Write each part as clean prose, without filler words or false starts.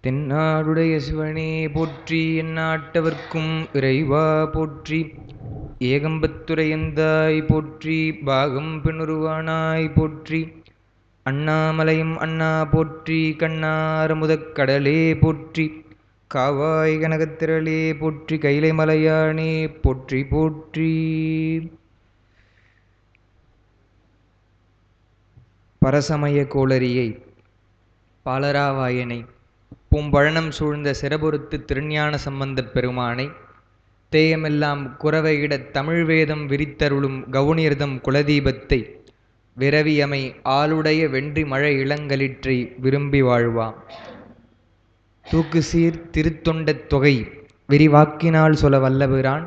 தென்னாடுடைய சிவனே போற்றி, எந்நாட்டவர்க்கும் இறைவா போற்றி. ஏகம்பத்துரையந்தாய் போற்றி, பாகம் பெண்ணுருவானாய் போற்றி. அண்ணாமலையும் அண்ணா போற்றி, கண்ணாரமுதக் கடலே போற்றி. காவாய் கனகத்திரளே போற்றி, கைலை மலையானே போற்றி போற்றி. பரசமய கோளரியை பாலராவாயனை பூம்பழனம் சூழ்ந்த சிறபொருத்து திருஞான சம்பந்தப் பெருமானை தேயமெல்லாம் குறவையிடத் தமிழ் வேதம் விரித்தருளும் கவுனியர்தம் குலதீபத்தை விரவியமை ஆளுடைய வென்றி மழை இளங்களிற்றை விரும்பி வாழ்வாம். தூக்குசீர் திருத்தொண்டத் தொகை விரிவாக்கினால் சொல்ல வல்லபிரான்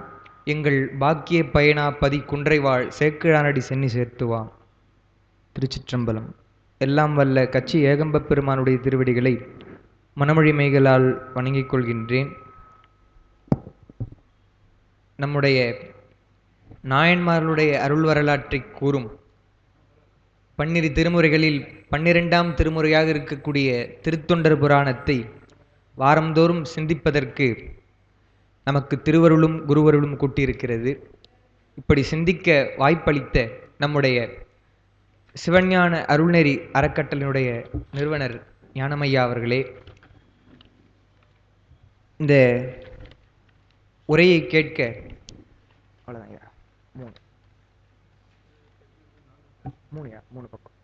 எங்கள் பாக்கிய பயனாப்பதி குன்றைவாழ் சேக்கிழானடி சென்னி சேர்த்துவாம். திருச்சிற்றம்பலம். எல்லாம் வல்ல கச்சி ஏகம்பப் பெருமானுடைய திருவடிகளை மனமொழிமைகளால் வணங்கிக் கொள்கின்றேன். நம்முடைய நாயன்மார்களுடைய அருள் வரலாற்றை கூறும் 12 திருமுறைகளில் 12ஆம் திருமுறையாக இருக்கக்கூடிய திருத்தொண்டர் புராணத்தை வாரந்தோறும் சிந்திப்பதற்கு நமக்கு திருவருளும் குருவருளும் கூட்டியிருக்கிறது. இப்படி சிந்திக்க வாய்ப்பளித்த நம்முடைய சிவஞான அருள்நெறி அறக்கட்டளையினுடைய நிறுவனர் ஞானமையா அவர்களே, இந்த உரையை கேட்க மூணு பக்கம்,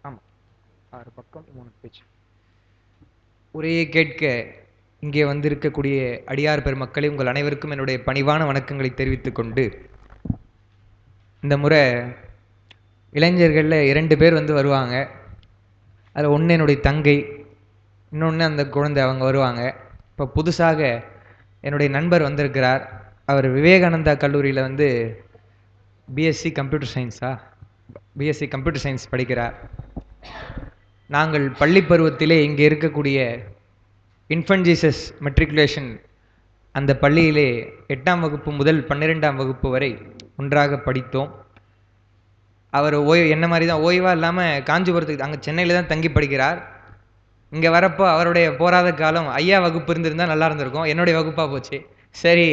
ஆமாம் 6 பக்கம் 3 பேச்சு உரையை கேட்க இங்கே வந்திருக்கக்கூடிய அடியார் பெருமக்களே, உங்கள் அனைவருக்கும் என்னுடைய பணிவான வணக்கங்களை தெரிவித்துக் கொண்டு, இந்த முறை இளைஞர்களில் 2 பேர் வருவாங்க. அதில் ஒன்று என்னுடைய தங்கை, இன்னொன்று அந்த குழந்தை, அவங்க வருவாங்க. இப்போ புதுசாக என்னுடைய நண்பர் வந்திருக்கிறார். அவர் விவேகானந்தா கல்லூரியில் பிஎஸ்சி கம்ப்யூட்டர் சயின்ஸ் படிக்கிறார். நாங்கள் பள்ளி பருவத்திலே இங்கே இருக்கக்கூடிய இன்ஃபன்ட் ஜீசஸ் மெட்ரிகுலேஷன் அந்த பள்ளியிலே 8ஆம் வகுப்பு முதல் 12ஆம் வகுப்பு வரை ஒன்றாக படித்தோம். அவர் என்ன மாதிரி தான் ஓய்வாக இல்லாமல் காஞ்சிபுரத்துக்கு அங்கே சென்னையில் தான் தங்கி படிக்கிறார். இங்கே வரப்போ அவருடைய போராத காலம் ஐயா வகுப்பு இருந்திருந்தால் நல்லா இருந்திருக்கும். என்னுடைய வகுப்பாக போச்சு. சரி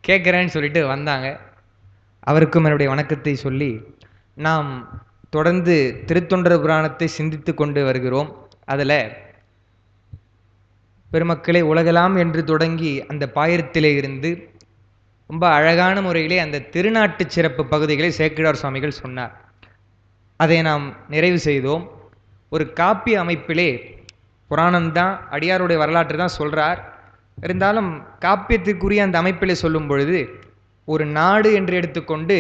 கேட்குறேன்னு சொல்லிட்டு வந்தாங்க. அவருக்கும் என்னுடைய வணக்கத்தை சொல்லி, நாம் தொடர்ந்து திருத்தொண்டர் புராணத்தை சிந்தித்து கொண்டு வருகிறோம். அதில் பெருமக்களே, உலகலாம் என்று தொடங்கி அந்த பாயிரத்திலே இருந்து ரொம்ப அழகான முறையிலே அந்த திருநாட்டு சிறப்பு பகுதிகளை சேக்கிழார் சுவாமிகள் சொன்னார். அதை நாம் நிறைவு செய்தோம். ஒரு காப்பிய அமைப்பிலே புராணம்தான், அடியாருடைய வரலாற்று தான் சொல்கிறார். இருந்தாலும் காப்பியத்திற்குரிய அந்த அமைப்பிலே சொல்லும் பொழுது ஒரு நாடு என்று எடுத்துக்கொண்டு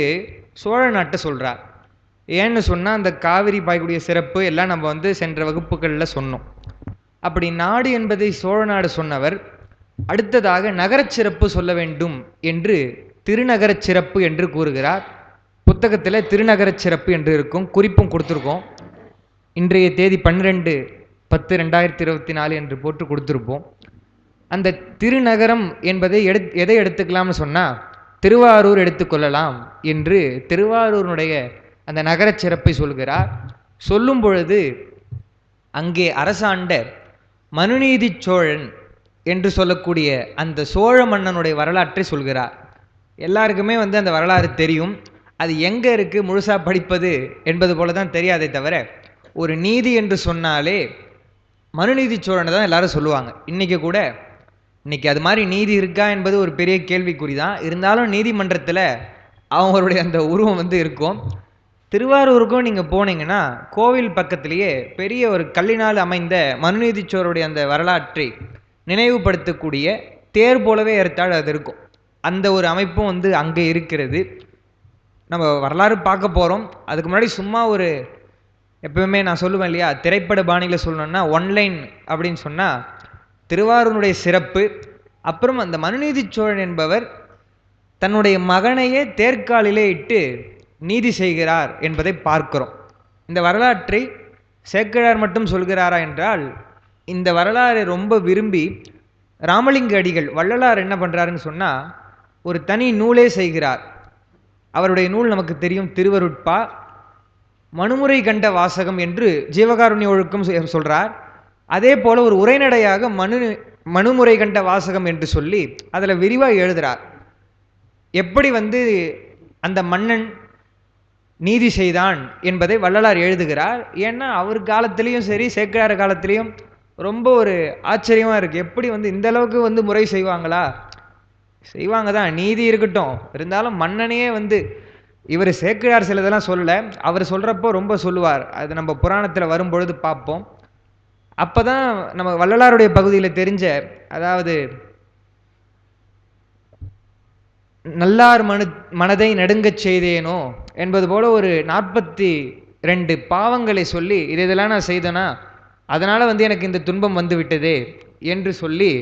சோழ நாட்டை சொல்கிறார். ஏன்னு சொன்னால், அந்த காவிரி பாய்க்கூடிய சிறப்பு எல்லாம் நம்ம சென்ற வகுப்புகளில் சொன்னோம். அப்படி நாடு என்பதை சோழ நாடு சொன்னவர் அடுத்ததாக நகரச் சிறப்பு சொல்ல வேண்டும் என்று திருநகரச் சிறப்பு என்று கூறுகிறார். புத்தகத்தில் திருநகரச் சிறப்பு என்று இருக்கும், குறிப்பும் கொடுத்துருக்கோம். இன்றைய தேதி 12/10/2024 என்று போட்டு கொடுத்துருப்போம். அந்த திருநகரம் என்பதை எதை எடுத்துக்கலாம்னு சொன்னால், திருவாரூர் எடுத்துக்கொள்ளலாம் என்று திருவாரூருடைய அந்த நகரச் சிறப்பை சொல்கிறார். சொல்லும் பொழுது அங்கே அரசாண்ட மனுநீதி சோழன் என்று சொல்லக்கூடிய அந்த சோழ மன்னனுடைய வரலாற்றை சொல்கிறார். எல்லாருக்குமே அந்த வரலாறு தெரியும். அது எங்கே இருக்குது, முழுசாக படிப்பது என்பது போல தான் தெரியாதே தவிர, ஒரு நீதி என்று சொன்னாலே மனுநீதி சோழனை தான் எல்லாரும் சொல்லுவாங்க. இன்னைக்கு அது மாதிரி நீதி இருக்கா என்பது ஒரு பெரிய கேள்விக்குறி தான். இருந்தாலும் நீதிமன்றத்தில் அவங்களுடைய அந்த உருவம் இருக்கும். திருவாரூருக்கும் நீங்கள் போனீங்கன்னா கோவில் பக்கத்திலேயே பெரிய ஒரு கல்லினால் அமைந்த மனுநீதி சோழருடைய அந்த வரலாற்றை நினைவுபடுத்தக்கூடிய தேர் போலவே ஏற்றால் அது இருக்கும். அந்த ஒரு அமைப்பும் அங்கே இருக்கிறது. நம்ம வரலாறு பார்க்க போகிறோம். அதுக்கு முன்னாடி சும்மா எப்பவுமே நான் சொல்லுவேன் இல்லையா, திரைப்பட பாணியில் சொல்லணும்னா ஒன்லைன் அப்படின்னு சொன்னால் திருவாரூருடைய சிறப்பு. அப்புறம் அந்த மனுநீதி சோழன் என்பவர் தன்னுடைய மகனையே தேர்காலிலே இட்டு நீதி செய்கிறார் என்பதை பார்க்கிறோம். இந்த வரலாற்றை சேக்கிழார் மட்டும் சொல்கிறாரா என்றால், இந்த வரலாறை ரொம்ப விரும்பி ராமலிங்க அடிகள் வள்ளலார் என்ன பண்ணுறாருன்னு சொன்னால், ஒரு தனி நூலே செய்கிறார். அவருடைய நூல் நமக்கு தெரியும், திருவருட்பா. மனுமுறை கண்ட வாசகம் என்று ஜீவகாருண்ய ஒழுக்கம் சொல்கிறார். அதே போல ஒரு உரைநடையாக மனுமுறை கண்ட வாசகம் என்று சொல்லி அதில் விரிவாக எழுதுகிறார். எப்படி அந்த மன்னன் நீதி செய்தான் என்பதை வள்ளலார் எழுதுகிறார். ஏன்னா அவர் காலத்திலையும் சரி, சேக்கிழார் காலத்திலையும் ரொம்ப ஒரு ஆச்சரியமா இருக்கு. எப்படி இந்த அளவுக்கு முறை செய்வாங்களா? செய்வாங்க தான், நீதி இருக்கட்டும். இருந்தாலும் மன்னனையே இவர் சேக்கிழார் சிலதெல்லாம் சொல்லல, அவர் சொல்றப்போ ரொம்ப சொல்லுவார். அது நம்ம புராணத்தில் வரும்பொழுது பார்ப்போம். அப்பதான் நம்ம வள்ளலாருடைய பகுதியில் தெரிஞ்ச, அதாவது நல்லார் மனதை நடுங்கச் செய்தேனோ என்பது போல ஒரு 42 பாவங்களை சொல்லி இதெல்லாம் நான் செய்தேனா, அதனால எனக்கு இந்த துன்பம் வந்து விட்டதே என்று சொல்லி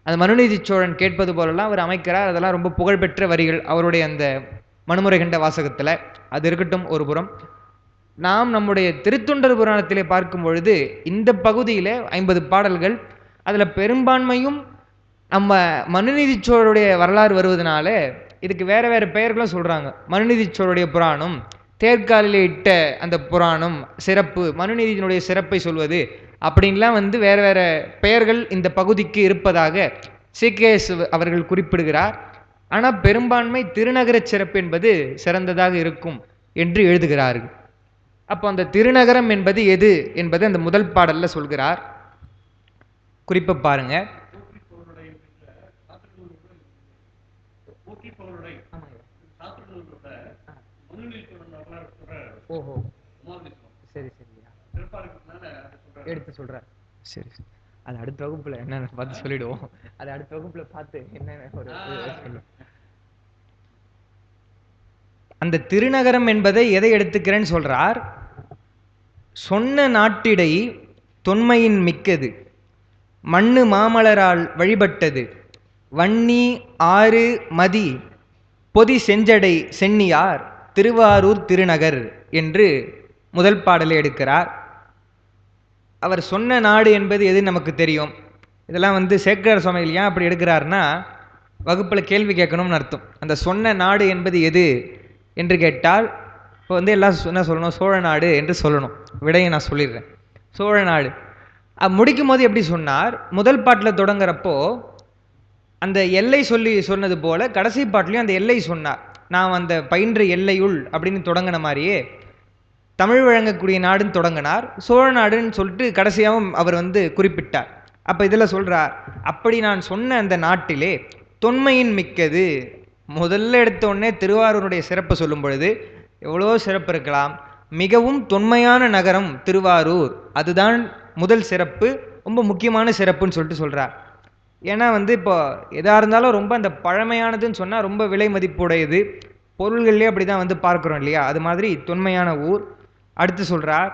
அந்த மனுநீதி சோழன் கேட்பது போலலாம் அவர் அமைக்கிறார். அதெல்லாம் ரொம்ப புகழ்பெற்ற வரிகள் அவருடைய அந்த மனுமுறை கண்ட வாசகத்தில். அது இருக்கட்டும் ஒரு புறம். நாம் நம்முடைய திருத்தொண்டர் புராணத்திலே பார்க்கும் பொழுது இந்த பகுதியில் 50 பாடல்கள், அதில் பெரும்பான்மையும் நம்ம மனுநீதி சோழருடைய வரலாறு வருவதனால இதுக்கு வேற வேற பெயர்களும் சொல்றாங்க. மனுநீதி சோழருடைய புராணம், தேர்காலிலே இட்ட அந்த புராணம் சிறப்பு, மனுநீதியினுடைய சிறப்பை சொல்வது அப்படின்லாம் வேற வேற பெயர்கள் இந்த பகுதிக்கு இருப்பதாக CKS அவர்கள் குறிப்பிடுகிறார். ஆனால் பெரும்பான்மை திருநகர சிறப்பு என்பது சிறந்ததாக இருக்கும் என்று எழுதுகிறார்கள். அப்போ அந்த திருநகரம் என்பது எது என்பது அந்த முதல் பாடல்ல சொல்கிறார். குறிப்பை பாருங்க. ஓஹோ, சரி சரியா, எடுத்து சொல்ற. சரி, அது அடுத்த வகுப்புல என்னன்னு பார்த்து சொல்லிடுவோம். அது அடுத்த வகுப்புல பார்த்து என்னென்ன ஒரு அந்த திருநகரம் என்பதை எதை எடுத்துக்கிறேன்னு சொல்றார். சொன்ன நாட்டிடை தொன்மையின் மிக்கது, மண்ணு மாமலரால் வழிபட்டது, வன்னி ஆறு மதி பொதி செஞ்சடை சென்னியார் திருவாரூர் திருநகர் என்று முதல் பாடலை எடுக்கிறார். அவர் சொன்ன நாடு என்பது எது நமக்கு தெரியும். இதெல்லாம் சேக்கிழார் சுவாமிகள் ஏன் அப்படி எடுக்கிறார்னா, வகுப்பில் கேள்வி கேட்கணும்னு அர்த்தம். அந்த சொன்ன நாடு என்பது எது என்று கேட்டால் இப்போ எல்லாம் என்ன சொல்லணும், சோழ நாடு என்று சொல்லணும். விடையை நான் சொல்லிடுறேன், சோழ நாடு. முடிக்கும் போது எப்படி சொன்னார், முதல் பாட்டில் தொடங்குறப்போ அந்த எல்லை சொல்லி சொன்னது போல கடைசி பாட்டிலையும் அந்த எல்லை சொன்னார். நான் அந்த பயின்ற எல்லையுள் அப்படின்னு தொடங்கின மாதிரியே தமிழ் வழங்கக்கூடிய நாடுன்னு தொடங்கினார், சோழ நாடுன்னு சொல்லிட்டு கடைசியாகவும் அவர் குறிப்பிட்டார். அப்போ இதில் சொல்கிறார், அப்படி நான் சொன்ன அந்த நாட்டிலே தொன்மையின் மிக்கது. முதல்ல எடுத்த உடனே திருவாரூருடைய சிறப்பு சொல்லும் பொழுது எவ்வளோ சிறப்பு இருக்கலாம். மிகவும் தொன்மையான நகரம் திருவாரூர், அதுதான் முதல் சிறப்பு, ரொம்ப முக்கியமான சிறப்புன்னு சொல்லிட்டு சொல்கிறார். ஏன்னா இப்போ எதாக இருந்தாலும் ரொம்ப அந்த பழமையானதுன்னு சொன்னால் ரொம்ப விலை மதிப்புடையது, பொருள்கள்லேயே அப்படி தான் பார்க்குறோம் இல்லையா, அது மாதிரி தொன்மையான ஊர். அடுத்து சொல்கிறார்,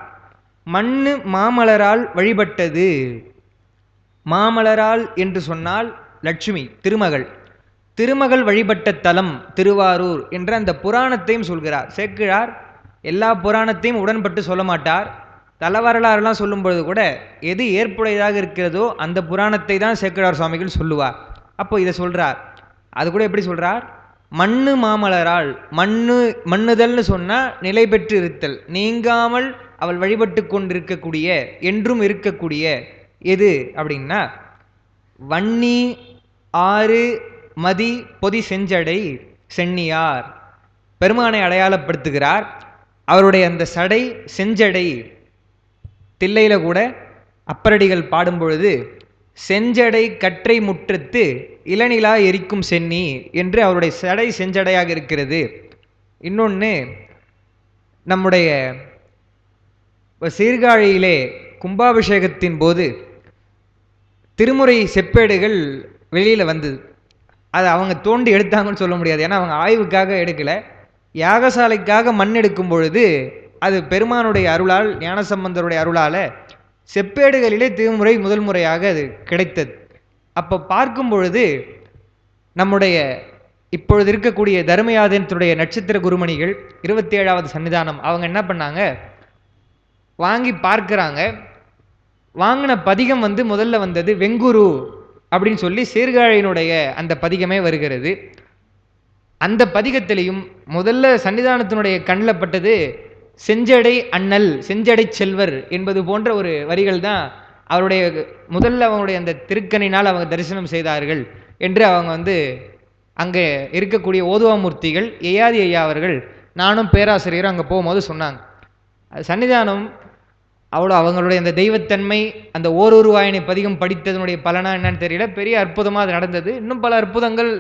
மண்ணு மாமலரால் வழிபட்டது. மாமலரால் என்று சொன்னால் லட்சுமி திருமகள், திருமகள் வழிபட்ட தலம் திருவாரூர் என்ற அந்த புராணத்தையும் சொல்கிறார். சேக்கிழார் எல்லா புராணத்தையும் உடன்பட்டு சொல்ல மாட்டார். தல வரலாறுலாம் சொல்லும் பொழுது கூட எது ஏற்புடையதாக இருக்கிறதோ அந்த புராணத்தை தான் சேக்கிழார் சுவாமிகள் சொல்லுவார். அப்போ இதை சொல்றார். அது கூட எப்படி சொல்றார், மண்ணு மாமலரால், மண்ணுதல்னு சொன்னா நிலை பெற்று இருத்தல், நீங்காமல் அவள் வழிபட்டு கொண்டிருக்கக்கூடிய, என்றும் இருக்கக்கூடிய எது அப்படின்னா வன்னி ஆறு மதி பொதி செஞ்சடை சென்னியார். பெருமானை அடையாளப்படுத்துகிறார். அவருடைய அந்த சடை செஞ்சடை. தில்லையில கூட அப்பரடிகள் பாடும் பொழுது செஞ்சடை கற்றை முற்றத்து இளநிலா எரிக்கும் சென்னி என்று அவருடைய சடை செஞ்சடையாக இருக்கிறது. இன்னொன்று, நம்முடைய சீர்காழியிலே கும்பாபிஷேகத்தின் போது திருமுறை செப்பேடுகள் வெளியில் வந்தது. அதை அவங்க தோண்டி எடுத்தாங்கன்னு சொல்ல முடியாது, ஏன்னா அவங்க ஆய்வுக்காக எடுக்கலை, யாகசாலைக்காக மண் எடுக்கும் பொழுது அது பெருமானுடைய அருளால், ஞானசம்பந்தருடைய அருளால் செப்பேடுகளிலே திருமுறை முதல் முறையாக அது கிடைத்தது. அப்போ பார்க்கும் பொழுது நம்முடைய இப்பொழுது இருக்கக்கூடிய தர்மயாதனத்துடைய நட்சத்திர குருமணிகள் 27வது சன்னிதானம் அவங்க என்ன பண்ணாங்க, வாங்கி பார்க்குறாங்க. வாங்கின பதிகம் முதல்ல வந்தது வெங்குரு அப்படின்னு சொல்லி சீர்காழியினுடைய அந்த பதிகமே வருகிறது. அந்த பதிகத்திலையும் முதல்ல சன்னிதானத்தினுடைய கண்ணில் பட்டது செஞ்சடை அண்ணல், செஞ்சடை செல்வர் என்பது போன்ற ஒரு வரிகள் தான் அவருடைய முதல்ல அவங்களுடைய அந்த திருக்கணினால் அவங்க தரிசனம் செய்தார்கள் என்று அவங்க வந்து அங்கே இருக்கக்கூடிய ஓதுவாமூர்த்திகள் ஏயாதி ஐயா அவர்கள் நானும் பேராசிரியரும் அங்கே போகும்போது சொன்னாங்க. சன்னிதானம் அவ்வளோ அவங்களுடைய அந்த தெய்வத்தன்மை, அந்த ஓரொரு வாயனை பதிகம் படித்ததனுடைய பலனா என்னன்னு தெரியல, பெரிய அற்புதமாக அது நடந்தது. இன்னும் பல அற்புதங்கள்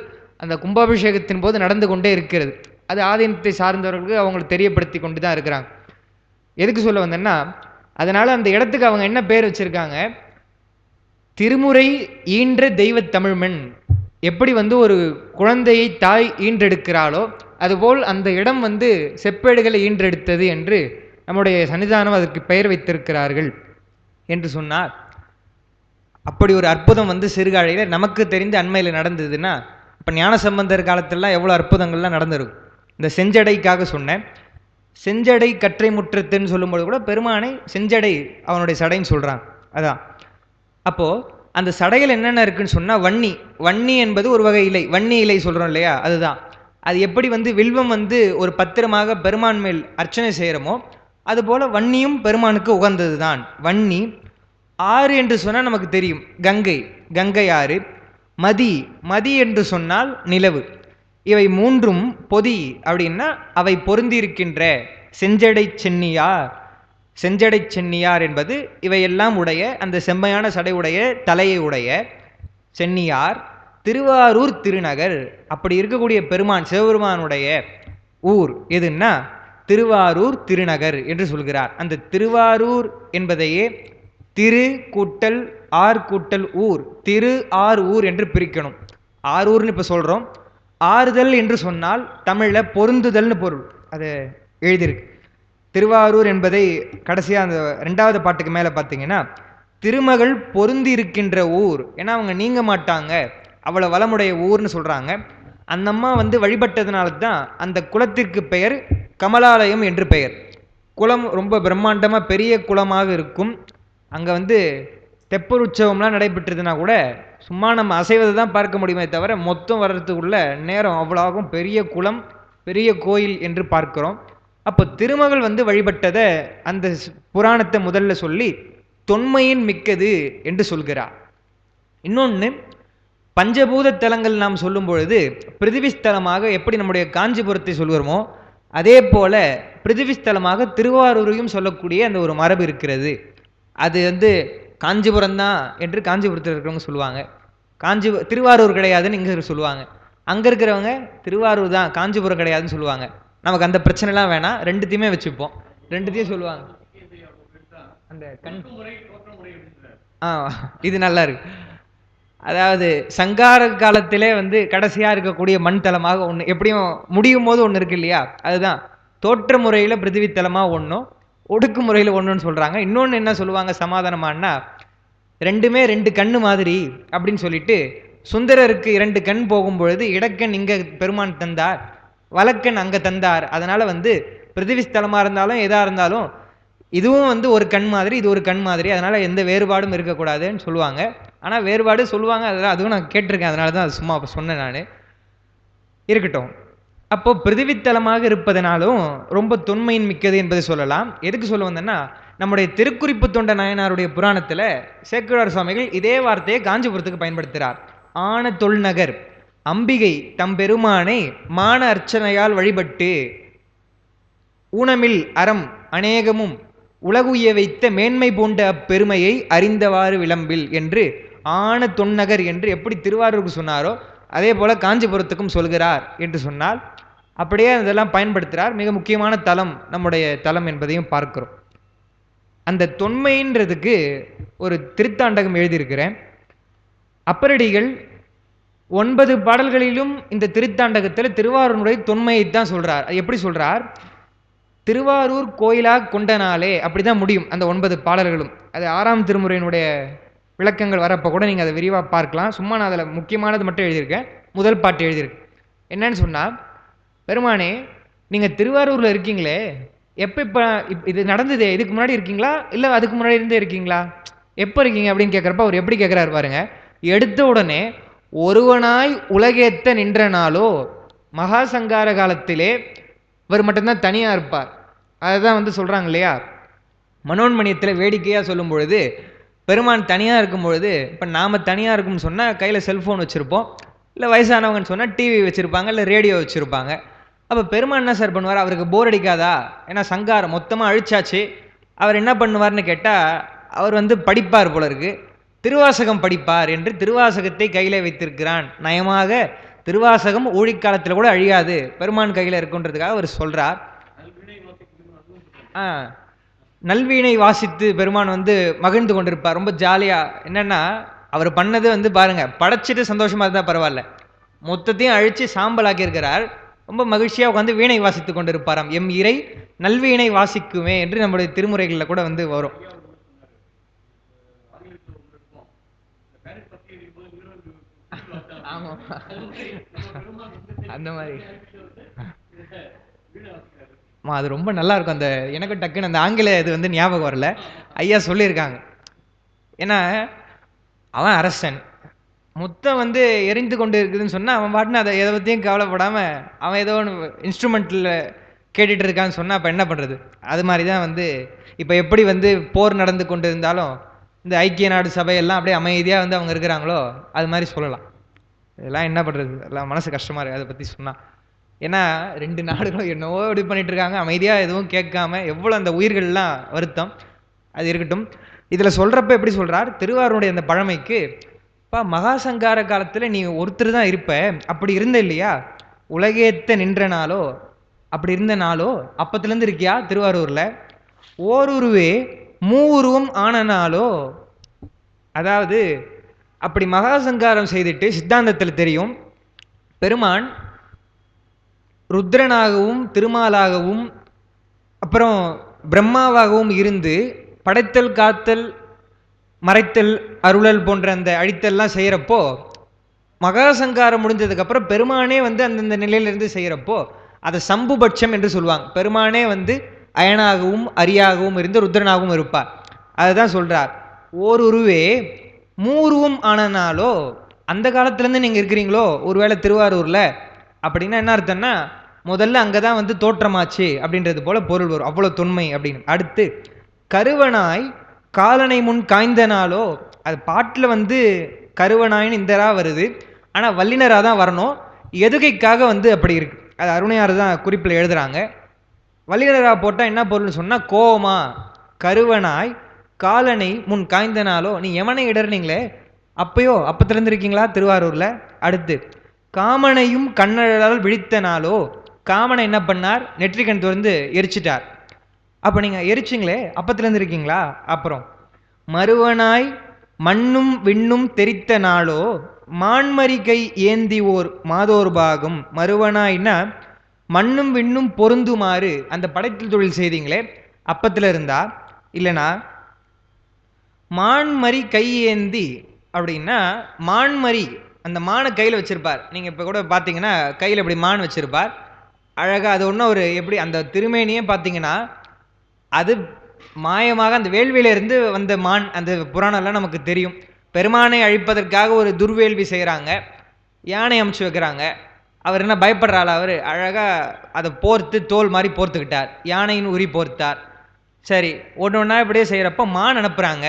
அந்த கும்பாபிஷேகத்தின் போது நடந்து கொண்டே இருக்கிறது. அது ஆதீனத்தை சார்ந்தவர்களுக்கு அவங்களுக்கு தெரியப்படுத்தி கொண்டு தான் இருக்கிறாங்க. எதுக்கு சொல்ல வந்தேன்னா, அதனால் அந்த இடத்துக்கு அவங்க என்ன பேர் வச்சுருக்காங்க, திருமுறை ஈன்ற தெய்வ தமிழ்மண். எப்படி வந்து ஒரு குழந்தையை தாய் ஈன்றெடுக்கிறாளோ அதுபோல் அந்த இடம் வந்து செப்பேடுகளை ஈன்றெடுத்தது என்று நம்முடைய சன்னிதானம் அதற்கு பெயர் வைத்திருக்கிறார்கள் என்று சொன்னார். அப்படி ஒரு அற்புதம் வந்து சிறுகாழியில் நமக்கு தெரிந்து அண்மையில் நடந்ததுன்னா, இப்போ ஞானசம்பந்தர் காலத்திலலாம் எவ்வளோ அற்புதங்கள்லாம் நடந்திருக்கும். இந்த செஞ்சடைக்காக சொன்னேன். செஞ்சடை கற்றை முற்றத்துன்னு சொல்லும்போது கூட பெருமானை செஞ்சடை அவனுடைய சடைன்னு சொல்கிறான். அதான் அப்போது அந்த சடையில் என்னென்ன இருக்குன்னு சொன்னால் வன்னி. வன்னி என்பது ஒரு வகை இலை, வன்னி இலை சொல்கிறோம் இல்லையா, அதுதான். அது எப்படி வந்து வில்வம் வந்து ஒரு பத்திரமாக பெருமான் மேல் அர்ச்சனை செய்கிறோமோ அதுபோல் வன்னியும் பெருமானுக்கு உகந்தது தான் வன்னி. ஆறு என்று சொன்னால் நமக்கு தெரியும், கங்கை, கங்கை ஆறு. மதி, மதி என்று சொன்னால் நிலவு. இவை மூன்றும் பொதி அப்படின்னா அவை பொருந்திருக்கின்ற செஞ்சடை சென்னியார். செஞ்சடை சென்னியார் என்பது இவையெல்லாம் உடைய அந்த செம்மையான சடை உடைய தலையை உடைய சென்னியார் திருவாரூர் திருநகர். அப்படி இருக்கக்கூடிய பெருமான் சிவபெருமானுடைய ஊர் எதுன்னா திருவாரூர் திருநகர் என்று சொல்கிறார். அந்த திருவாரூர் என்பதையே திரு கூட்டல் ஆர் கூட்டல் ஊர், திரு ஆர் ஊர் என்று பிரிக்கணும். ஆரூர்னு இப்போ சொல்கிறோம். ஆறுதல் என்று சொன்னால் தமிழில் பொருந்துதல்னு பொருள். அது எழுதியிருக்கு. திருவாரூர் என்பதை கடைசியாக அந்த 2வது பாட்டுக்கு மேலே பார்த்தீங்கன்னா திருமகள் பொருந்தி இருக்கின்ற ஊர். ஏன்னா அவங்க நீங்க மாட்டாங்க, அவ்வளோ வளமுடைய ஊர்னு சொல்கிறாங்க. அந்த அம்மா வந்து வழிபட்டதுனால தான் அந்த குளத்திற்கு பெயர் கமலாலயம் என்று பெயர். குளம் ரொம்ப பிரம்மாண்டமாக பெரிய குளமாக இருக்கும். அங்கே வந்து தெப்பர் உற்சவம்லாம் நடைபெற்றதுனா கூட சும்மா நம்ம அசைவதை தான் பார்க்க முடியுமே தவிர மொத்தம் வர்றதுக்குள்ள நேரம் அவ்வளோகும். பெரிய குளம், பெரிய கோயில் என்று பார்க்கிறோம். அப்போ திருமகள் வந்து வழிபட்டதை அந்த புராணத்தை முதல்ல சொல்லி தொன்மையின் மிக்கது என்று சொல்கிறார். இன்னொன்று, பஞ்சபூத தலங்கள் நாம் சொல்லும் பொழுது பிருத்திவிஸ்தலமாக எப்படி நம்முடைய காஞ்சிபுரத்தை சொல்கிறோமோ அதே போல பிருத்திவிஸ்தலமாக திருவாரூரையும் சொல்லக்கூடிய அந்த ஒரு மரபு இருக்கிறது. அது வந்து காஞ்சிபுரம் தான் என்று காஞ்சிபுரத்தில் இருக்கிறவங்க சொல்லுவாங்க. திருவாரூர் கிடையாதுன்னு இங்கே சொல்லுவாங்க. அங்கே இருக்கிறவங்க திருவாரூர் தான் காஞ்சிபுரம் கிடையாதுன்னு சொல்லுவாங்க. நமக்கு அந்த பிரச்சனைலாம் வேணாம், ரெண்டுத்தையுமே வச்சுப்போம். ரெண்டுத்தையும் சொல்லுவாங்க. அந்த இது நல்லா இருக்கு. அதாவது சங்கார காலத்திலே வந்து கடைசியாக இருக்கக்கூடிய மண் தலமாக ஒன்று, எப்படியும் முடியும் போது ஒன்று இருக்கு இல்லையா, அதுதான் தோற்ற முறையில் பிருத்திவி தலமாக ஒன்றும் ஒடுக்கு முறையில் ஒன்றுன்னு சொல்கிறாங்க. இன்னொன்று என்ன சொல்லுவாங்க சமாதானமானா, ரெண்டுமே 2 கண்ணு மாதிரி அப்படின்னு சொல்லிட்டு, சுந்தரருக்கு 2 கண் போகும் பொழுது இடக்கண் இங்கே பெருமான் தந்தார், வலக்கண் அங்கே தந்தார். அதனால் வந்து பிருத்திவிஸ்தலமாக இருந்தாலும் எதாக இருந்தாலும் இதுவும் வந்து ஒரு கண் மாதிரி, இது ஒரு கண் மாதிரி, அதனால் எந்த வேறுபாடும் இருக்கக்கூடாதுன்னு சொல்லுவாங்க. ஆனால் வேறுபாடு சொல்லுவாங்க, அதெல்லாம் அதுவும் நான் கேட்டிருக்கேன். அதனால தான் அது சும்மா சொன்னேன் நான். இருக்கட்டும். அப்போது பிருத்திவித்தலமாக இருப்பதனாலும் ரொம்ப தொன்மையின் மிக்கது என்பதை சொல்லலாம். எதுக்கு சொல்ல வந்தேன்னா, நம்முடைய திருக்குறிப்பு தொண்ட நாயனாருடைய புராணத்தில் சேக்கிழார் சுவாமிகள் இதே வார்த்தையை காஞ்சிபுரத்துக்கு பயன்படுத்துகிறார். ஆன தொல்நகர் அம்பிகை தம்பெருமானை மான அர்ச்சனையால் வழிபட்டு ஊனமில் அறம் அநேகமும் உலகுய வைத்த மேன்மை பூண்ட அப்பெருமையை அறிந்தவாறு விளம்பில் என்று ஆன தொன்னகர் என்று எப்படி திருவாரூருக்கு சொன்னாரோ அதே போல காஞ்சிபுரத்துக்கும் சொல்கிறார் என்று சொன்னால் அப்படியே அதெல்லாம் பயன்படுத்துகிறார். மிக முக்கியமான தலம் நம்முடைய தலம் என்பதையும் பார்க்கிறோம். அந்த தொன்மைன்றதுக்கு ஒரு திருத்தாண்டகம் எழுதியிருக்கிறேன். அப்பரடிகள் 9 பாடல்களிலும் இந்த திருத்தாண்டகத்தில் திருவாரூருடைய தொன்மையைத்தான் சொல்றார். அது எப்படி சொல்றார்? திருவாரூர் கோயிலாக கொண்டனாலே அப்படிதான் முடியும் அந்த 9 பாடல்களும். அது 6ஆம் திருமுறையினுடைய விளக்கங்கள் வரப்போ கூட நீங்கள் அதை விரிவாக பார்க்கலாம். சும்மா நான் அதில் முக்கியமானது மட்டும் எழுதியிருக்கேன். முதல் பாட்டு எழுதியிருக்கேன். என்னன்னு சொன்னால், பெருமானே நீங்கள் திருவாரூரில் இருக்கீங்களே, இப்போ இது நடந்ததே, இதுக்கு முன்னாடி இருக்கீங்களா இல்லை அதுக்கு முன்னாடி இருந்தே இருக்கீங்களா, எப்போ இருக்கீங்க அப்படின்னு கேட்குறப்ப அவர் எப்படி கேட்குறாரு பாருங்க. எடுத்த உடனே ஒருவனாய் உலகேத்த நின்ற நாளோ, மகா சங்கார காலத்திலே இவர் மட்டும்தான் தனியாக இருப்பார். அதுதான் வந்து சொல்கிறாங்க இல்லையா, மனோன்மணியத்தில் வேடிக்கையாக சொல்லும் பொழுது பெருமான் தனியாக இருக்கும் பொழுது, இப்போ நாம் தனியாக இருக்கும்னு சொன்னால் கையில் செல்ஃபோன் வச்சுருப்போம், இல்லை வயசானவங்கன்னு சொன்னால் டிவி வச்சுருப்பாங்க, இல்லை ரேடியோ வச்சுருப்பாங்க. அப்போ பெருமான் என்ன சார் பண்ணுவார்? அவருக்கு போர் அடிக்காதா? ஏன்னா சங்காரம் மொத்தமாக அழிச்சாச்சு. அவர் என்ன பண்ணுவார்னு கேட்டால், அவர் வந்து படிப்பார் போல இருக்கு, திருவாசகம் படிப்பார் என்று திருவாசகத்தை கையில் வைத்திருக்கிறான். நயமாக திருவாசகம் ஊழிக்காலத்தில் கூட அழியாது, பெருமான் கையில் இருக்குன்றதுக்காக அவர் சொல்கிறார். நல்வீணை வாசித்து பெருமான் வந்து மகிழ்ந்து கொண்டிருப்பார், ரொம்ப ஜாலியாக. என்னென்னா அவர் பண்ணது வந்து பாருங்கள், படைச்சிட்டு சந்தோஷமாக இருந்தால் பரவாயில்ல, மொத்தத்தையும் அழித்து சாம்பலாக்கி இருக்கிறார். ரொம்ப மகிழ்ச்சியாக உட்காந்து வீணை வாசித்து கொண்டிருப்பாராம். எம் இறை நல்வீணை வாசிக்குமே என்று நம்முடைய திருமுறைகளில் கூட வந்து வரும். ஆமா, அந்த மாதிரி அது ரொம்ப நல்லா இருக்கும். அந்த எனக்கு டக்குன்னு அந்த ஆங்கில இது வந்து ஞாபகம் வரல, ஐயா சொல்லியிருக்காங்க. ஏன்னா அவன் அரசன், மொத்தம் வந்து எரிந்து கொண்டு இருக்குதுன்னு சொன்னால் அவன் பாட்டுன்னு அதை எதை பற்றியும் கவலைப்படாமல் அவன் ஏதோ ஒன்று இன்ஸ்ட்ருமெண்ட்டில் கேட்டுட்டு இருக்கான்னு சொன்னால் அப்போ என்ன பண்ணுறது? அது மாதிரி தான் வந்து இப்போ எப்படி வந்து போர் நடந்து கொண்டு இருந்தாலும் இந்த ஐக்கிய நாடு சபையெல்லாம் அப்படியே அமைதியாக வந்து அவங்க இருக்கிறாங்களோ அது மாதிரி சொல்லலாம். இதெல்லாம் என்ன பண்ணுறது? எல்லாம் மனசு கஷ்டமாக இருக்குது அதை பற்றி சொன்னால். ஏன்னா 2 நாடுகளும் என்னவோ இப்படி பண்ணிட்டு இருக்காங்க, அமைதியாக எதுவும் கேட்காம, எவ்வளோ அந்த உயிர்கள்லாம் வருத்தம். அது இருக்கட்டும். இதில் சொல்கிறப்ப எப்படி சொல்கிறார்? திருவாரூருடைய அந்த பழமைக்கு, பா மகாசங்கார காலத்தில் நீ ஒருத்தர் தான் இருப்ப, அப்படி இருந்த இல்லையா? உலகேத்த நின்ற நாளோ, அப்படி இருந்த நாளோ அப்பத்துலேருந்து இருக்கியா திருவாரூரில்? ஓருருவே மூவுருவம் ஆன நாளோ, அதாவது அப்படி மகாசங்காரம் செய்துட்டு சித்தாந்தத்தில் தெரியும் பெருமான் ருத்ரனாகவும் திருமாலாகவும் அப்புறம் பிரம்மாவாகவும் இருந்து படைத்தல் காத்தல் மறைத்தல் அருளல் போன்ற அந்த அழித்தல்லாம் செய்கிறப்போ, மகாசங்காரம் முடிஞ்சதுக்கப்புறம் பெருமானே வந்து அந்தந்த நிலையிலிருந்து செய்கிறப்போ அதை சம்புபட்சம் என்று சொல்லுவாங்க. பெருமானே வந்து அயனாகவும் அரியாகவும் இருந்து ருத்ரனாகவும் இருப்பார். அதுதான் சொல்கிறார், ஓருருவே மூருவம் ஆனனாலோ. அந்த காலத்துலேருந்து நீங்கள் இருக்கிறீங்களோ ஒருவேளை திருவாரூரில், அப்படின்னா என்ன அர்த்தம்னா முதல்ல அங்கே தான் வந்து தோற்றமாச்சு அப்படின்றது போல பொருள் வரும், அவ்வளோ தொன்மை அப்படின்னு. அடுத்து கருவனாய் காலனை முன் காய்ந்தனாலோ, அது பாட்டில் வந்து கருவனாயின்னு இந்தரா வருது, ஆனால் வல்லினராக தான் வரணும், எதுகைக்காக வந்து அப்படி இருக்கு. அது அருணையார் தான் குறிப்பில் எழுதுகிறாங்க. வல்லினராக போட்டால் என்ன பொருள்னு சொன்னால், கோவமா கருவனாய் காலனை முன் காய்ந்தனாலோ, நீ யமனை இடர்னீங்களே அப்பயோ அப்பத்திலேருந்து இருக்கீங்களா திருவாரூரில்? அடுத்து காமனையும் கண்ணழலால் விழித்தனாலோ, காமனை என்ன பண்ணார்? நெற்றிக்கண் திறந்து எரிச்சிட்டார். அப்போ நீங்கள் எரிச்சிங்களே அப்பத்திலேருந்து இருக்கீங்களா? அப்புறம் மறுவனாய் மண்ணும் விண்ணும் தெரித்த நாளோ, மான்மரி கை ஏந்தி ஓர் மாதோர் பாகம். மறுவனாய்னா மண்ணும் விண்ணும் பொருந்துமாறு அந்த படைத்தல் தொழில் செய்தீங்களே அப்பத்தில் இருந்தா, இல்லைனா மான்மரி கை ஏந்தி அப்படின்னா மான்மரி அந்த மானை கையில் வச்சிருப்பார். நீங்கள் இப்போ கூட பார்த்தீங்கன்னா கையில் இப்படி மான் வச்சிருப்பார் அழகாக. அது ஒன்றும் ஒரு எப்படி அந்த திருமேனியே பார்த்தீங்கன்னா அது மாயமாக அந்த வேள்வியிலிருந்து வந்த மான். அந்த புராணம்லாம் நமக்கு தெரியும். பெருமானை அழிப்பதற்காக ஒரு துர்வேள்வி செய்கிறாங்க, யானை அமுச்சு வைக்கிறாங்க. அவர் என்ன பயப்படுறாள்? அவர் அழகாக அதை போர்த்து தோல் மாதிரி போர்த்துக்கிட்டார், யானையின் உரி போர்த்தார். சரி, ஒன்று ஒன்றா இப்படியே செய்கிறப்போ மான் அனுப்புகிறாங்க.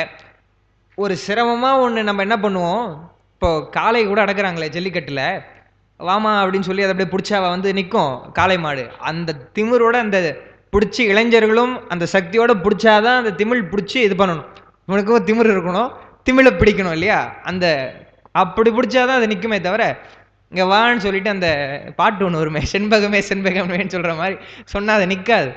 ஒரு சிரமமாக ஒன்று நம்ம என்ன பண்ணுவோம், இப்போது காளை கூட அடக்குறாங்களே ஜல்லிக்கட்டில், வாமா அப்படின்னு சொல்லி அதை அப்படியே பிடிச்சா வந்து நிற்கும் காளை மாடு. அந்த திமிரோட அந்த பிடிச்சி இளைஞர்களும் அந்த சக்தியோடு பிடிச்சாதான் அந்த திமிழ் பிடிச்சி இது பண்ணணும். இவனுக்கும் திமிர் இருக்கணும், திமிழை பிடிக்கணும் இல்லையா? அந்த அப்படி பிடிச்சாதான் அது நிற்குமே தவிர இங்கே வான்னு சொல்லிட்டு அந்த பாட்டு ஒன்று வருமே, செண்பகமே செண்பகமேன்னு சொல்கிற மாதிரி சொன்னால் அது நிற்காது.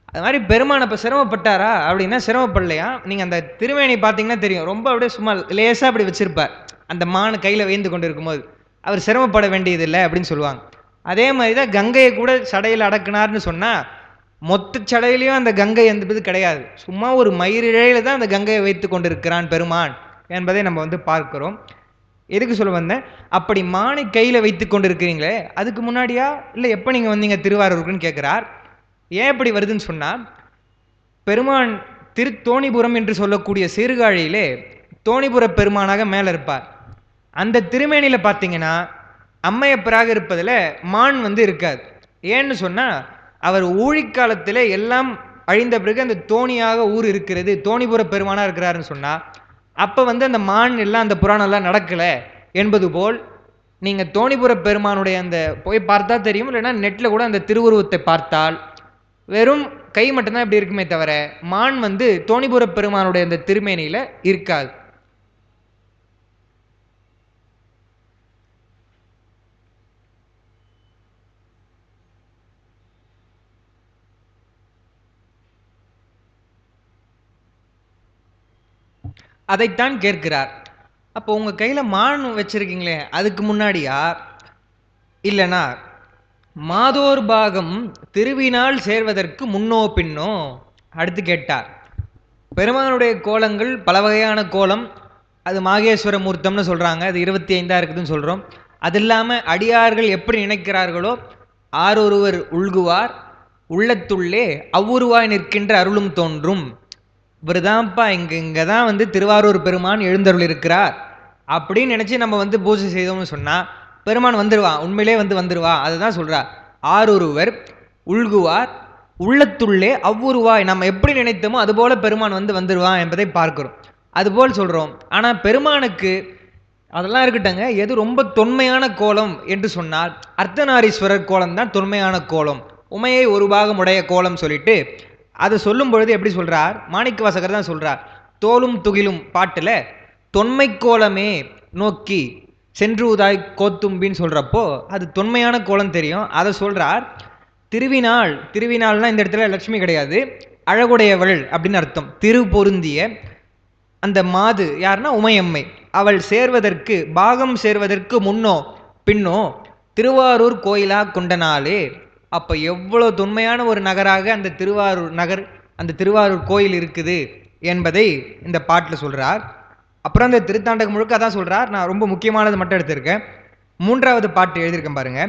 அது மாதிரி பெருமான் அப்போ சிரமப்பட்டாரா அப்படின்னா சிரமப்படலையா? நீங்கள் அந்த திருமேனி பார்த்தீங்கன்னா தெரியும், ரொம்ப அப்படியே சும்மா லேசாக அப்படி வச்சுருப்பார். அந்த மான் கையில் வேந்து கொண்டு இருக்கும்போது அவர் சிரமப்பட வேண்டியதில்லை அப்படின்னு சொல்லுவாங்க. அதே மாதிரி தான் கங்கையை கூட சடையில் அடக்குனார்னு சொன்னால் மொத்த சடையிலையும் அந்த கங்கை என்பது கிடையாது, சும்மா ஒரு மயிரிழையில் தான் அந்த கங்கையை வைத்து கொண்டிருக்கிறான் பெருமான் என்பதை நம்ம வந்து பார்க்கிறோம். எதுக்கு சொல்ல வந்தேன்? அப்படி மானை கையில் வைத்து கொண்டு இருக்கிறீங்களே அதுக்கு முன்னாடியா இல்லை எப்போ நீங்கள் வந்தீங்க திருவாரூருக்குன்னு கேட்குறார். ஏன் இப்படி வருதுன்னு சொன்னால், பெருமான் திருத்தோணிபுரம் என்று சொல்லக்கூடிய சீர்காழியிலே தோணிபுர பெருமானாக மேலே இருப்பார். அந்த திருமேனியில் பார்த்தீங்கன்னா அம்மையப்பராக இருப்பதில் மான் வந்து இருக்காது. ஏன்னு சொன்னால் அவர் ஊழிக்காலத்தில் எல்லாம் அழிந்த பிறகு அந்த தோணியாக ஊர் இருக்கிறது, தோணிபுர பெருமானாக இருக்கிறாருன்னு சொன்னால் அப்போ வந்து அந்த மான் எல்லாம் அந்த புராணம்லாம் நடக்கலை என்பது போல் நீங்கள் தோணிபுர பெருமானுடைய அந்த போய் பார்த்தா தெரியும், இல்லைன்னா நெட்டில் கூட அந்த திருவுருவத்தை பார்த்தால் வெறும் கை மட்டும்தான் இப்படி இருக்குமே தவிர மான் வந்து தோணிபுர பெருமானுடைய அந்த திருமேனியில இருக்காது. அதைத்தான் கேட்கிறார். அப்போ உங்க கையில மான் வச்சிருக்கீங்களே அதுக்கு முன்னாடியா, இல்லைனா மாதோர் பாகம் திருவினால் சேர்வதற்கு முன்னோ பின்னோ? அடுத்து கேட்டார். பெருமானுடைய கோலங்கள் பல வகையான கோலம், அது மாகேஸ்வர மூர்த்தம்னு சொல்றாங்க, அது 25 இருக்குதுன்னு சொல்றோம். அது இல்லாமல் அடியார்கள் எப்படி நினைக்கிறார்களோ ஆரொருவர் உள்குவார் உள்ளத்துள்ளே அவ்வுருவாய் நிற்கின்ற அருளும் தோன்றும். இவருதான்ப்பா இங்கே தான் வந்து திருவாரூர் பெருமான் எழுந்தருள் இருக்கிறார் அப்படின்னு நினச்சி நம்ம வந்து பூஜை செய்தோம்னு சொன்னால் பெருமான் வந்துடுவான், உண்மையிலே வந்துடுவா. அதுதான் சொல்கிறார். ஆரொருவர் உள்குவார் உள்ளத்துள்ளே அவ்வுருவாய், நம்ம எப்படி நினைத்தோமோ அதுபோல பெருமான் வந்துடுவான் என்பதை பார்க்கிறோம். அதுபோல் சொல்கிறோம். ஆனால் பெருமானுக்கு அதெல்லாம் இருக்கட்டங்க, எது ரொம்ப தொன்மையான கோலம் என்று சொன்னால் அர்த்தநாரீஸ்வரர் கோலம் தான் தொன்மையான கோலம். உமையை ஒரு பாகம் உடைய கோலம் சொல்லிட்டு அதை சொல்லும் பொழுது எப்படி சொல்றார், மாணிக்க வாசகர் தான் சொல்றார். தோலும் துகிலும் பாட்டில் தொன்மை கோலமே நோக்கி சென்று உதாய் கோத்தும்பின்னு சொல்றப்போ அது தொன்மையான கோலம் தெரியும். அதை சொல்றார். திருவினாள்னா இந்த இடத்துல லட்சுமி கிடையாது, அழகுடையவள் அப்படின்னு அர்த்தம். திரு பொருந்திய அந்த மாது யாருன்னா உமையம்மை, அவள் சேர்வதற்கு பாகம் சேர்வதற்கு முன்னோ பின்னோ திருவாரூர் கோயிலா கொண்டனாலே. அப்போ எவ்வளோ தொன்மையான ஒரு நகராக அந்த திருவாரூர் நகர், அந்த திருவாரூர் கோயில் இருக்குது என்பதை இந்த பாட்டில் சொல்கிறார். அப்புறம் அந்த திருத்தாண்டகம் முழுக்க அதான் சொல்கிறார். நான் ரொம்ப முக்கியமானது மட்டும் எடுத்திருக்கேன். 3வது பாட்டு எழுதியிருக்கேன் பாருங்க.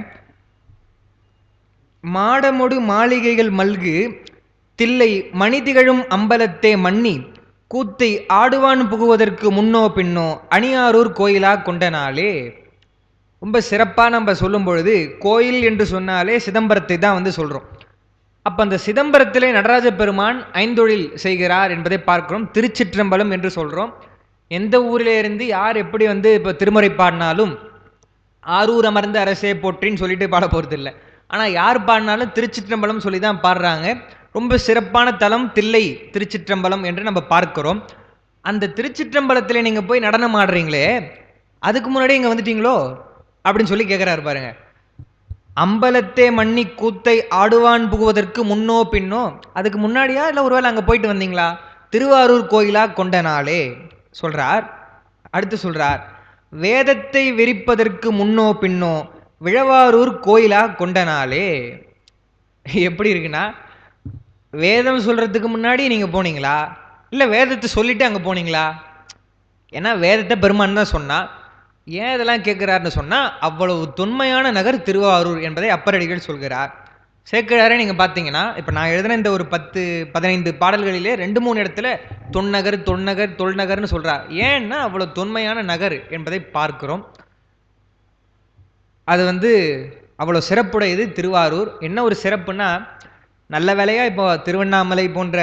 மாடமொடு மாளிகைகள் மல்கு தில்லை மணிதிகழும் அம்பலத்தே மன்னி கூத்தை ஆடுவான் புகுவதற்கு முன்னோ பின்னோ அணியாரூர் கோயிலா கொண்டனாலே. ரொம்ப சிறப்பாக நம்ம சொல்லும் பொழுது கோயில் என்று சொன்னாலே சிதம்பரத்தை தான் வந்து சொல்கிறோம். அப்போ அந்த சிதம்பரத்திலே நடராஜ பெருமான் ஐந்தொழில் செய்கிறார் என்பதை பார்க்கிறோம். திருச்சிற்றம்பலம் என்று சொல்கிறோம். எந்த ஊரில் இருந்து யார் எப்படி வந்து இப்போ திருமுறை பாடினாலும் ஆரூர் அமர்ந்த அரசே போற்றின்னு சொல்லிட்டு பாட போகிறது இல்லை. ஆனால் யார் பாடினாலும் திருச்சிற்றம்பலம் சொல்லி தான் பாடுறாங்க. ரொம்ப சிறப்பான தலம் தில்லை திருச்சிற்றம்பலம் என்று நம்ம பார்க்கிறோம். அந்த திருச்சிற்றம்பலத்தில் நீங்கள் போய் நடனம் ஆடுறீங்களே, அதுக்கு முன்னாடி இங்கே வந்துட்டீங்களோ அப்படின்னு சொல்லி கேட்குறாரு பாருங்க. அம்பலத்தே மன்னி கூத்தை ஆடுவான் புகுவதற்கு முன்னோ பின்னோ, அதுக்கு முன்னாடியா இல்லை ஒருவேளை அங்கே போயிட்டு வந்தீங்களா? திருவாரூர் கோயிலா கொண்ட நாளே சொல்றார். அடுத்து சொல்றார், வேதத்தை விரிப்பதற்கு முன்னோ பின்னோ விழவாரூர் கோயிலா கொண்ட நாளே. எப்படி இருக்குன்னா, வேதம் சொல்றதுக்கு முன்னாடி நீங்க போனீங்களா, இல்லை வேதத்தை சொல்லிட்டு அங்கே போனீங்களா? ஏன்னா வேதத்தை பெருமான் தான் சொன்னா. ஏன் இதெல்லாம் கேட்கிறாருன்னு சொன்னால் அவ்வளவு தொன்மையான நகர் திருவாரூர் என்பதை அப்பரடிகள் சொல்கிறார். சேக்கிழாரே நீங்கள் பார்த்தீங்கன்னா இப்போ நான் எழுதின இந்த ஒரு 10-15 பாடல்களிலே 2-3 இடத்துல தொன்னகர் தொன்னகர் தொல்நகர்னு சொல்கிறார். ஏன்னா அவ்வளோ தொன்மையான நகர் என்பதை பார்க்கிறோம். அது வந்து அவ்வளோ சிறப்புடையது திருவாரூர். என்ன ஒரு சிறப்புனா, நல்ல வேலையாக இப்போ திருவண்ணாமலை போன்ற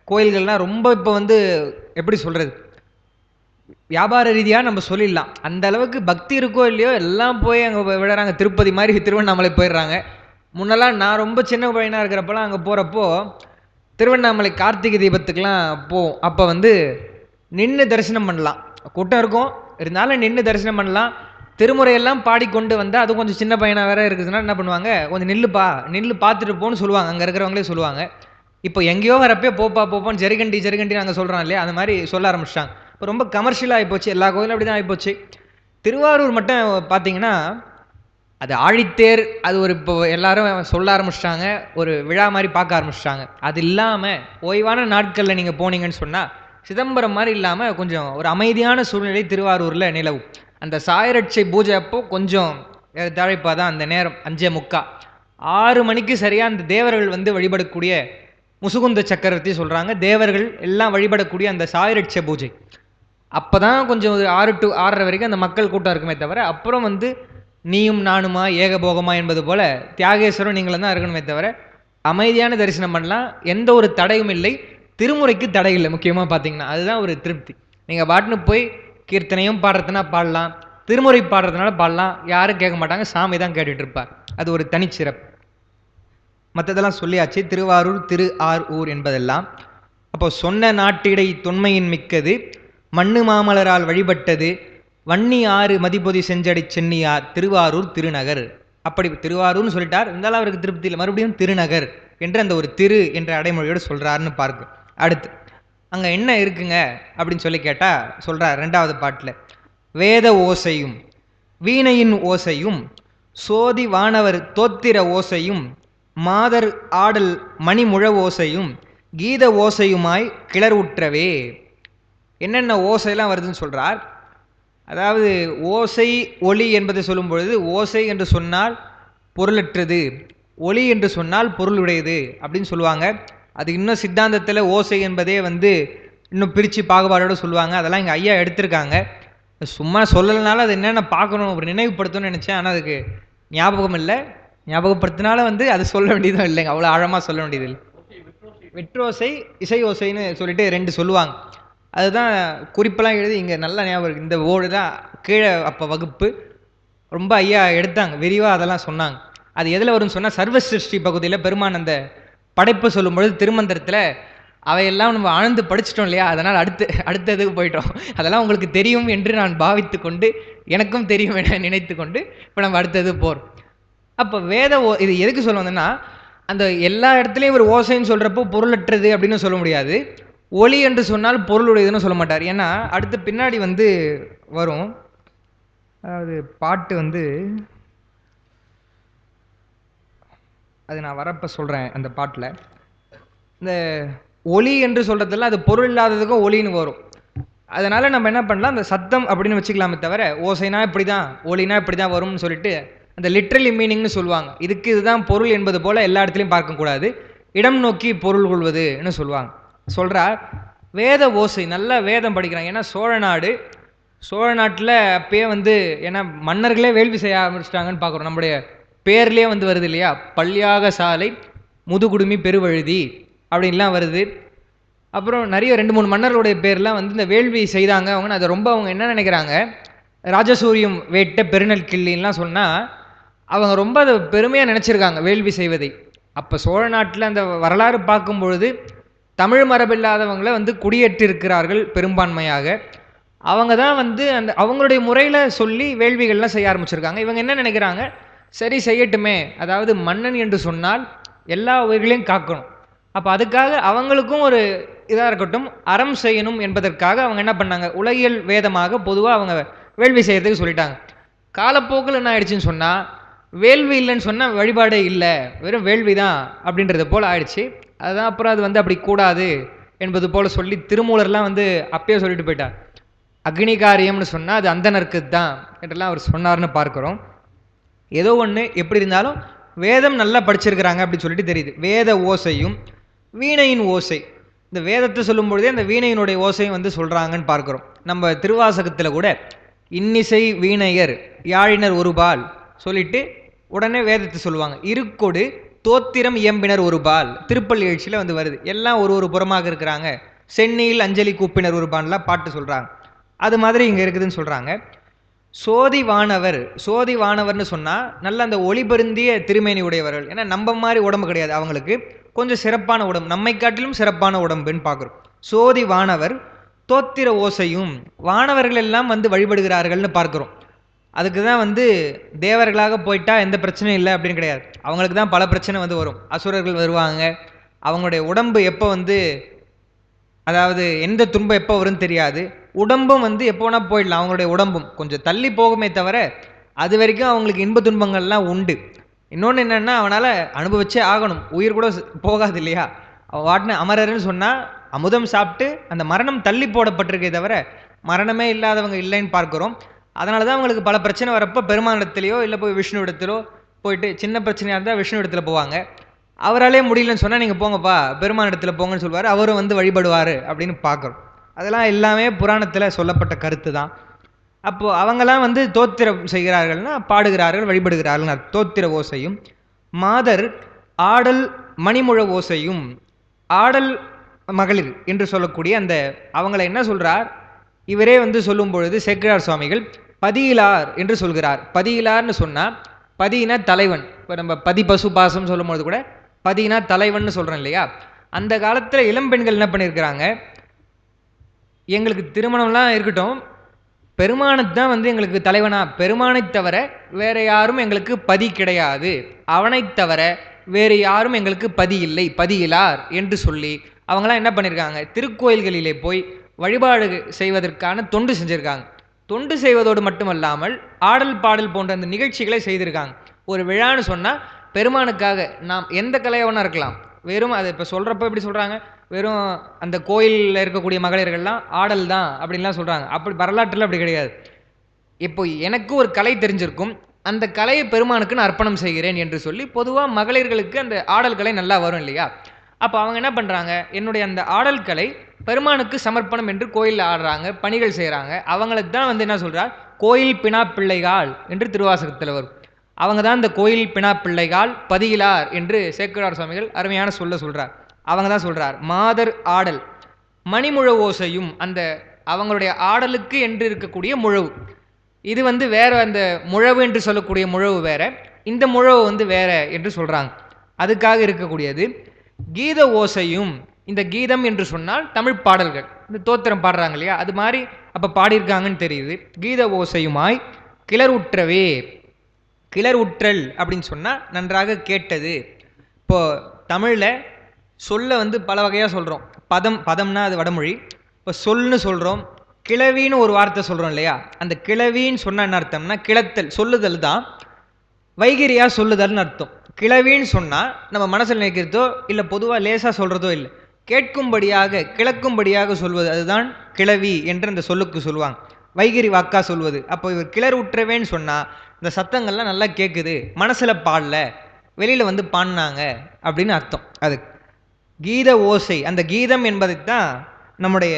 கோயில்கள்லாம் ரொம்ப இப்போ வந்து எப்படி சொல்கிறது, வியாபார ரீதியாக நம்ம சொல்லிடலாம். அந்த அளவுக்கு பக்தி இருக்கோ இல்லையோ எல்லாம் போய் அங்கே விழுறாங்க. திருப்பதி மாதிரி திருவண்ணாமலை போயிடுறாங்க. முன்னெல்லாம் நான் ரொம்ப சின்ன பையனாக இருக்கிறப்பெல்லாம் அங்கே போகிறப்போ திருவண்ணாமலை கார்த்திகை தீபத்துக்கெலாம் அப்போ வந்து நின்று தரிசனம் பண்ணலாம். கூட்டம் இருக்கும், இருந்தாலும் நின்று தரிசனம் பண்ணலாம். திருமுறையெல்லாம் பாடிக்கொண்டு வந்தால், அது கொஞ்சம் சின்ன பையனாக வேறு இருக்குதுன்னா என்ன பண்ணுவாங்க, கொஞ்சம் நில்லு பார்த்துட்டு போன்னு சொல்லுவாங்க. அங்கே இருக்கிறவங்களே சொல்லுவாங்க. இப்போ எங்கேயோ வரப்போ போப்பான்னு ஜெரிகண்டி நாங்கள் சொல்கிறோம் இல்லையா, அந்த மாதிரி சொல்ல ஆரம்பிச்சிட்டாங்க. இப்போ ரொம்ப கமர்ஷியலாக ஆகிப்போச்சு. எல்லா கோயிலும் அப்படி தான் ஆகிப்போச்சு. திருவாரூர் மட்டும் பார்த்தீங்கன்னா அது ஆழித்தேர், அது ஒரு இப்போ எல்லாரும் சொல்ல ஆரம்பிச்சிட்டாங்க, ஒரு விழா மாதிரி பார்க்க ஆரம்பிச்சிட்டாங்க. அது இல்லாமல் ஓய்வான நாட்களில் நீங்கள் போனீங்கன்னு சொன்னால் சிதம்பரம் மாதிரி இல்லாமல் கொஞ்சம் ஒரு அமைதியான சூழ்நிலை திருவாரூரில் நிலவும். அந்த சாயரட்சை பூஜை அப்போ கொஞ்சம் தழைப்பாக தான் அந்த நேரம் 5:45 6 மணிக்கு சரியாக அந்த தேவர்கள் வந்து வழிபடக்கூடிய முசுகுந்த சக்கரவர்த்தி சொல்கிறாங்க, தேவர்கள் எல்லாம் வழிபடக்கூடிய அந்த சாயரட்சை பூஜை அப்போ தான் கொஞ்சம் 6 to 6:30 வரைக்கும் அந்த மக்கள் கூட்டம் இருக்குமே தவிர, அப்புறம் வந்து நீயும் நானுமா ஏகபோகமா என்பது போல தியாகேஸ்வரம் நீங்களும் தான் இருக்கணுமே தவிர அமைதியான தரிசனம் பண்ணலாம். எந்த ஒரு தடையும் இல்லை, திருமுறைக்கு தடை இல்லை. முக்கியமாக பார்த்தீங்கன்னா அதுதான் ஒரு திருப்தி. நீங்கள் பாட்டுன்னு போய் கீர்த்தனையும் பாடுறதுனா பாடலாம், திருமுறை பாடுறதுனால பாடலாம், யாரும் கேட்க மாட்டாங்க, சாமி தான் கேட்டுட்டு இருப்பார். அது ஒரு தனிச்சிறப்பு. மற்றதெல்லாம் சொல்லியாச்சு, திருவாரூர் திரு ஆர் ஊர் என்பதெல்லாம். அப்போ சொன்ன நாட்டிடை தொன்மையின் மிக்கது, மண்ணு மாமலரால் வழிபட்டது, வன்னி ஆறு மதிப்பொதி செஞ்சடை சென்னியார் திருவாரூர் திருநகர். அப்படி திருவாரூர்னு சொல்லிட்டார், இருந்தாலும் அவருக்கு திருப்தியில் மறுபடியும் திருநகர் என்று அந்த ஒரு திரு என்ற அடைமொழியோடு சொல்றாருன்னு பார்க்க. அடுத்து அங்க என்ன இருக்குங்க அப்படின்னு சொல்லி கேட்டா சொல்றார் ரெண்டாவது பாட்டுல, வேத ஓசையும் வீணையின் ஓசையும் சோதி வானவர் தோத்திர ஓசையும் மாதர் ஆடல் மணிமுழ ஓசையும் கீத ஓசையுமாய் கிளர்வுற்றவே. என்னென்ன ஓசையெல்லாம் வருதுன்னு சொல்றார். அதாவது ஓசை ஒளி என்பதை சொல்லும் பொழுது, ஓசை என்று சொன்னால் பொருளற்றது, ஒளி என்று சொன்னால் பொருளுடையது அப்படின்னு சொல்லுவாங்க. அது இன்னும் சித்தாந்தத்தில் ஓசை என்பதே இன்னும் பிரித்து பாகுபாடோடு சொல்லுவாங்க. அதெல்லாம் இங்கே ஐயா எடுத்திருக்காங்க. சும்மா சொல்லலைனாலும் அது என்னென்ன பார்க்கணும், ஒரு நினைவுபடுத்தணும்னு நினச்சேன். ஆனால் அதுக்கு ஞாபகம் இல்லை. ஞாபகப்படுத்தினாலும் அது சொல்ல வேண்டியதும் இல்லைங்க, அவ்வளோ ஆழமாக சொல்ல வேண்டியது இல்லை. வெற்றோசை இசை ஓசைன்னு சொல்லிட்டு ரெண்டு சொல்லுவாங்க. அதுதான் குறிப்பெல்லாம் எழுதி இங்கே நல்லா ஞாபகம் இருக்குது. இந்த ஓடு தான் கீழே அப்போ வகுப்பு ரொம்ப ஐயா எடுத்தாங்க, விரிவாக அதெல்லாம் சொன்னாங்க. அது எதில் வரும்னு சொன்னால் சர்வ சிருஷ்டி பகுதியில் பெருமான் அந்த படைப்பு சொல்லும்பொழுது திருமந்திரத்தில் அவையெல்லாம் நம்ம ஆழ்ந்து படிச்சிட்டோம் இல்லையா, அதனால் அடுத்ததுக்கு போயிட்டோம். அதெல்லாம் உங்களுக்கு தெரியும் என்று நான் பாவித்து கொண்டு, எனக்கும் தெரியும் என நினைத்து கொண்டு இப்போ நம்ம அடுத்தது போகிறோம். அப்போ இது எதுக்கு சொல்ல வந்தேன்னா, அந்த எல்லா இடத்துலையும் ஒரு ஓசைன்னு சொல்கிறப்போ பொருளற்றது அப்படின்னு சொல்ல முடியாது. ஒளி என்று சொன்னால் பொருளுடையதுன்னு சொல்ல மாட்டார். ஏன்னா அடுத்து பின்னாடி வரும். அதாவது பாட்டு அது நான் வரப்ப சொல்கிறேன். அந்த பாட்டில் இந்த ஒளி என்று சொல்கிறதெல்லாம் அது பொருள் இல்லாததுக்கும் ஒளின்னு வரும். அதனால் நம்ம என்ன பண்ணலாம், அந்த சத்தம் அப்படின்னு வச்சுக்கலாமே தவிர, ஓசைனா இப்படி தான், ஒளினா இப்படி தான் வரும்னு சொல்லிட்டு அந்த லிட்ரலி மீனிங்னு சொல்லுவாங்க. இதுதான் பொருள் என்பது போல் எல்லா இடத்துலையும் பார்க்கக்கூடாது, இடம் நோக்கி பொருள் கொள்வதுன்னு சொல்லுவாங்க. சொல்கிறார், வேத ஓசை, நல்லா வேதம் படிக்கிறாங்க. ஏன்னா சோழ நாட்டில் அப்பயே ஏன்னா மன்னர்களே வேள்வி செய்ய ஆரம்பிச்சிட்டாங்கன்னு பார்க்குறோம். நம்முடைய பேர்லேயே வருது இல்லையா, பல்யாக சாலை முதுகுடுமி பெருவழுதி அப்படின்லாம் வருது. அப்புறம் நிறைய 2-3 மன்னர்களுடைய பேர்லாம் இந்த வேள்வி செய்தாங்க அவங்க. அதை ரொம்ப அவங்க என்ன நினைக்கிறாங்க, ராஜசூரியம் வேட்ட பெருநல் கிள்ளின்லாம் சொன்னால் அவங்க ரொம்ப அதை பெருமையாக நினச்சிருக்காங்க வேள்வி செய்வதை. அப்போ சோழ நாட்டில் அந்த வரலாறு பார்க்கும் பொழுது தமிழ் மரபில்லாதவங்களை குடியேற்றிருக்கிறார்கள் பெரும்பான்மையாக. அவங்க தான் அந்த அவங்களுடைய முறையில் சொல்லி வேள்விகள்லாம் செய்ய ஆரம்பிச்சிருக்காங்க. இவங்க என்ன நினைக்கிறாங்க, சரி செய்யட்டுமே, அதாவது மன்னன் என்று சொன்னால் எல்லா உயிர்களையும் காக்கணும், அப்போ அதுக்காக அவங்களுக்கும் ஒரு இதாக இருக்கட்டும், அறம் செய்யணும் என்பதற்காக அவங்க என்ன பண்ணாங்க, உலகியல் வேதமாக பொதுவாக அவங்க வேள்வி செய்யறதுக்கு சொல்லிட்டாங்க. காலப்போக்கில் என்ன ஆயிடுச்சுன்னு சொன்னால், வேள்வி இல்லைன்னு சொன்னால் வழிபாடே இல்லை, வெறும் வேள்வி தான் அப்படின்றது போல் ஆயிடுச்சு. அதுதான் அப்புறம் அது அப்படி கூடாது என்பது போல் சொல்லி திருமூலர்லாம் அப்பயே சொல்லிட்டு போயிட்டார். அக்னி காரியம்னு சொன்னால் அது அந்தனருக்கு தான் என்றெல்லாம் அவர் சொன்னார்னு பார்க்குறோம். ஏதோ ஒன்று எப்படி இருந்தாலும் வேதம் நல்லா படிச்சிருக்கிறாங்க அப்படின்னு சொல்லிட்டு தெரியுது. வேத ஓசையும் வீணையின் ஓசை, இந்த வேதத்தை சொல்லும் பொழுதே அந்த வீணையினுடைய ஓசையும் சொல்கிறாங்கன்னு பார்க்குறோம். நம்ம திருவாசகத்தில் கூட இன்னிசை வீணையர் யாழினர் ஒருபால் சொல்லிட்டு உடனே வேதத்தை சொல்லுவாங்க. இருக்கொடு தோத்திரம் இயம்பினர் ஒருபால் திருப்பள்ளி எழுச்சியில் வருது. எல்லாம் ஒரு புறமாக இருக்கிறாங்க, சென்னியில் அஞ்சலி கூப்பினர் ஒருபான்லாம் பாட்டு சொல்கிறாங்க. அது மாதிரி இங்கே இருக்குதுன்னு சொல்கிறாங்க. சோதி வானவர்னு சொன்னால் நல்ல அந்த ஒளி பொருந்திய திருமேனி உடையவர்கள். ஏன்னா நம்ம மாதிரி உடம்பு கிடையாது, அவங்களுக்கு கொஞ்சம் சிறப்பான உடம்பு, நம்மை காட்டிலும் சிறப்பான உடம்புன்னு பார்க்குறோம். சோதி வானவர் தோத்திர ஓசையும், வானவர்கள் எல்லாம் வழிபடுகிறார்கள்னு பார்க்குறோம். அதுக்கு தான் தேவர்களாக போயிட்டா எந்த பிரச்சனையும் இல்லை அப்படின்னு கிடையாது. அவங்களுக்கு தான் பல பிரச்சனை வரும். அசுரர்கள் வருவாங்க, அவங்களுடைய உடம்பு எப்போ அதாவது எந்த துன்பம் எப்போ வரும்னு தெரியாது. உடம்பும் எப்போ வேணால் போயிடலாம், அவங்களுடைய உடம்பும் கொஞ்சம் தள்ளி போகுமே தவிர அது வரைக்கும் அவங்களுக்கு இன்ப துன்பங்கள்லாம் உண்டு. இன்னொன்று என்னென்னா, அவனால் அனுபவிச்சே ஆகணும், உயிர் கூட போகாது இல்லையா. அவன் வாட்டின அமரர்னு சொன்னால் அமுதம் சாப்பிட்டு அந்த மரணம் தள்ளி போடப்பட்டிருக்கே தவிர மரணமே இல்லாதவங்க இல்லைன்னு பார்க்குறோம். அதனால தான் அவங்களுக்கு பல பிரச்சனை வரப்போ பெருமானிடத்துலையோ இல்லை போய் விஷ்ணு இடத்திலோ போயிட்டு, சின்ன பிரச்சனையாக இருந்தால் விஷ்ணு இடத்துல போவாங்க. அவராலே முடியலன்னு சொன்னால் நீங்கள் போங்கப்பா பெருமான் இடத்துல போங்கன்னு சொல்லுவார், அவரும் வழிபடுவார் அப்படின்னு பார்க்குறோம். அதெல்லாம் எல்லாமே புராணத்தில் சொல்லப்பட்ட கருத்து தான். அப்போது அவங்களாம் தோத்திரம் செய்கிறார்கள்னா பாடுகிறார்கள், வழிபடுகிறார்கள். தோத்திர ஓசையும் மாதர் ஆடல் மணிமுழ ஓசையும், ஆடல் மகளிர் என்று சொல்லக்கூடிய அந்த அவங்கள என்ன சொல்கிறார், இவரே வந்து சொல்லும் பொழுது சேக்கிழார் சுவாமிகள் பதியிலார் என்று சொல்கிறார். பதியிலார்னு சொன்னா, பதினா தலைவன். இப்போ நம்ம பதி பசு பாசம் சொல்லும் பொழுது கூட பதினா தலைவன் சொல்றோம் இல்லையா? அந்த காலத்துல இளம்பெண்கள் என்ன பண்ணியிருக்கிறாங்க, எங்களுக்கு திருமணம்லாம் இருக்கட்டும், பெருமானுக்கு தான் வந்து எங்களுக்கு தலைவனா, பெருமானை தவிர வேற யாரும் எங்களுக்கு பதி கிடையாது, அவனை தவிர வேறு யாரும் எங்களுக்கு பதி இல்லை, பதியிலார் என்று சொல்லி அவங்களாம் என்ன பண்ணியிருக்காங்க, திருக்கோயில்களிலே போய் வழிபாடு செய்வதற்கான தொண்டு செஞ்சிருக்காங்க. தொண்டு செய்வதோடு மட்டுமல்லாமல் ஆடல் பாடல் போன்ற அந்த நிகழ்ச்சிகளை செய்திருக்காங்க. ஒரு விழான்னு சொன்னால் பெருமானுக்காக நாம் எந்த கலையவனா இருக்கலாம், வெறும் அதை இப்போ சொல்கிறப்ப எப்படி சொல்கிறாங்க, வெறும் அந்த கோயிலில் இருக்கக்கூடிய மகளிர்கள்லாம் ஆடல் தான் அப்படின்லாம் சொல்கிறாங்க. அப்படி வரலாற்றில் அப்படி கிடையாது. இப்போ எனக்கு ஒரு கலை தெரிஞ்சிருக்கும், அந்த கலையை பெருமானுக்கு நான் அர்ப்பணம் செய்கிறேன் என்று சொல்லி பொதுவாக மகளிர்களுக்கு அந்த ஆடல் கலை நல்லா வரும் இல்லையா? அப்போ அவங்க என்ன பண்ணுறாங்க, என்னுடைய அந்த ஆடல் கலை பெருமானுக்கு சமர்ப்பணம் என்று கோயிலில் ஆடுறாங்க, பணிகள் செய்கிறாங்க. அவங்களுக்கு தான் வந்து என்ன சொல்கிறார், கோயில் பினா பிள்ளைகால் என்று திருவாசகத்தில் வரும். அவங்க தான் இந்த கோயில் பினா பிள்ளைகால் பதியிலார் என்று சேக்கிழார் சுவாமிகள் அருமையான சொல்கிறார். அவங்க தான் சொல்கிறார், மாதர் ஆடல் மணிமுழவு ஓசையும், அந்த அவங்களுடைய ஆடலுக்கு என்று இருக்கக்கூடிய முழவு, இது வந்து வேற, அந்த முழவு என்று சொல்லக்கூடிய முழவு வேற, இந்த முழவு வந்து வேற என்று சொல்றாங்க. அதுக்காக இருக்கக்கூடியது கீத ஓசையும். இந்த கீதம் என்று சொன்னால் தமிழ் பாடல்கள், இந்த தோத்திரம் பாடுறாங்க இல்லையா, அது மாதிரி அப்ப பாடியிருக்காங்கன்னு தெரியுது. கீத ஓசையுமாய் கிளர் உற்றவே, கிளர் உற்றல் அப்படின்னு சொன்னா நன்றாக கேட்டது. இப்போ தமிழ்ல சொல்ல வந்து பல வகையா சொல்றோம். பதம், பதம்னா அது வடமொழி. இப்போ சொல்னு சொல்றோம், கிளவின்னு ஒரு வார்த்தை சொல்றோம் இல்லையா, அந்த கிளவின்னு சொன்ன என்ன அர்த்தம்னா கிளத்தல், சொல்லுதல் தான். வைகிரியா சொல்லுதல்னு அர்த்தம். கிளவின்னு சொன்னா நம்ம மனசில் நினைக்கிறதோ இல்லை பொதுவாக லேசா சொல்றதோ இல்லை, கேட்கும்படியாக கிளக்கும்படியாக சொல்வது, அதுதான் கிளவி என்று அந்த சொல்லுக்கு சொல்லுவாங்க. வைகிரி வாக்கா சொல்வது. அப்போ இவர் கிளர் உற்றவேன்னு சொன்னா இந்த சத்தங்கள்லாம் நல்லா கேட்குது, மனசுல பாடல, வெளியில வந்து பாடினாங்க அப்படின்னு அர்த்தம். அது கீத ஓசை. அந்த கீதம் என்பதைத்தான் நம்முடைய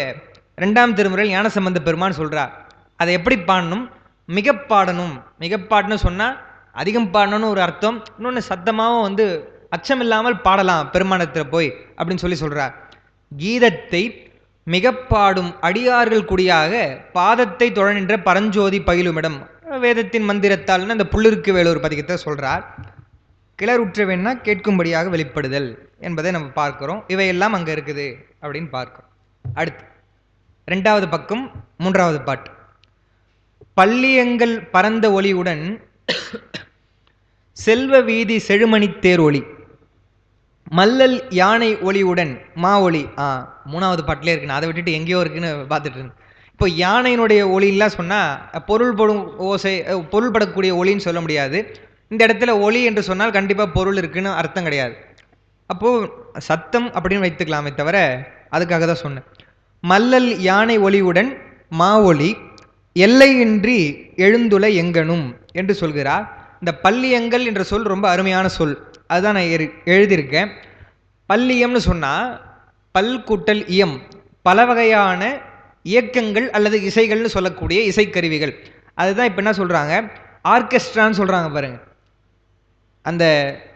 2ஆம் திருமுறையில் ஞானசம்பந்த பெருமான் சொல்றார். அதை எப்படி பாடணும், மிக பாடணும். மிக பாடணும் சொன்னா அதிகம் பாடணும்னு ஒரு அர்த்தம். இன்னொன்று சத்தமாகவும் வந்து அச்சம் இல்லாமல் பாடலாம் பெருமானத்தில் போய் அப்படின்னு சொல்லி சொல்றார். கீதத்தை மிக பாடும் அடியார்கள் குடியாக பாதத்தை தொழ நின்ற பரஞ்சோதி பயிலுமிடம், வேதத்தின் மந்திரத்தால்னு அந்த புள்ளிருக்கு வேலூர் பதிகத்தை சொல்றார். கிளறுற்றவேன்னா கேட்கும்படியாக வெளிப்படுதல் என்பதை நம்ம பார்க்கிறோம். இவையெல்லாம் அங்கே இருக்குது அப்படின்னு பார்க்கிறோம். அடுத்து 2வது பக்கம் 3வது பாட்டு. பள்ளியங்கள் பரந்த ஒளியுடன் செல்வ வீதி செழுமணி தேர் ஒளி, மல்லல் யானை ஒளியுடன் மா ஒளி. 3வது பாட்டிலே இருக்கு, நான் அதை விட்டுட்டு எங்கேயோ இருக்குன்னு பார்த்துட்டு இருந்தேன். இப்போ யானையினுடைய ஒளிலாம் சொன்னால் பொருள்படும் ஓசை, பொருள்படக்கூடிய ஒளின்னு சொல்ல முடியாது. இந்த இடத்துல ஒளி என்று சொன்னால் கண்டிப்பாக பொருள் இருக்குன்னு அர்த்தம் கிடையாது. அப்போது சத்தம் அப்படின்னு வைத்துக்கலாமே தவிர அதுக்காக தான் சொன்னேன். மல்லல் யானை ஒளியுடன் மா ஒளி எல்லையின்றி எழுந்துளை எங்கனும் என்று சொல்கிறார். இந்த பள்ளியங்கள் என்ற சொல் ரொம்ப அருமையான சொல், அதுதான் நான் எழுதியிருக்கேன். பள்ளியம்னு சொன்னால் பல் கூட்டல் இயம், பல வகையான இயக்கங்கள் அல்லது இசைகள்னு சொல்லக்கூடிய இசைக்கருவிகள். அதுதான் இப்போ என்ன சொல்கிறாங்க, ஆர்கெஸ்ட்ரான்னு சொல்கிறாங்க பாருங்க. அந்த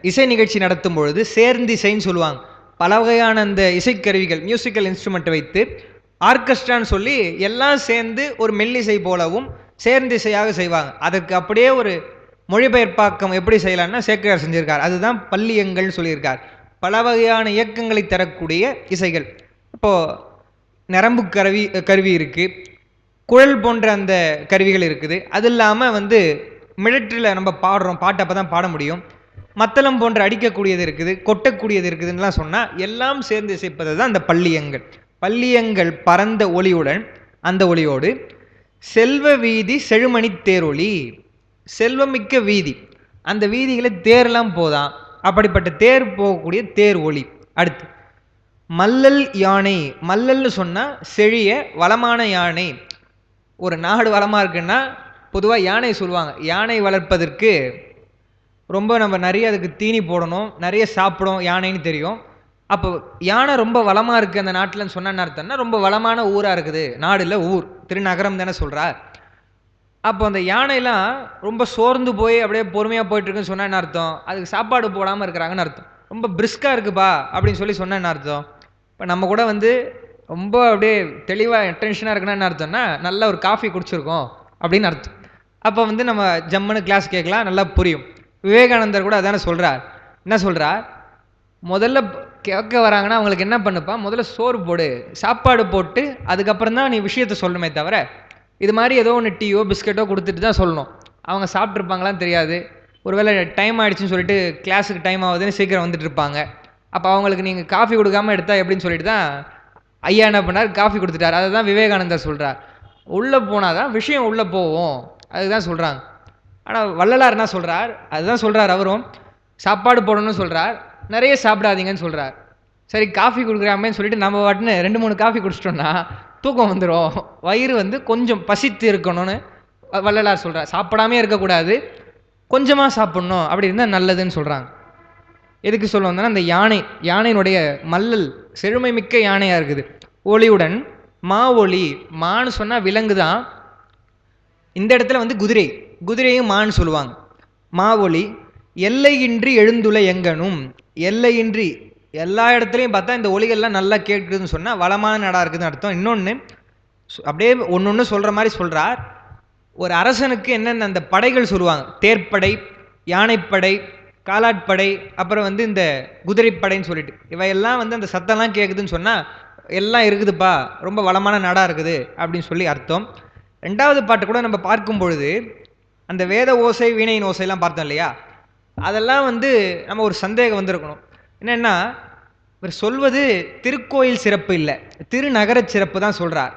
இசை நிகழ்ச்சி நடத்தும் பொழுது சேர்ந்திசைன்னு சொல்லுவாங்க. பல வகையான அந்த இசைக்கருவிகள், மியூசிக்கல் இன்ஸ்ட்ருமெண்ட் வைத்து ஆர்கெஸ்ட்ரான்னு சொல்லி எல்லாம் சேர்ந்து ஒரு மெல்லிசை போலவும் சேர்ந்திசையாக செய்வாங்க. அதற்கு அப்படியே ஒரு மொழிபெயர்ப்பாக்கம் எப்படி செய்யலாம்னா சேக்கிழார் செஞ்சிருக்கார். அதுதான் பள்ளியங்கள் சொல்லியிருக்கார். பல வகையான இயக்கங்களை தரக்கூடிய இசைகள். இப்போது நரம்பு கருவி இருக்குது, குழல் போன்ற அந்த கருவிகள் இருக்குது. அது இல்லாமல் வந்து மிலிட்ரியில் நம்ம பாடுறோம், பாட்டு அப்போ தான் பாட முடியும். மத்தளம் போன்ற அடிக்கக்கூடியது இருக்குது, கொட்டக்கூடியது இருக்குதுன்னெலாம் சொன்னால் எல்லாம் சேர்ந்து இசைப்பது தான் அந்த பள்ளியங்கள். பள்ளியங்கள் பரந்த ஒளியுடன், அந்த ஒளியோடு செல்வ வீதி செழுமணி தேரொளி, செல்வமிக்க வீதி, அந்த வீதிகளை தேர்லாம் போதான், அப்படிப்பட்ட தேர் போகக்கூடிய தேர் ஒளி. அடுத்து மல்லல் யானை. மல்லல்னு சொன்னால் செழிய வளமான யானை. ஒரு நாடு வளமாக இருக்குன்னா பொதுவாக யானை சொல்லுவாங்க. யானை வளர்ப்பதற்கு ரொம்ப நம்ம நிறைய அதுக்கு தீனி போடணும், நிறைய சாப்பிடும் யானைன்னு தெரியும். அப்போ யானை ரொம்ப வளமாக இருக்குது அந்த நாட்டில்னு சொன்ன அர்த்தம்னா ரொம்ப வளமான ஊராக இருக்குது. நாடு இல்லை, ஊர், திருநகரம் தானே சொல்கிறார். அப்போ அந்த யானைலாம் ரொம்ப சோர்ந்து போய் அப்படியே பொறுமையாக போயிட்டுருக்குன்னு சொன்னால் என்ன அர்த்தம், அதுக்கு சாப்பாடு போடாமல் இருக்கிறாங்கன்னு அர்த்தம். ரொம்ப பிரிஸ்காக இருக்குப்பா அப்படின்னு சொல்லி சொன்னால் என்ன அர்த்தம். இப்போ நம்ம கூட வந்து ரொம்ப அப்படியே தெளிவாக டென்ஷனாக இருக்குன்னா என்ன அர்த்தம்னா நல்ல ஒரு காஃபி குடிச்சிருக்கோம் அப்படின்னு அர்த்தம். அப்போ வந்து நம்ம ஜம்முன்னு கிளாஸ் கேட்கலாம், நல்லா புரியும். விவேகானந்தர் கூட அதானே சொல்கிறார். என்ன சொல்கிறார், முதல்ல கேட்க வராங்கன்னா அவங்களுக்கு என்ன பண்ணுப்பா, முதல்ல சோறு போடு, சாப்பாடு போட்டு அதுக்கப்புறம் தான் நீ விஷயத்த சொல்லணுமே தவிர இது மாதிரி ஏதோ ஒன்று டீயோ பிஸ்கெட்டோ கொடுத்துட்டு தான் சொல்லணும். அவங்க சாப்பிட்ருப்பாங்களான்னு தெரியாது. ஒருவேளை டைம் ஆகிடுச்சின்னு சொல்லிட்டு கிளாஸுக்கு டைம் ஆகுதுன்னு சீக்கிரம் வந்துட்டு இருப்பாங்க. அப்போ அவங்களுக்கு நீங்கள் காஃபி கொடுக்காமல் எடுத்தா எப்படின்னு சொல்லிட்டு தான் ஐயா என்ன பண்ணார், காஃபி கொடுத்துட்டார். அதை தான் விவேகானந்தர் சொல்கிறார், உள்ளே போனால் தான் விஷயம் உள்ளே போவோம், அதுதான் சொல்கிறாங்க. ஆனால் வள்ளலார் என்ன சொல்கிறார், அதுதான் சொல்கிறார் அவரும், சாப்பாடு போடணும்னு சொல்கிறார், நிறைய சாப்பிடாதீங்கன்னு சொல்கிறார். சரி காஃபி கொடுக்குறாமேன்னு சொல்லிட்டு நம்ம வாட்டுன்னு 2-3 காஃபி குடிச்சிட்டோம்னா தூக்கம் வந்துடும், வயிறு வந்து கொஞ்சம் பசித்து இருக்கணும்னு வள்ளலார் சொல்கிறார். சாப்பிடாமே இருக்கக்கூடாது, கொஞ்சமாக சாப்பிட்ணும், அப்படி இருந்தால் நல்லதுன்னு சொல்கிறாங்க. எதுக்கு சொல்ல வந்தோன்னா, அந்த யானையினுடைய மல்லல் செழுமை மிக்க யானையாக இருக்குது. ஒளியுடன் மா ஒளி, மான்னு சொன்னால் விலங்கு தான். இந்த இடத்துல வந்து குதிரையும் மான்னு சொல்லுவாங்க. மா ஒளி எல்லையின்றி எழுந்துள்ள எங்கனும், எல்லையின்றி எல்லா இடத்துலையும் பார்த்தா இந்த ஒளிகள்லாம் நல்லா கேட்குதுன்னு சொன்னால் வளமான நாடாக இருக்குதுன்னு அர்த்தம். இன்னொன்று அப்படியே ஒன்று சொல்கிற மாதிரி சொல்கிறார். ஒரு அரசனுக்கு என்னென்ன அந்த படைகள் சொல்லுவாங்க, தேர்ப்படை, யானைப்படை, காலாட்படை, அப்புறம் வந்து இந்த குதிரைப்படைன்னு சொல்லிட்டு இவையெல்லாம் வந்து அந்த சத்தம்லாம் கேட்குதுன்னு சொன்னால் எல்லாம் இருக்குதுப்பா, ரொம்ப வளமான நாடாக இருக்குது அப்படின்னு சொல்லி அர்த்தம். 2வது பாட்டு கூட நம்ம பார்க்கும் பொழுது அந்த வேத ஓசை வீணையின் ஓசையெல்லாம் பார்த்தோம் இல்லையா, அதெல்லாம் வந்து நம்ம ஒரு சந்தேகம் வந்திருக்கணும். என்னென்னா, இவர் சொல்வது திருக்கோயில் சிறப்பு இல்லை, திருநகர சிறப்பு தான் சொல்கிறார்.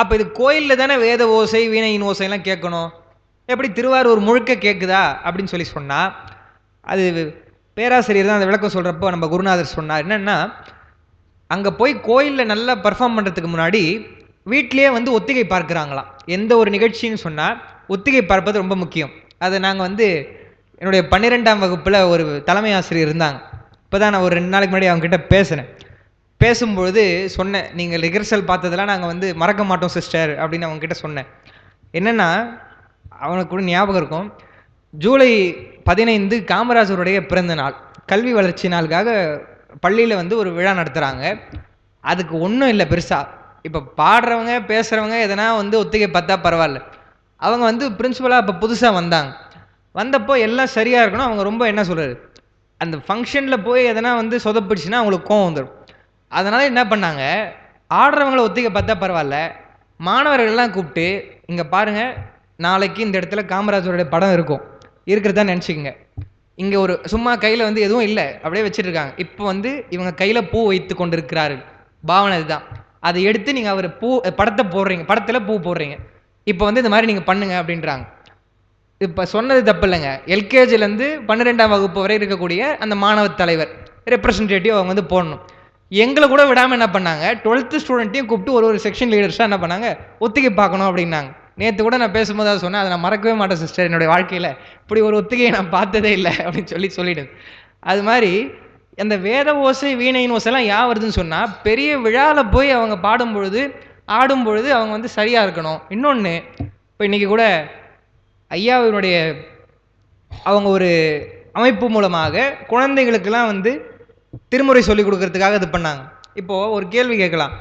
அப்போ இது கோயிலில் தானே வேத ஓசை வீணையின் ஓசையெல்லாம் கேட்கணும், எப்படி திருவாரூர் முழுக்க கேட்குதா அப்படின்னு சொல்லி சொன்னால், அது பேராசிரியர் தான் அந்த விளக்கம் சொல்கிறப்போ நம்ம குருநாதர் சொன்னார். என்னென்னா, அங்கே போய் கோயிலில் நல்லா பர்ஃபார்ம் பண்ணுறதுக்கு முன்னாடி வீட்லேயே வந்து ஒத்திகை பார்க்குறாங்களாம். எந்த ஒரு நிகழ்ச்சின்னு சொன்னால் ஒத்திகை பார்ப்பது ரொம்ப முக்கியம். அதை நாங்கள் வந்து என்னுடைய 12ஆம் வகுப்பில் ஒரு தலைமை ஆசிரியர் இருந்தாங்க. இப்போ தான் நான் ஒரு 2 நாளைக்கு முன்னாடி அவங்ககிட்ட பேசினேன். பேசும்பொழுது சொன்னேன், நீங்கள் ரிஹர்சல் பார்த்ததெல்லாம் நாங்கள் வந்து மறக்க மாட்டோம் சிஸ்டர் அப்படின்னு அவங்ககிட்ட சொன்னேன். என்னென்னா, அவனுக்கு கூட ஞாபகம் இருக்கும், ஜூலை 15 காமராஜருடைய பிறந்த நாள், கல்வி வளர்ச்சி நாளுக்காக பள்ளியில் வந்து ஒரு விழா நடத்துகிறாங்க. அதுக்கு ஒன்றும் இல்லை பெருசாக. இப்போ பாடுறவங்க பேசுகிறவங்க எதனா வந்து ஒத்திகை பார்த்தா பரவாயில்ல. அவங்க வந்து பிரின்சிபலாக இப்போ புதுசாக வந்தாங்க. வந்தப்போ எல்லாம் சரியாக இருக்கணும். அவங்க ரொம்ப என்ன சொல்கிறது, அந்த ஃபங்க்ஷனில் போய் எதனா வந்து சொதப்பிடுச்சுன்னா அவங்களுக்கு கோவம் வந்துடும். அதனால் என்ன பண்ணாங்க, ஆடுறவங்கள ஒத்திகை பார்த்தா பரவாயில்ல, மாணவர்கள்லாம் கூப்பிட்டு இங்கே பாருங்கள், நாளைக்கு இந்த இடத்துல காமராஜருடைய படம் இருக்கும், இருக்கிறதா நினச்சிக்கங்க. இங்கே ஒரு சும்மா கையில் வந்து எதுவும் இல்லை, அப்படியே வச்சுருக்காங்க. இப்போ வந்து இவங்க கையில் பூ வைத்து கொண்டு இருக்கிறார்கள், பாவனை இதுதான். அதை எடுத்து நீங்கள் அவர் படத்தை போடுறீங்க, படத்தில் பூ போடுறீங்க, இப்போ வந்து இந்த மாதிரி நீங்கள் பண்ணுங்க அப்படின்றாங்க. இப்போ சொன்னது தப்பு இல்லைங்க. எல்கேஜிலேருந்து 12ஆம் வகுப்பு வரை இருக்கக்கூடிய அந்த மாணவ தலைவர் ரெப்ரசன்டேட்டிவ் அவங்க வந்து போடணும். எங்களை கூட விடாமல் என்ன பண்ணாங்க, 12th ஸ்டூடெண்ட்டையும் கூப்பிட்டு ஒரு செக்ஷன் லீடர்ஸாக என்ன பண்ணாங்க, ஒத்திகை பார்க்கணும் அப்படின்னாங்க. நேற்று கூட நான் பேசும்போது அதை சொன்னேன், அதை நான் மறக்கவே மாட்டேன் சிஸ்டர், என்னுடைய வாழ்க்கையில் இப்படி ஒரு ஒத்திகையை நான் பார்த்ததே இல்லை அப்படின்னு சொல்லிவிடுது. அது மாதிரி அந்த வேத ஓசை வீணையின் ஓசைலாம் ஏன் வருதுன்னு சொன்னால், பெரிய விழாவில் போய் அவங்க பாடும் பொழுது ஆடும் பொழுது அவங்க வந்து சரியாக இருக்கணும். இன்னொன்று, இப்போ இன்றைக்கி கூட ஐயாவினுடைய அவங்க ஒரு அமைப்பு மூலமாக குழந்தைகளுக்கெல்லாம் வந்து திருமுறை சொல்லிக் கொடுக்கறதுக்காக இது பண்ணாங்க. இப்போது ஒரு கேள்வி கேட்கலாம்,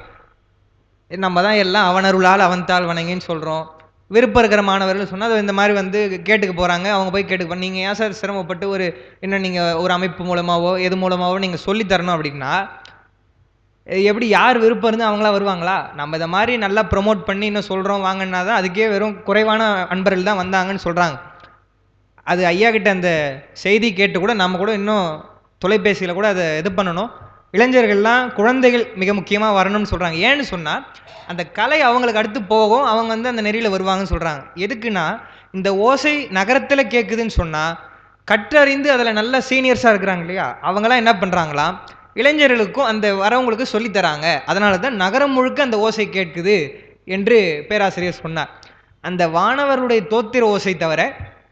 நம்ம தான் எல்லாம் அவனருளால் அவன்தாள் வணங்கின்னு சொல்கிறோம், விருப்பம் இருக்கிற மாணவர்கள் சொன்னால் இந்த மாதிரி வந்து கேட்டுக்க போகிறாங்க, அவங்க போய் கேட்டுக்க, நீங்கள் ஏன் சார் சிரமப்பட்டு ஒரு என்ன நீங்கள் ஒரு அமைப்பு மூலமாகவோ எது மூலமாகவோ நீங்கள் சொல்லித்தரணும் அப்படின்னா, எப்படி யார் விருப்பம் இருந்து அவங்களா வருவாங்களா? நம்ம இதை மாதிரி நல்லா ப்ரொமோட் பண்ணி இன்னும் சொல்கிறோம் வாங்கன்னா தான் அதுக்கே வெறும் குறைவான அன்பர்கள் தான் வந்தாங்கன்னு சொல்கிறாங்க. அது ஐயா கிட்ட அந்த செய்தி கேட்டு கூட நம்ம கூட இன்னும் தொலைபேசியில் கூட அதை இது பண்ணணும். இளைஞர்கள்லாம் குழந்தைகள் மிக முக்கியமாக வரணும்னு சொல்கிறாங்க. ஏன்னு சொன்னால் அந்த கலை அவங்களுக்கு அடுத்து போகும், அவங்க வந்து அந்த நெறியில் வருவாங்கன்னு சொல்கிறாங்க. எதுக்குன்னா, இந்த ஓசை நகரத்தில் கேட்குதுன்னு சொன்னால் கற்றறிந்து அதில் நல்ல சீனியர்ஸாக இருக்கிறாங்க இல்லையா, அவங்களாம் என்ன பண்ணுறாங்களாம், இளைஞர்களுக்கும் அந்த வரவங்களுக்கு சொல்லித்தராங்க. அதனால தான் நகரம் முழுக்க அந்த ஓசை கேட்குது என்று பேராசிரியர் சொன்னார். அந்த வானவருடைய தோத்திர ஓசை தவிர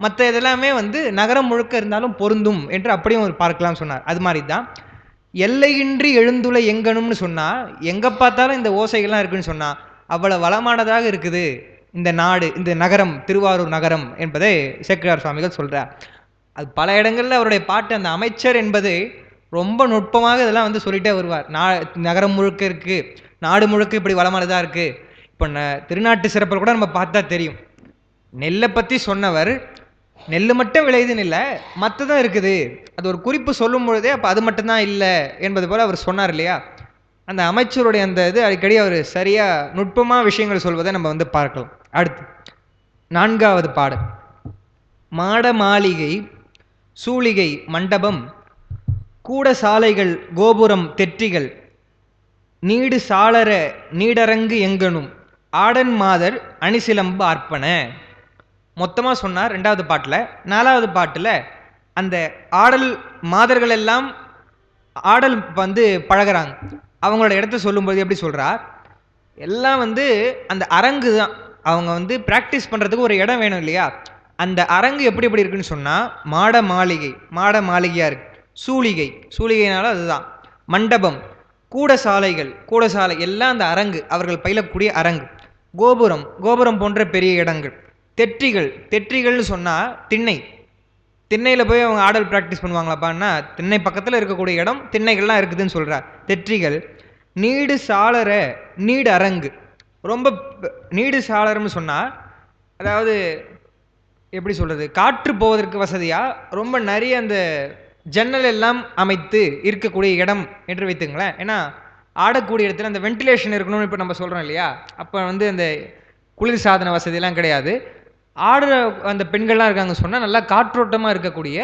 மற்ற இதெல்லாமே வந்து நகரம் முழுக்க இருந்தாலும் பொருந்தும் என்று அப்படியும் ஒரு பார்க்கலாம் சொன்னார். அது மாதிரி தான் எல்லையின்றி எழுந்துள்ள எங்கனும்னு சொன்னால், எங்கே பார்த்தாலும் இந்த ஓசைகள்லாம் இருக்குன்னு சொன்னால் அவ்வளோ வளமானதாக இருக்குது இந்த நாடு, இந்த நகரம், திருவாரூர் நகரம் என்பதை சேக்கிழார் சுவாமிகள் சொல்கிறார். அது பல இடங்களில் அவருடைய பாட்டு, அந்த அமைச்சர் என்பது ரொம்ப நுட்பமாக இதெல்லாம் வந்து சொல்லிட்டே வருவார். நகரம் முழுக்க இருக்கு, நாடு முழுக்க இப்படி வளமானதாக இருக்கு. இப்போ திருநாட்டு சிறப்பில் கூட நம்ம பார்த்தா தெரியும். நெல்லை பற்றி சொன்னவர் நெல் மட்டும் விளையுதுன்னு இல்லை, மற்றதும் இருக்குது. அது ஒரு குறிப்பு சொல்லும் பொழுதே அப்போ அது மட்டும்தான் இல்லை என்பது போல் அவர் சொன்னார் இல்லையா? அந்த அமைச்சருடைய அந்த இது அடிக்கடி அவர் சரியாக நுட்பமாக விஷயங்கள் சொல்வதை நம்ம வந்து பார்க்கலாம். அடுத்து 4வது பாடல். மாட மாளிகை சூளிகை மண்டபம் கூட சாலைகள் கோபுரம் தெற்றிகள் நீடு சாளர நீடரங்கு எங்கனும் ஆடன் மாதர் அணிசிலம்பு ஆர்ப்பன. மொத்தமாக சொன்னார் 2வது பாட்டில். 4வது பாட்டில் அந்த ஆடல் மாதர்கள் எல்லாம் ஆடல் வந்து பழகிறாங்க. அவங்களோட இடத்த சொல்லும்போது எப்படி சொல்கிறார், எல்லாம் வந்து அந்த அரங்கு தான். அவங்க வந்து ப்ராக்டிஸ் பண்ணுறதுக்கு ஒரு இடம் வேணும் இல்லையா? அந்த அரங்கு எப்படி எப்படி இருக்குன்னு சொன்னால் மாட மாளிகையாக இருக்கு. சூளிகைனாலும் அதுதான். மண்டபம் கூட சாலை எல்லாம் அந்த அரங்கு, அவர்கள் பயிலக்கூடிய அரங்கு. கோபுரம் போன்ற பெரிய இடங்கள். தெற்றிகள்னு சொன்னால் திண்ணையில் போய் அவங்க ஆடல் ப்ராக்டிஸ் பண்ணுவாங்களாப்பான்னா திண்ணை பக்கத்தில் இருக்கக்கூடிய இடம் திண்ணைகள்லாம் இருக்குதுன்னு சொல்கிறார். தெற்றிகள் நீடு சாளர நீடு அரங்கு. ரொம்ப நீடு சாளரம்னு சொன்னால் அதாவது எப்படி சொல்கிறது, காற்று போவதற்கு வசதியாக ரொம்ப நிறைய அந்த ஜன்னல் எல்லாம் அமைத்து இருக்கக்கூடிய இடம் என்று வைத்துங்களேன். ஏன்னா ஆடக்கூடிய இடத்துல அந்த வென்டிலேஷன் இருக்கணும்னு இப்போ நம்ம சொல்கிறோம் இல்லையா? அப்போ வந்து அந்த குளிர் சாதன வசதியெல்லாம் கிடையாது. ஆடுற அந்த பெண்கள்லாம் இருக்காங்க சொன்னால் நல்லா காற்றோட்டமாக இருக்கக்கூடிய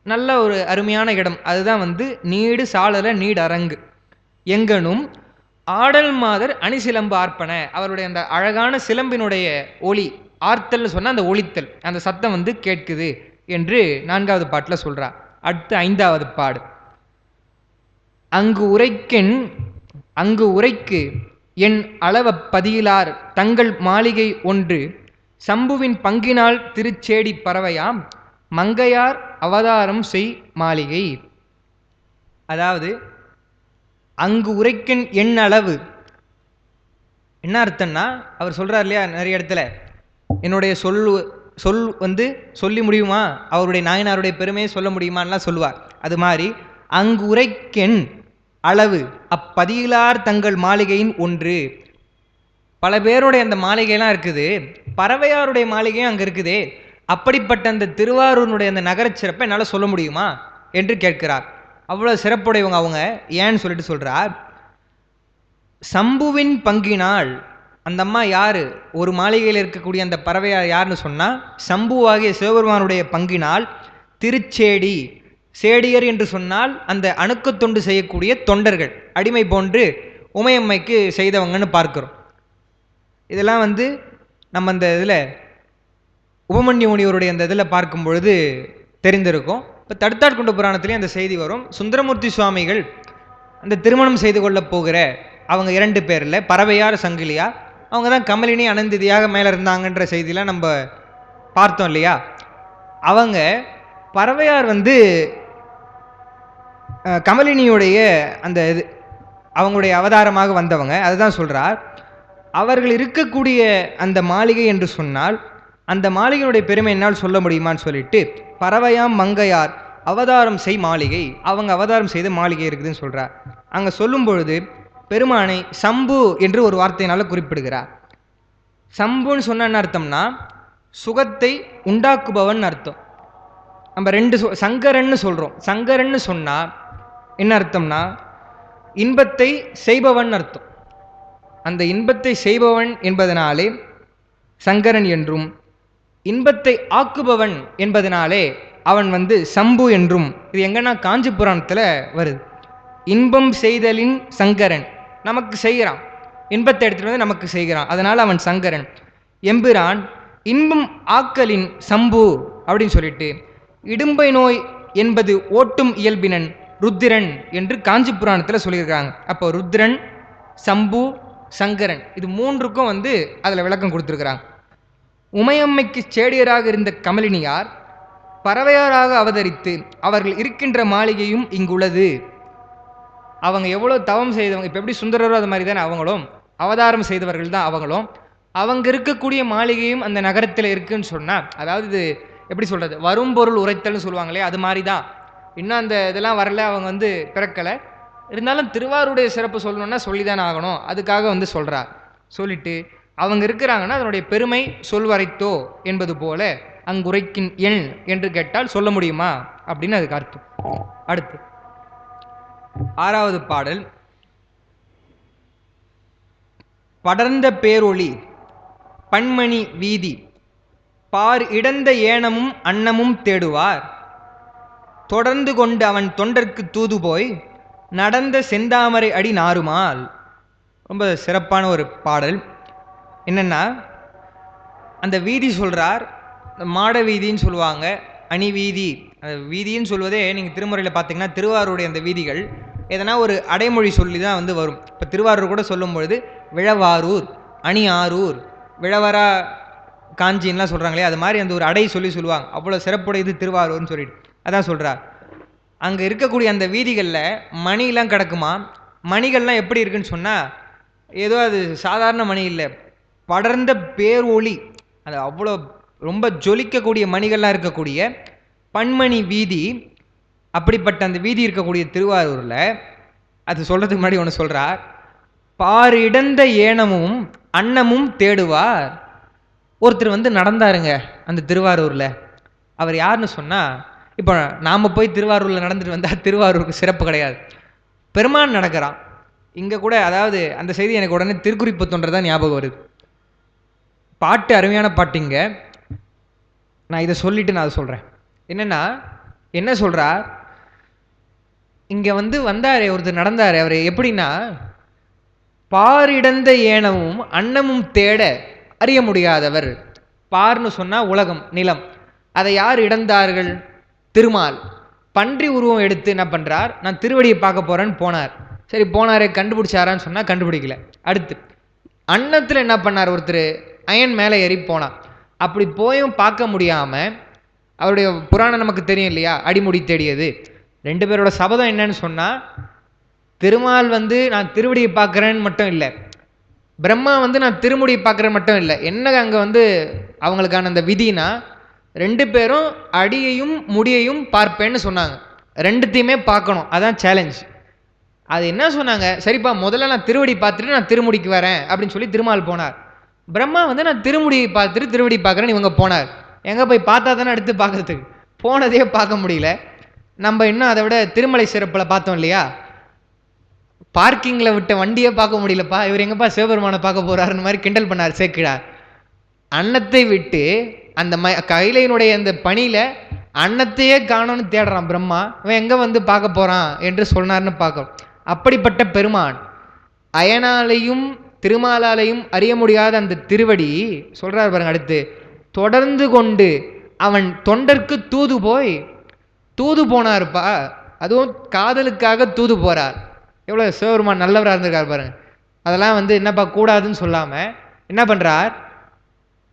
நல்ல ஒரு அருமையான இடம். அதுதான் வந்து நீடு சாளர நீடு அரங்கு எங்கனும் ஆடல் மாதர் அணிசிலம்பு ஆர்ப்பன. அவருடைய அந்த அழகான சிலம்பினுடைய ஒளி, ஆர்த்தல்னு சொன்னால் அந்த ஒளித்தல், அந்த சத்தம் வந்து கேட்குது என்று 4வது பாட்டில் சொல்கிறார். அடுத்து 5வது பாடு. அங்கு உரைக்கு என் அளவ பதியிலார் தங்கள் மாளிகை ஒன்று சம்புவின் பங்கினால் திருச்சேடி பறவையாம் மங்கையார் அவதாரம் செய் மாளிகை. அதாவது அங்கு உரைக்கின் என் அளவு என்ன அர்த்தம்னா, அவர் சொல்றார் இல்லையா நிறைய இடத்துல, என்னுடைய சொல் வந்து சொல்லி முடியுமா, அவருடைய நாயனாருடைய பெருமையை சொல்ல முடியுமான்லாம் சொல்லுவார். அது மாதிரி அங்கு உரைக்கென் அளவு அப்பதியிலார் தங்கள் மாளிகையின் ஒன்று. பல பேருடைய அந்த மாளிகைலாம் இருக்குது, பறவையாருடைய மாளிகையும் அங்கே இருக்குது. அப்படிப்பட்ட அந்த திருவாரூருடைய அந்த நகர சிறப்பை என்னால் சொல்ல முடியுமா என்று கேட்கிறார். அவ்வளோ சிறப்புடையவங்க அவங்க. ஏன்னு சொல்லிட்டு சொல்கிறார், சம்புவின் பங்கினால். அந்த அம்மா யார்? ஒரு மாளிகையில் இருக்கக்கூடிய அந்த பறவையார் யாருன்னு சொன்னால் சம்புவாகிய சிவபெருமானுடைய பங்கினால் திருச்சேடி, சேடியர் என்று சொன்னால் அந்த அணுக்கு தொண்டு செய்யக்கூடிய தொண்டர்கள், அடிமை போன்று உமையம்மைக்கு செய்தவங்கன்னு பார்க்கிறோம். இதெல்லாம் வந்து நம்ம அந்த இதில் உபமன்யு முனிவருடைய அந்த இதில் பார்க்கும் பொழுது தெரிந்திருக்கும். இப்போ தடுத்தாட்கொண்ட புராணத்திலே அந்த செய்தி வரும். சுந்தரமூர்த்தி சுவாமிகள் அந்த திருமணம் செய்து கொள்ள போகிற அவங்க 2 பேரில் பறவையார் சங்கிலியார், அவங்க தான் கமலினி அனந்திதியாக மேலே இருந்தாங்கன்ற செய்தியெலாம் நம்ம பார்த்தோம் இல்லையா? அவங்க பறவையார் வந்து கமலினியுடைய அந்த இது அவங்களுடைய அவதாரமாக வந்தவங்க. அதுதான் சொல்கிறார், அவர்கள் இருக்கக்கூடிய அந்த மாளிகை என்று சொன்னால் அந்த மாளிகையுடைய பெருமை என்னால் சொல்ல முடியுமான்னு சொல்லிட்டு பறவையாம் மங்கையார் அவதாரம் செய் மாளிகை, அவங்க அவதாரம் செய்த மாளிகை இருக்குதுன்னு சொல்கிறார். அங்கே சொல்லும் பொழுது பெருமானை சம்பு என்று ஒரு வார்த்தையினால் குறிப்பிடுகிறார். சம்புன்னு சொன்ன என்ன அர்த்தம்னா சுகத்தை உண்டாக்குபவன் அர்த்தம். நம்ம 2 சங்கரன்னு சொல்கிறோம். சங்கரன்னு சொன்னால் என்ன அர்த்தம்னா இன்பத்தை செய்பவன் அர்த்தம். அந்த இன்பத்தை செய்பவன் என்பதனாலே சங்கரன் என்றும், இன்பத்தை ஆக்குபவன் என்பதனாலே அவன் வந்து சம்பு என்றும். இது எங்கன்னா காஞ்சி புராணத்தில் வருது. இன்பம் செய்தலின் சங்கரன், நமக்கு செய்கிறான், இன்பத்தை எடுத்துகிட்டு வந்து நமக்கு செய்கிறான், அதனால் அவன் சங்கரன். எம்பிரான் இன்பம் ஆக்கலின் சம்பு அப்படின்னு சொல்லிட்டு இடும்பை நோய் என்பது ஓட்டும் இயல்பினன் ருத்திரன் என்று காஞ்சி புராணத்தில் சொல்லியிருக்காங்க. அப்போ ருத்ரன், சம்பு, சங்கரன், இது 3க்கும் வந்து அதில் விளக்கம் கொடுத்துருக்குறாங்க. உமையம்மைக்கு சேடியராக இருந்த கமலினியார் பறவையாராக அவதரித்து அவர்கள் இருக்கின்ற மாளிகையும் இங்குள்ளது. அவங்க எவ்வளோ தவம் செய்தவங்க, இப்போ எப்படி சுந்தரரோ அது மாதிரி தானே அவங்களும் அவதாரம் செய்தவர்கள் தான் அவங்களும். அவங்க இருக்கக்கூடிய மாளிகையும் அந்த நகரத்தில் இருக்குன்னு சொன்னால், அதாவது இது எப்படி சொல்கிறது, வரும் பொருள் உரைத்தல்னு சொல்லுவாங்களே, அது மாதிரி தான். இன்னும் அந்த இதெல்லாம் வரல, அவங்க வந்து பிறக்கலை. இருந்தாலும் திருவாரூருடைய சிறப்பு சொல்லணும்னா சொல்லிதானே ஆகணும். அதுக்காக வந்து சொல்கிறார். சொல்லிட்டு அவங்க இருக்கிறாங்கன்னா அதனுடைய பெருமை சொல்வரைத்தோ என்பது போல அங்குரைக்கின் எண் என்று கேட்டால் சொல்ல முடியுமா அப்படின்னு அதுக்கு அர்த்தம். அடுத்து 6வது பாடல். படர்ந்த பேரொளி பன்மணி வீதி பார் இடந்த ஏனமும் அன்னமும் தேடுவார் தொடர்ந்து கொண்டு அவன் தொண்டர்க்கு தூது போய் நடந்த செந்தாமரை அடி நாருமால். ரொம்ப சிறப்பான ஒரு பாடல். என்னன்னா அந்த வீதி சொல்றார், மாட வீதின்னு சொல்லுவாங்க, அணி வீதி. வீதின்னு சொல்வதே நீங்கள் திருமுறையில் பார்த்தீங்கன்னா திருவாரூருடைய அந்த வீதிகள் எதனா ஒரு அடைமொழி சொல்லி தான் வந்து வரும். இப்போ திருவாரூர் கூட சொல்லும் பொழுது விழவாரூர், அணி ஆரூர், விழவரா காஞ்சின்லாம் சொல்கிறாங்களே, அது மாதிரி அந்த ஒரு அடை சொல்லுவாங்க. அவ்வளோ சிறப்புடையது திருவாரூர்னு சொல்லிட்டு அதான் சொல்கிறார். அங்கே இருக்கக்கூடிய அந்த வீதிகளில் மணிலாம் கிடக்குமா. மணிகள்லாம் எப்படி இருக்குன்னு சொன்னால் ஏதோ அது சாதாரண மணி இல்லை, படர்ந்த பேரொளி, அது அவ்வளோ ரொம்ப ஜொலிக்கக்கூடிய மணிகள்லாம் இருக்கக்கூடிய பன்மணி வீதி. அப்படிப்பட்ட அந்த வீதி இருக்கக்கூடிய திருவாரூரில் அது சொல்கிறதுக்கு முன்னாடி ஒன்று சொல்கிறார். பார் இடந்த ஏனமும் அன்னமும் தேடுவார். ஒருத்தர் வந்து நடந்தாருங்க அந்த திருவாரூரில். அவர் யாருன்னு சொன்னால், இப்போ நாம் போய் திருவாரூரில் நடந்துட்டு வந்தால் திருவாரூருக்கு சிறப்பு கிடையாது. பெருமான் நடக்கிறான் இங்கே கூட. அதாவது அந்த செய்தி எனக்கு உடனே திருக்குறிப்பு தொண்டர் ஞாபகம் வருது. பாட்டு அருமையான பாட்டுங்க. நான் இதை சொல்லிட்டு நான் அதை சொல்கிறேன். என்னென்னா என்ன சொல்கிறார், இங்கே வந்து வந்தாரே ஒருத்தர் நடந்தார். அவர் எப்படின்னா, பாரிடந்த ஏனமும் அன்னமும் தேட அறிய முடியாதவர். பார்னு சொன்னால் உலகம், நிலம். அதை யார் இடந்தார்கள்? திருமால். பன்றி உருவம் எடுத்து என்ன பண்ணுறார், நான் திருவடியை பார்க்க போகிறேன்னு போனார். சரி போனாரே, கண்டுபிடிச்சாரான்னு சொன்னால் கண்டுபிடிக்கல. அடுத்து அன்னத்தில் என்ன பண்ணார், ஒருத்தர் அயன் மேலே ஏறி போனார். அப்படி போயும் பார்க்க முடியாமல், அவருடைய புராணம் நமக்கு தெரியும் இல்லையா, அடிமுடி தேடியது. 2 பேரோட சபதம் என்னன்னு சொன்னால், திருமால் வந்து நான் திருவடியை பார்க்குறேன்னு மட்டும் இல்லை, பிரம்மா வந்து நான் திருமுடியை பார்க்குறேன் மட்டும் இல்லை. என்ன அங்கே வந்து அவங்களுக்கான அந்த விதினா 2 பேரும் அடியையும் முடியையும் பார்ப்பேன்னு சொன்னாங்க. 2த்தையுமே பார்க்கணும், அதான் சேலஞ்ச். அது என்ன சொன்னாங்க, சரிப்பா முதல்ல நான் திருவடி பார்த்துட்டு நான் திருமுடிக்கு வரேன் அப்படின்னு சொல்லி திருமால் போனார். பிரம்மா வந்து நான் திருமுடியை பார்த்துட்டு திருவடி பார்க்குறேன்னு இவங்க போனார். எங்கே போய் பார்த்தா தானே அடுத்து பார்க்கறதுக்கு, போனதே பார்க்க முடியல. நம்ம இன்னும் அதை விட திருமலை சிறப்பில் பார்த்தோம் இல்லையா, பார்க்கிங்கில் விட்ட வண்டியே பார்க்க முடியலப்பா, இவர் எங்கப்பா சிவபெருமானை பார்க்க போகிறாருன்னு மாதிரி கிண்டல் பண்ணார் சேக்கிழார். அன்னத்தை விட்டு அந்த கைலையினுடைய அந்த பணியில் அன்னத்தையே காணோன்னு தேடுறான் பிரம்மா. இவன் எங்கே வந்து பார்க்க போகிறான் என்று சொன்னார்னு பார்க்கணும். அப்படிப்பட்ட பெருமான் அயனாலையும் திருமாலாலையும் அறிய முடியாத அந்த திருவடி சொல்கிறார் பாருங்க. அடுத்து தொடர்ந்து கொண்டு அவன் தொண்டர்க்கு தூது போய், தூது போனார்ப்பா, அதுவும் காதலுக்காக தூது போகிறார். எவ்வளோ சிவபெருமான் நல்லவராக இருந்திருக்கார் பாருங்க. அதெல்லாம் வந்து என்னப்பா கூடாதுன்னு சொல்லாமல் என்ன பண்ணுறார்,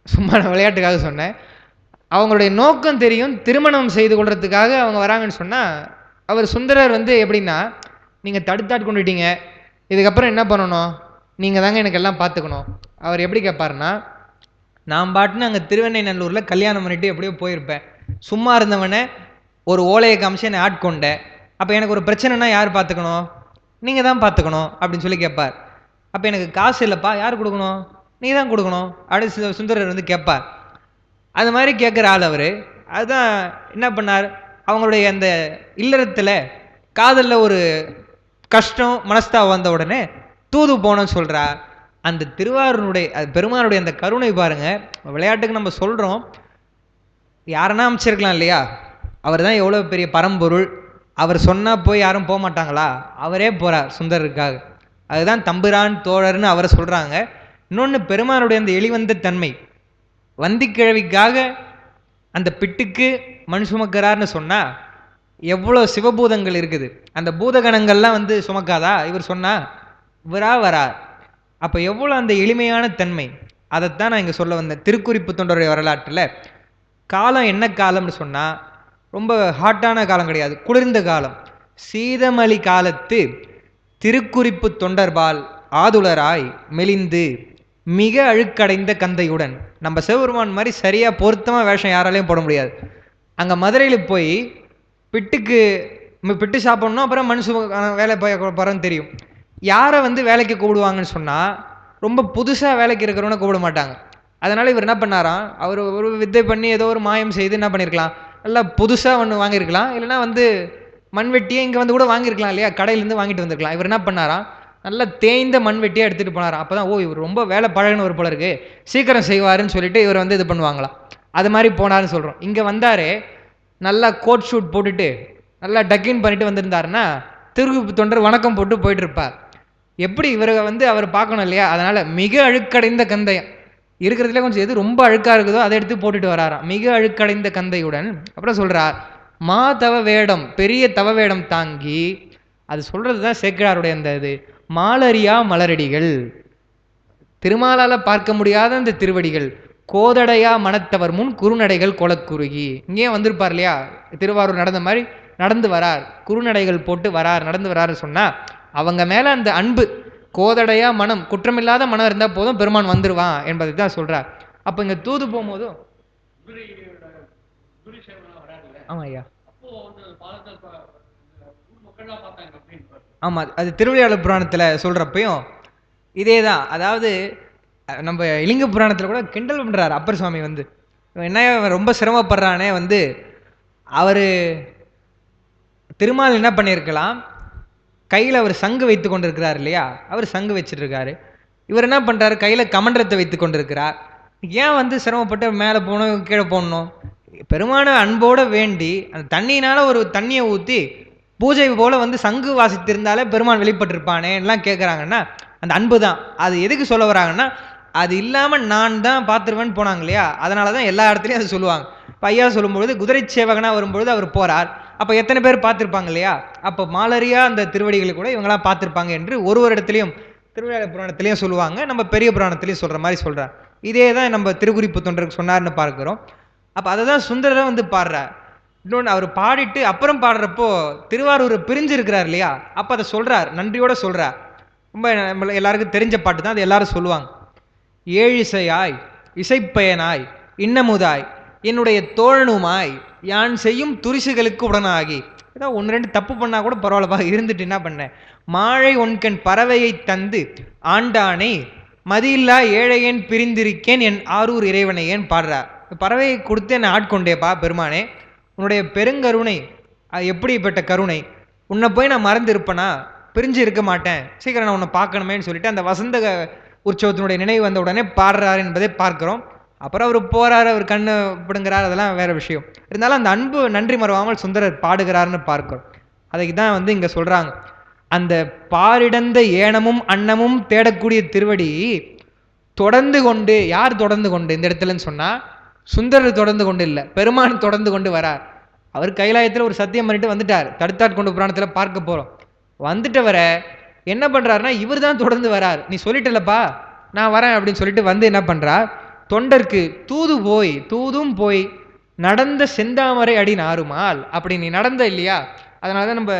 சும்மா நான் விளையாட்டுக்காக சொன்னேன். அவங்களுடைய நோக்கம் தெரியும், திருமணம் செய்து கொள்றதுக்காக அவங்க வராங்கன்னு சொன்னால், அவர் சுந்தரர் வந்து எப்படின்னா, நீங்கள் தடுத்தாட்டு கொண்டுட்டீங்க, இதுக்கப்புறம் என்ன பண்ணணும், நீங்கள் தாங்க எனக்கு எல்லாம் பார்த்துக்கணும். அவர் எப்படி கேட்பாருன்னா, நான் பாட்டுன்னு அங்கே திருவெண்ணைநல்லூரில் கல்யாணம் பண்ணிட்டு எப்படியோ போயிருப்பேன், சும்மா இருந்தவனே ஒரு ஓலையை காமிச்சு என்னை ஆட்கொண்டேன், அப்போ எனக்கு ஒரு பிரச்சனைனா யார் பார்த்துக்கணும், நீங்கள் தான் பார்த்துக்கணும் அப்படின்னு சொல்லி கேட்பார். அப்போ எனக்கு காசு இல்லைப்பா, யார் கொடுக்கணும், நீ தான் கொடுக்கணும் அப்படின்னு சுந்தரர் வந்து கேட்பார். அது மாதிரி கேட்குற ஆள் அவர். அதுதான் என்ன பண்ணார், அவங்களுடைய அந்த இல்லறத்தில் காதலில் ஒரு கஷ்டம் மனஸ்தாபம் வந்த உடனே தூது போனோன்னு சொல்கிறா. அந்த திருவாரூருடைய பெருமானுடைய அந்த கருணை பாருங்கள். விளையாட்டுக்கு நம்ம சொல்கிறோம், யாருன்னா அமைச்சிருக்கலாம் இல்லையா, அவர் தான் எவ்வளோ பெரிய பரம்பொருள், அவர் சொன்னால் போய் யாரும் போக மாட்டாங்களா, அவரே போகிறார் சுந்தரருக்காக. அதுதான் தம்புரான் தோழர்னு அவரை சொல்கிறாங்க. இன்னொன்று பெருமானுடைய அந்த எளிவந்த தன்மை, வந்திக்கிழவிக்காக அந்த பிட்டுக்கு மண் சுமக்கிறார்னு சொன்னால் எவ்வளோ சிவபூதங்கள் இருக்குது, அந்த பூதகணங்கள்லாம் வந்து சுமக்காதா இவர் சொன்னால், இவரா வரார். அப்போ எவ்வளோ அந்த எளிமையான தன்மை, அதைத்தான் நான் இங்கே சொல்ல வந்தேன். திருக்குறிப்பு தொண்டருடைய வரலாற்றில் காலம் என்ன காலம்னு சொன்னால், ரொம்ப ஹாட்டான காலம் கிடையாது, குளிர்ந்த காலம். சீதமலி காலத்து திருக்குறிப்பு தொண்டர்பால் ஆதுலராய் மெலிந்து மிக அழுக்கடைந்த கந்தையுடன். நம்ம சிவபெருமான் மாதிரி சரியாக பொருத்தமாக வேஷம் யாராலையும் போட முடியாது. அங்கே மதுரையில் போய் பிட்டுக்கு பிட்டு சாப்பிட்ணும், அப்புறம் வேலை போகிறோன்னு தெரியும். யாரை வந்து வேலைக்கு கூப்பிடுவாங்கன்னு சொன்னால், ரொம்ப புதுசாக வேலைக்கு இருக்கிறவனை கூப்பிட மாட்டாங்க. அதனால் இவர் என்ன பண்ணாராம், அவர் ஒரு வித்தை பண்ணி ஏதோ ஒரு மாயம் செய்து என்ன பண்ணியிருக்கலாம், நல்லா புதுசாக ஒன்று வாங்கியிருக்கலாம், இல்லைனா வந்து மண்வெட்டியே இங்கே வந்து கூட வாங்கியிருக்கலாம் இல்லையா, கடையிலேருந்து வாங்கிட்டு வந்திருக்கலாம். இவர் என்ன பண்ணாராம், நல்லா தேய்ந்த மண்வெட்டியாக எடுத்துகிட்டு போனாராம். அப்போ தான் இவர் ரொம்ப வேலை பழகின ஒரு போல இருக்கு, சீக்கிரம் செய்வாருன்னு சொல்லிட்டு இவர் வந்து இது பண்ணுவாங்களாம். அது மாதிரி போனாருன்னு சொல்கிறோம். இங்கே வந்தார், நல்லா கோட் ஷூட் போட்டுட்டு நல்லா டக்கின் பண்ணிட்டு வந்திருந்தாருன்னா திருகுப்பு தொண்டர் வணக்கம் போட்டு போயிட்டு இருப்பார். எப்படி இவரை வந்து அவர் பார்க்கணும் இல்லையா, அதனால் மிக அழுக்கடைந்த கந்தையம் இருக்கிறதுல கொஞ்சம் எது ரொம்ப அழுக்காக இருக்குதோ அதை எடுத்து போட்டுட்டு வராராம். மிக அழுக்கடைந்த கந்தையுடன் அப்புறம் சொல்கிறார், மா தவ வேடம், பெரிய தவ வேடம் தாங்கி, அது சொல்கிறது தான் சேக்கிழாருடைய அந்த இது மாலரியா மலரடிகள், திருமாலால் பார்க்க முடியாத அந்த திருவடிகள், கோதடையா மனத்தவர் முன் குறுநடைகள் கொலக்குறுகி. இங்கேயும் வந்திருப்பார் இல்லையா, திருவாரூர் நடந்த மாதிரி நடந்து வரார், குறுநடைகள் போட்டு வரார், நடந்து வராரு சொன்னால் அவங்க மேலே அந்த அன்பு, கோதடையா மனம், குற்றமில்லாத மனம் இருந்தால் போதும் பெருமான் வந்துடுவான் என்பதை தான் சொல்கிறார். அப்போ இங்கே தூது போகும்போதும் ஆமாம் ஐயா, ஆமாம், அது திருவிளையாடல் புராணத்தில் சொல்கிறப்பையும் இதே தான். அதாவது நம்ம இலிங்க புராணத்தில் கூட கிண்டல் பண்ணுறார் அப்பர் சுவாமி வந்து, என்ன ரொம்ப சிரமப்படுறானே வந்து, அவர் திருமால் என்ன பண்ணியிருக்கலாம், கையில் அவர் சங்கு வைத்து கொண்டிருக்கிறார் இல்லையா, அவர் சங்கு வச்சுட்டு இருக்காரு, இவர் என்ன பண்ணுறாரு, கையில் கமண்டத்தை வைத்து கொண்டிருக்கிறார். ஏன் வந்து சிரமப்பட்டு மேலே போகணும் கீழே போடணும், பெருமான அன்போடு வேண்டி அந்த தண்ணியினால் ஒரு தண்ணியை ஊற்றி பூஜை போல் வந்து சங்கு வாசித்திருந்தாலே பெருமான் வெளிப்பட்டிருப்பானே எல்லாம் கேட்குறாங்கன்னா அந்த அன்பு தான். அது எதுக்கு சொல்ல வராங்கன்னா, அது இல்லாமல் நான் தான் பார்த்துருவேன்னு போனாங்க இல்லையா, அதனால தான் எல்லா இடத்துலையும் அது சொல்லுவாங்க. இப்போ ஐயா சொல்லும்பொழுது குதிரை சேவகனாக வரும்பொழுது அவர் போகிறார், அப்போ எத்தனை பேர் பார்த்துருப்பாங்க இல்லையா, அப்போ மாலரியா அந்த திருவடிகளை கூட இவங்களாம் பார்த்துருப்பாங்க என்று ஒரு இடத்துலையும் திருவிளையாடல் புராணத்திலையும் சொல்லுவாங்க, நம்ம பெரிய புராணத்திலையும் சொல்கிற மாதிரி சொல்கிறார். இதே தான் நம்ம திருக்குறிப்பு தொண்டருக்கு சொன்னார்னு பார்க்குறோம். அப்போ அதை தான் சுந்தரரை வந்து பாடுறார். இன்னொன்று அவர் பாடிட்டு அப்புறம் பாடுறப்போ திருவாரூரை பிரிஞ்சிருக்கிறார் இல்லையா, அப்போ அதை சொல்கிறார், நன்றியோடு சொல்கிறார். ரொம்ப நம்ம எல்லாருக்கும் தெரிஞ்ச பாட்டு தான், அது எல்லாரும் சொல்லுவாங்க. ஏழிசையாய் இசைப்பயனாய் இன்னமுதாய் என்னுடைய தோழனுமாய் யான் செய்யும் துரிசுகளுக்கு உடனாகி, ஏதோ ஒன்று ரெண்டு தப்பு பண்ணால் கூட பரவாயில்லப்பா, இருந்துட்டு என்ன பண்ணேன், மாழை ஒன்கண் பறவையை தந்து ஆண்டானே மதியில்லா ஏழையேன் பிரிந்திருக்கேன் என் ஆரூர் இறைவனை ஏன் பாடுறார். பறவையை கொடுத்து என்னை ஆட்கொண்டேப்பா பெருமானே, உன்னுடைய பெருங்கருணை எப்படிப்பட்ட கருணை, உன்னை போய் நான் மறந்து இருப்பேனா, பிரிஞ்சு இருக்க மாட்டேன், சீக்கிரம் நான் உன்னை பார்க்கணுமேன்னு சொல்லிட்டு அந்த வசந்த உற்சவத்தினுடைய நினைவு வந்த உடனே பாடுறாரு என்பதை பார்க்கிறோம். அப்புறம் அவர் போறாரு, அவர் கண்ணு பிடுங்கிறார், அதெல்லாம் வேற விஷயம். இருந்தாலும் அந்த அன்பு நன்றி மறவாமல் சுந்தரர் பாடுகிறாருன்னு பார்க்கிறோம். அதுக்கு தான் வந்து இங்க சொல்றாங்க, அந்த பாரிடந்த ஏனமும் அன்னமும் தேடக்கூடிய திருவடி தொடர்ந்து கொண்டு, யார் தொடர்ந்து கொண்டு இந்த இடத்துலன்னு சொன்னா சுந்தரர் தொடர்ந்து கொண்டு இல்லை, பெருமான் தொடர்ந்து கொண்டு வரார். அவர் கைலாயத்தில் ஒரு சத்தியம் பண்ணிட்டு வந்துட்டார், தடுத்தாட்கொண்டு புராணத்தில் பார்க்க போறோம். வந்துட்டவரை என்ன பண்றாருன்னா இவர் தான் தொடர்ந்து வரார். நீ சொல்லிட்டலப்பா நான் வரேன் அப்படின்னு சொல்லிட்டு வந்து என்ன பண்றார், தொண்டருக்கு தூதும் போய் நடந்த செந்தாமரை அடி நாருமால், அப்படி நீ நடந்த இல்லையா, அதனால தான் நம்ம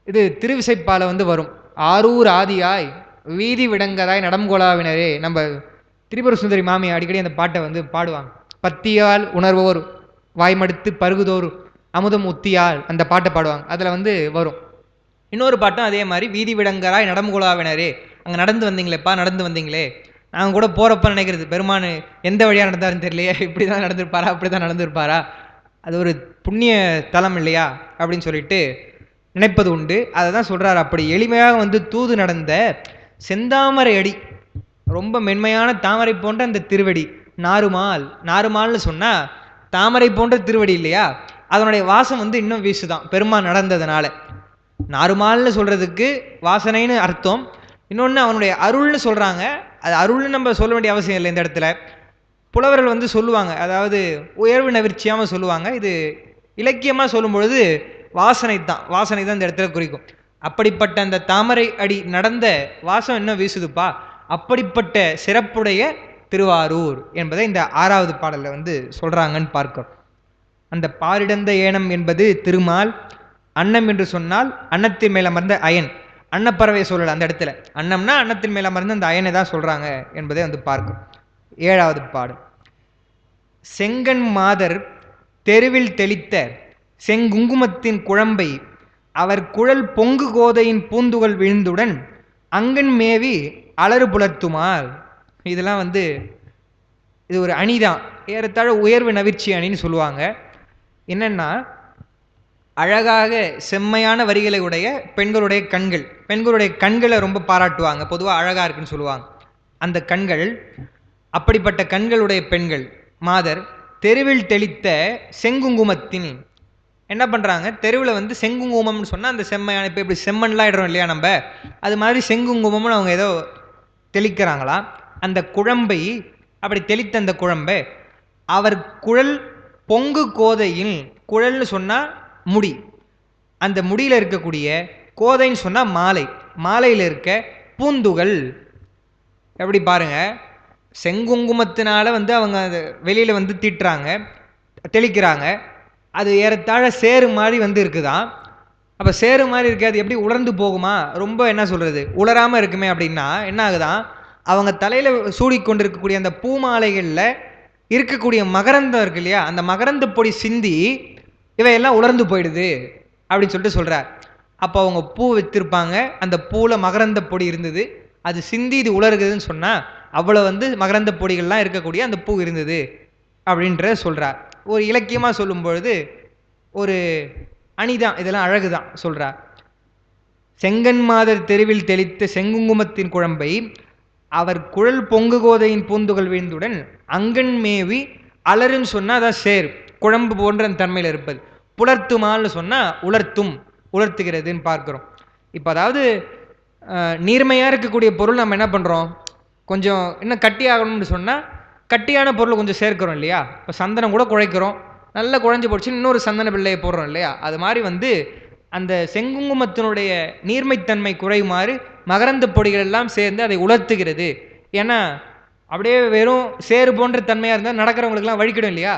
இது திருவிசைப்பால வந்து வரும், ஆரூர் ஆதியாய் வீதி விடங்கதாய் நடம்கொலாவினரே. நம்ம திரிபுர சுந்தரி மாமி அடிக்கடி அந்த பாட்டை வந்து பாடுவாங்க, பத்தியால் உணர்வோர் வாய்மடுத்து பருகுதோர் அமுதம் உத்தியால், அந்த பாட்டை பாடுவாங்க. அதில் வந்து வரும். இன்னொரு பாட்டும் அதே மாதிரி, வீதி விடங்கராய் நடம்குலாவினரே, அங்கே நடந்து வந்தீங்களேப்பா, நடந்து வந்தீங்களே, நாங்கள் கூட போகிறப்ப நினைக்கிறது பெருமான் எந்த வழியாக நடந்தாருன்னு தெரியலையே, இப்படி தான் நடந்திருப்பாரா, அப்படி தான் நடந்திருப்பாரா, அது ஒரு புண்ணிய தலம் இல்லையா அப்படின்னு சொல்லிட்டு நினைப்பது உண்டு. அதை தான் சொல்கிறார், அப்படி எளிமையாக வந்து தூது நடந்த செந்தாமரை அடி, ரொம்ப மென்மையான தாமரை போன்ற அந்த திருவடி, நாருமால்னு சொன்னால் தாமரை போன்ற திருவடி இல்லையா, அதனுடைய வாசம் வந்து இன்னும் வீசுதான் பெருமான் நடந்ததுனால. நாருமால்னு சொல்கிறதுக்கு வாசனைன்னு அர்த்தம். இன்னொன்று அவனுடைய அருள்னு சொல்கிறாங்க, அது அருள்னு நம்ம சொல்ல வேண்டிய அவசியம் இல்லை இந்த இடத்துல. புலவர்கள் வந்து சொல்லுவாங்க, அதாவது உயர்வு நவிர்ச்சியாமல் சொல்லுவாங்க, இது இலக்கியமாக சொல்லும் பொழுது வாசனை தான் இந்த இடத்துல குறிக்கும். அப்படிப்பட்ட அந்த தாமரை அடி நடந்த வாசம் இன்னும் வீசுதுப்பா, அப்படிப்பட்ட சிறப்புடைய திருவாரூர் என்பதை இந்த 6வது பாடலில் வந்து சொல்கிறாங்கன்னு பார்க்கிறோம். அந்த பாரிடந்த ஏனம் என்பது திருமால், அன்னம் என்று சொன்னால் அன்னத்தின் மேல் அமர்ந்த அயன், அன்னப்பறவை சொல்லலை அந்த இடத்துல, அன்னம்னா அன்னத்தின் மேல் அமர்ந்த அந்த அயனை தான் சொல்கிறாங்க என்பதை வந்து பார்க்கும். 7வது பாடல், செங்கண் மாதர் தெருவில் தெளித்த செங்குங்குமத்தின் குழம்பை அவர் குழல் பொங்கு கோதையின் பூந்துகள் விழுந்துடன் அங்கன் மேவி அலறு புலர்த்துமால். இதெல்லாம் இது ஒரு அணிதான், ஏறத்தாழ உயர்வு நவிர்ச்சி அணின்னு சொல்லுவாங்க. என்னன்னா, அழகாக செம்மையான வரிகளை உடைய பெண்களுடைய கண்கள், பெண்களுடைய கண்களை ரொம்ப பாராட்டுவாங்க, பொதுவாக அழகா இருக்குன்னு சொல்லுவாங்க. அந்த கண்கள், அப்படிப்பட்ட கண்களுடைய பெண்கள் மாதர் தெருவில் தெளித்த செங்குங்குமத்தின் என்ன பண்ணுறாங்க, தெருவில் செங்குங்குமம்னு சொன்னால் அந்த செம்மையான, இப்போ இப்படி செம்மண்லாம் இடுறோம் இல்லையா நம்ம, அது மாதிரி செங்குங்குமம்னு அவங்க ஏதோ தெளிக்கிறாங்களா. அந்த குழம்பை அப்படி தெளித்த அந்த குழம்பை அவர் குழல் பொங்கு கோதையில், குழல்னு சொன்னால் முடி, அந்த முடியில் இருக்கக்கூடிய, கோதைன்னு சொன்னால் மாலை, மாலையில் இருக்க பூந்துகள். எப்படி பாருங்க, செங்குங்குமத்தினால அவங்க வெளியில் தீட்டுறாங்க, தெளிக்கிறாங்க. அது ஏறத்தாழ சேரு மாதிரி இருக்குதான். அப்போ சேரு மாதிரி இருக்காது, எப்படி உலர்ந்து போகுமா, ரொம்ப என்ன சொல்கிறது உலராமல் இருக்குமே அப்படின்னா என்ன ஆகுதான், அவங்க தலையில் சூடிக்கொண்டிருக்கக்கூடிய அந்த பூமாலைகளில் இருக்கக்கூடிய மகரந்தம் இருக்கு இல்லையா, அந்த மகரந்த பொடி சிந்தி இவையெல்லாம் உலர்ந்து போயிடுது அப்படின்னு சொல்லிட்டு சொல்கிறார். அப்போ அவங்க பூ வச்சிருப்பாங்க, அந்த பூவில் மகரந்த பொடி இருந்தது, அது சிந்தி இது உலருகுதுன்னு சொன்னால் அவ்வளோ மகரந்த பொடிகள்லாம் இருக்கக்கூடிய அந்த பூ இருந்தது அப்படின்ற சொல்கிறார். ஒரு இலக்கியமாக சொல்லும் பொழுது ஒரு அணிதான், இதெல்லாம் அழகு தான் சொல்கிறார். செங்கன் மாதர் தெருவில் தெளித்த செங்குங்குமத்தின் குழம்பை அவர் குழல் பொங்கு கோதையின் பூந்துகள் வீழ்ந்துடன் அங்கன் மேவி அலருன்னு சொன்னால் அதான் சேர், குழம்பு போன்ற அந்த தன்மையில் இருப்பது. புலர்த்துமால்னு சொன்னால் உலர்த்தும், உலர்த்துகிறதுன்னு பார்க்குறோம். இப்போ அதாவது நீர்மையாக இருக்கக்கூடிய பொருள் நம்ம என்ன பண்ணுறோம், கொஞ்சம் இன்னும் கட்டி ஆகணும்னு சொன்னால் கட்டியான பொருளை கொஞ்சம் சேர்க்கிறோம் இல்லையா. இப்போ சந்தனம் கூட குழைக்கிறோம், நல்லா குழஞ்சி போடுச்சு, இன்னொரு சந்தன பிள்ளையை போடுறோம் இல்லையா. அது மாதிரி அந்த செங்குங்குமத்தினுடைய நீர்மைத்தன்மை குறையுமாறு மகரந்த பொடிகள் எல்லாம் சேர்ந்து அதை உலர்த்துகிறது. ஏன்னா அப்படியே வெறும் சேறு போன்ற தன்மையாக இருந்தால் நடக்கிறவங்களுக்குலாம் வழிக்கிடும் இல்லையா.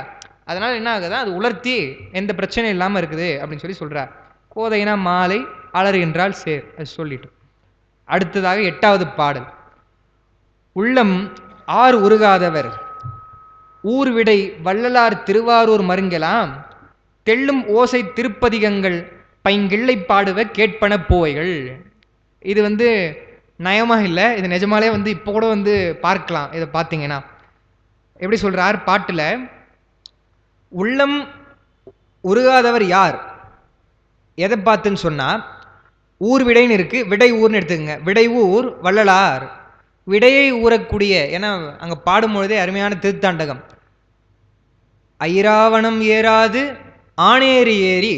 அதனால் என்ன ஆகுதா, அது உலர்த்தி எந்த பிரச்சனையும் இல்லாமல் இருக்குது அப்படின்னு சொல்கிறார். கோதைனா மாலை, அலறு என்றால் சேர், அது சொல்லிட்டு அடுத்ததாக 8வது பாடல். உள்ளம் ஆறு உருகாதவர் ஊர்விடை வள்ளலார் திருவாரூர் மருங்கெலாம் தெள்ளும் ஓசை திருப்பதிகங்கள் பைங்கிள்ளை பாடுவ கேட்பன போவைகள். இது நயமாக இல்லை, இது நிஜமாலே இப்போ கூட பார்க்கலாம். இதை பார்த்தீங்கன்னா எப்படி சொல்கிறார் பாட்டில், உள்ளம் உருகாதவர் யார், எதை பார்த்துன்னு சொன்னால் ஊர் விடைன்னு இருக்குது, விடை ஊர்னு எடுத்துக்கங்க. விடை ஊர் வள்ளலார், விடையை ஊறக்கூடிய, ஏன்னா அங்கே பாடும்பொழுதே அருமையான திருத்தாண்டகம். ஐராவணம் ஏறாது ஆணேறி ஏறி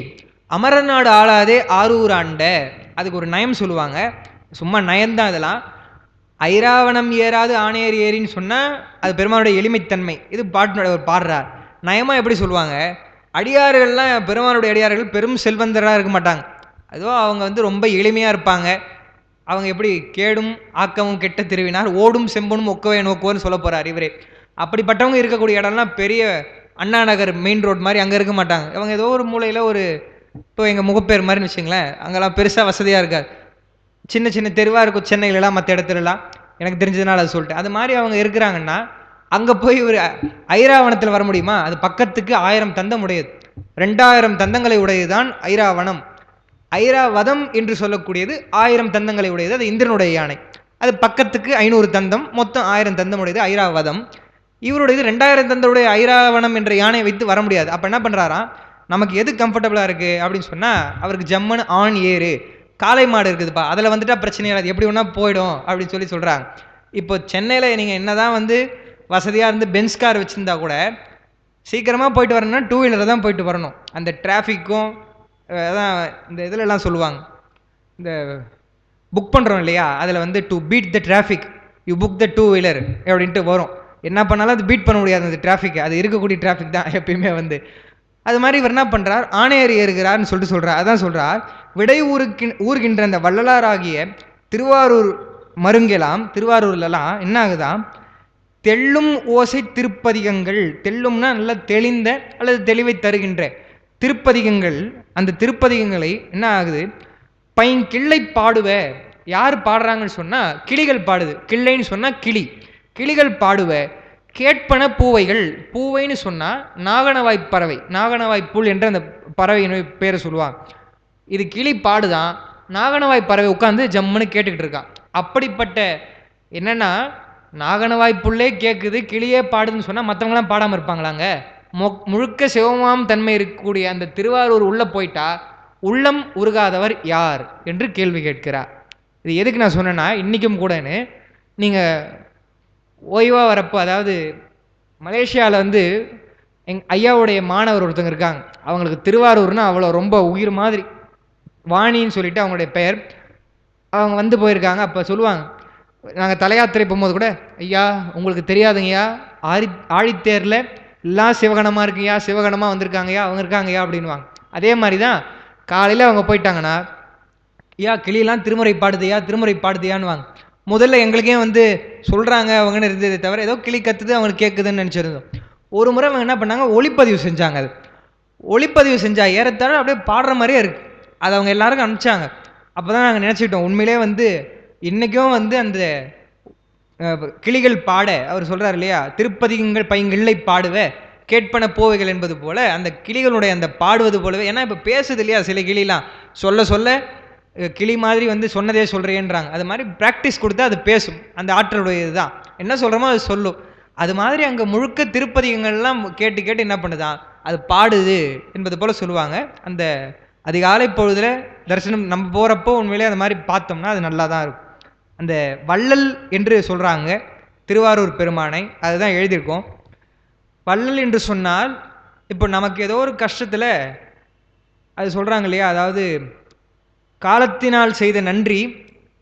அமரநாடு ஆளாதே ஆரூர் ஆண்ட, அதுக்கு ஒரு நயம் சொல்லுவாங்க, சும்மா நயம்தான் இதெல்லாம். ஐராவணம் ஏறாது ஆணேறி ஏறின்னு சொன்னால் அது பெருமானுடைய எளிமைத்தன்மை, இது பாட்டினுடைய பாடுறார். நயமாக எப்படி சொல்லுவாங்க, அடியார்கள்லாம் பெருமானுடைய அடியார்கள் பெரும் செல்வந்தராக இருக்க மாட்டாங்க, அதுவும் அவங்க ரொம்ப எளிமையாக இருப்பாங்க. அவங்க எப்படி கேடும் ஆக்கமும் கெட்ட திருவினார் ஓடும் செம்பனும் ஒக்கவே நோக்குவோன்னு சொல்ல போகிறார் இவரே. அப்படிப்பட்டவங்க இருக்கக்கூடிய இடம்லாம் பெரிய அண்ணா நகர் மெயின் ரோட் மாதிரி அங்கே இருக்க மாட்டாங்க. இவங்க ஏதோ ஒரு மூலையில் ஒரு, இப்போ எங்கள் முகப்பேர் மாதிரின்னு வச்சுங்களேன், அங்கெல்லாம் பெருசாக வசதியாக இருக்காது, சின்ன சின்ன தெருவாக இருக்கும் சென்னையிலலாம், மற்ற இடத்துலலாம், எனக்கு தெரிஞ்சதுனால அது சொல்லிட்டேன். அது மாதிரி அவங்க இருக்கிறாங்கன்னா அங்கே போய் ஒரு ஐராவணத்தில் வர முடியுமா, அது பக்கத்துக்கு 1000 தந்தம் உடையது, 2000 தந்தங்களை உடையதுதான் ஐராவணம். ஐராவதம் என்று சொல்லக்கூடியது 1000 தந்தங்களை உடையது, அது இந்திரனுடைய யானை, அது பக்கத்துக்கு 500 தந்தம், மொத்தம் 1000 தந்தம் உடையது ஐராவதம். இவருடையது 2000 தந்தருடைய ஐராவணம் என்ற யானையை வைத்து வர முடியாது. அப்போ என்ன பண்ணுறாராம், நமக்கு எது கம்ஃபர்டபுளாக இருக்குது அப்படின்னு சொன்னால் அவருக்கு ஜம்மன் ஆண் ஏறு காளை மாடு இருக்குதுப்பா, அதில் வந்துட்டால் பிரச்சனை இல்லை, எப்படி ஒன்றா போயிடும் அப்படின்னு சொல்கிறாங்க. இப்போ சென்னையில் நீங்கள் என்ன தான் வசதியாக இருந்து பென்ஸ் கார் வச்சுருந்தா கூட சீக்கிரமாக போயிட்டு வரணும்னா 2 வீலரில் தான் போயிட்டு வரணும். அந்த டிராஃபிக்கும் அதான் இந்த இதிலெல்லாம் சொல்லுவாங்க, இந்த புக் பண்ணுறோம் இல்லையா, அதில் to beat the traffic you book the 2 wheeler அப்படின்ட்டு வரும். என்ன பண்ணாலும் அது பீட் பண்ண முடியாது அந்த டிராஃபிக், அது இருக்கக்கூடிய டிராஃபிக் தான் எப்பயுமே அது மாதிரி இவர் என்ன பண்ணுறார், ஆணையர் ஏறுகிறார்னு சொல்கிறார். அதான் சொல்கிறார், விடை ஊர்கின்ற அந்த வள்ளலாராகிய திருவாரூர் மருங்கெலாம், திருவாரூர்லலாம் என்ன ஆகுதான், தெள்ளும் ஓசை திருப்பதிகங்கள், தெள்ளும்னா நல்லா தெளிந்த அல்லது தெளிவை தருகின்ற திருப்பதிகங்கள், அந்த திருப்பதிகங்களை என்ன ஆகுது, பைங்கிள்ளை பாடுவ, யார் பாடுறாங்கன்னு சொன்னால் கிளிகள் பாடுது, கிள்ளைன்னு சொன்னால் கிளி, கிளிகள் பாடுவ கேட்பன பூவைகள். பூவைன்னு சொன்னால் நாகனவாய் பறவை, நாகனவாய் புல் என்ற அந்த பறவையினுடைய பேரை சொல்லுவாங்க. இது கிளி பாடுதான், நாகனவாய் பறவை உட்காந்து ஜம்முன்னு கேட்டுக்கிட்டு இருக்கான். அப்படிப்பட்ட என்னன்னா, நாகனவாய் புல்லே கேட்குது, கிளியே பாடுதுன்னு சொன்னால் மற்றவங்களாம் பாடாமல் இருப்பாங்களாங்க? முழுக்க சிவமாம் தன்மை இருக்கக்கூடிய அந்த திருவாரூர் உள்ளே போயிட்டா உள்ளம் உருகாதவர் யார் என்று கேள்வி கேட்கிறார். இது எதுக்கு நான் சொன்னேன்னா, இன்றைக்கும் கூடன்னு நீங்கள் ஓய்வாக வரப்போ, அதாவது மலேசியாவில் வந்து ஐயாவுடைய மாணவர் ஒருத்தங்க இருக்காங்க. அவங்களுக்கு திருவாரூர்னா அவ்வளோ ரொம்ப உயிர் மாதிரி, வாணின்னு சொல்லிட்டு அவங்களுடைய பெயர். அவங்க வந்து போயிருக்காங்க. அப்போ சொல்லுவாங்க, நாங்கள் தலையாத்திரை போகும்போது கூட, ஐயா உங்களுக்கு தெரியாதுங்கய்யா, ஆழித்தேரில் எல்லாம் சிவகணமாக இருக்குங்கய்யா, சிவகணமாக வந்திருக்காங்கய்யா, அவங்க இருக்காங்கய்யா அப்படின்வாங்க. அதே மாதிரி தான் காலையில் அவங்க போயிட்டாங்கன்னா, ஐயா கிளியெல்லாம் திருமுறை பாடுதையா, திருமுறை பாடுதையான்னு வாங்க. முதல்ல எங்களுக்கே வந்து சொல்கிறாங்க அவங்கன்னு இருந்ததே தவிர, ஏதோ கிளி கத்துது அவங்களுக்கு கேட்குதுன்னு நினச்சிருந்தோம். ஒரு முறை அவங்க என்ன பண்ணாங்க, ஒளிப்பதிவு செஞ்சாங்க. அது ஒளிப்பதிவு செஞ்சா ஏறத்தாழ அப்படியே பாடுற மாதிரியே இருக்குது. அதை அவங்க எல்லாருக்கும் அனுப்பிச்சாங்க. அப்போ தான் நாங்கள் நினச்சிக்கிட்டோம், உண்மையிலே வந்து இன்றைக்கும் வந்து அந்த கிளிகள் பாட அவர் சொல்கிறார் இல்லையா, திருப்பதிகள் பைங்கிள்ளை பாடுவ கேட்பன போவைகள் என்பது போல் அந்த கிளிகளுடைய அந்த பாடுவது போலவே. ஏன்னா இப்போ பேசுது இல்லையா சில கிளிலாம், சொல்ல சொல்ல கிளி மாதிரி வந்து சொன்னதே சொல்கிறேன்றாங்க. அது மாதிரி ப்ராக்டிஸ் கொடுத்தா அது பேசும், அந்த ஆற்றலுடைய இதுதான், என்ன சொல்கிறோமோ அது சொல்லும். அது மாதிரி அங்கே முழுக்க திருப்பதிகங்கள்லாம் கேட்டு கேட்டு என்ன பண்ணுதான், அது பாடுது என்பது போல் சொல்லுவாங்க. அந்த அதிகாலை பொழுதுல தரிசனம் நம்ம போகிறப்போ உண்மையிலே அந்த மாதிரி பார்த்தோம்னா அது நல்லா தான் இருக்கும். அந்த வள்ளல் என்று சொல்கிறாங்க திருவாரூர் பெருமானை, அதுதான் எழுதியிருக்கோம். வள்ளல் என்று சொன்னால் இப்போ நமக்கு ஏதோ ஒரு கஷ்டத்தில் அது சொல்கிறாங்க இல்லையா, அதாவது காலத்தினால் செய்த நன்றி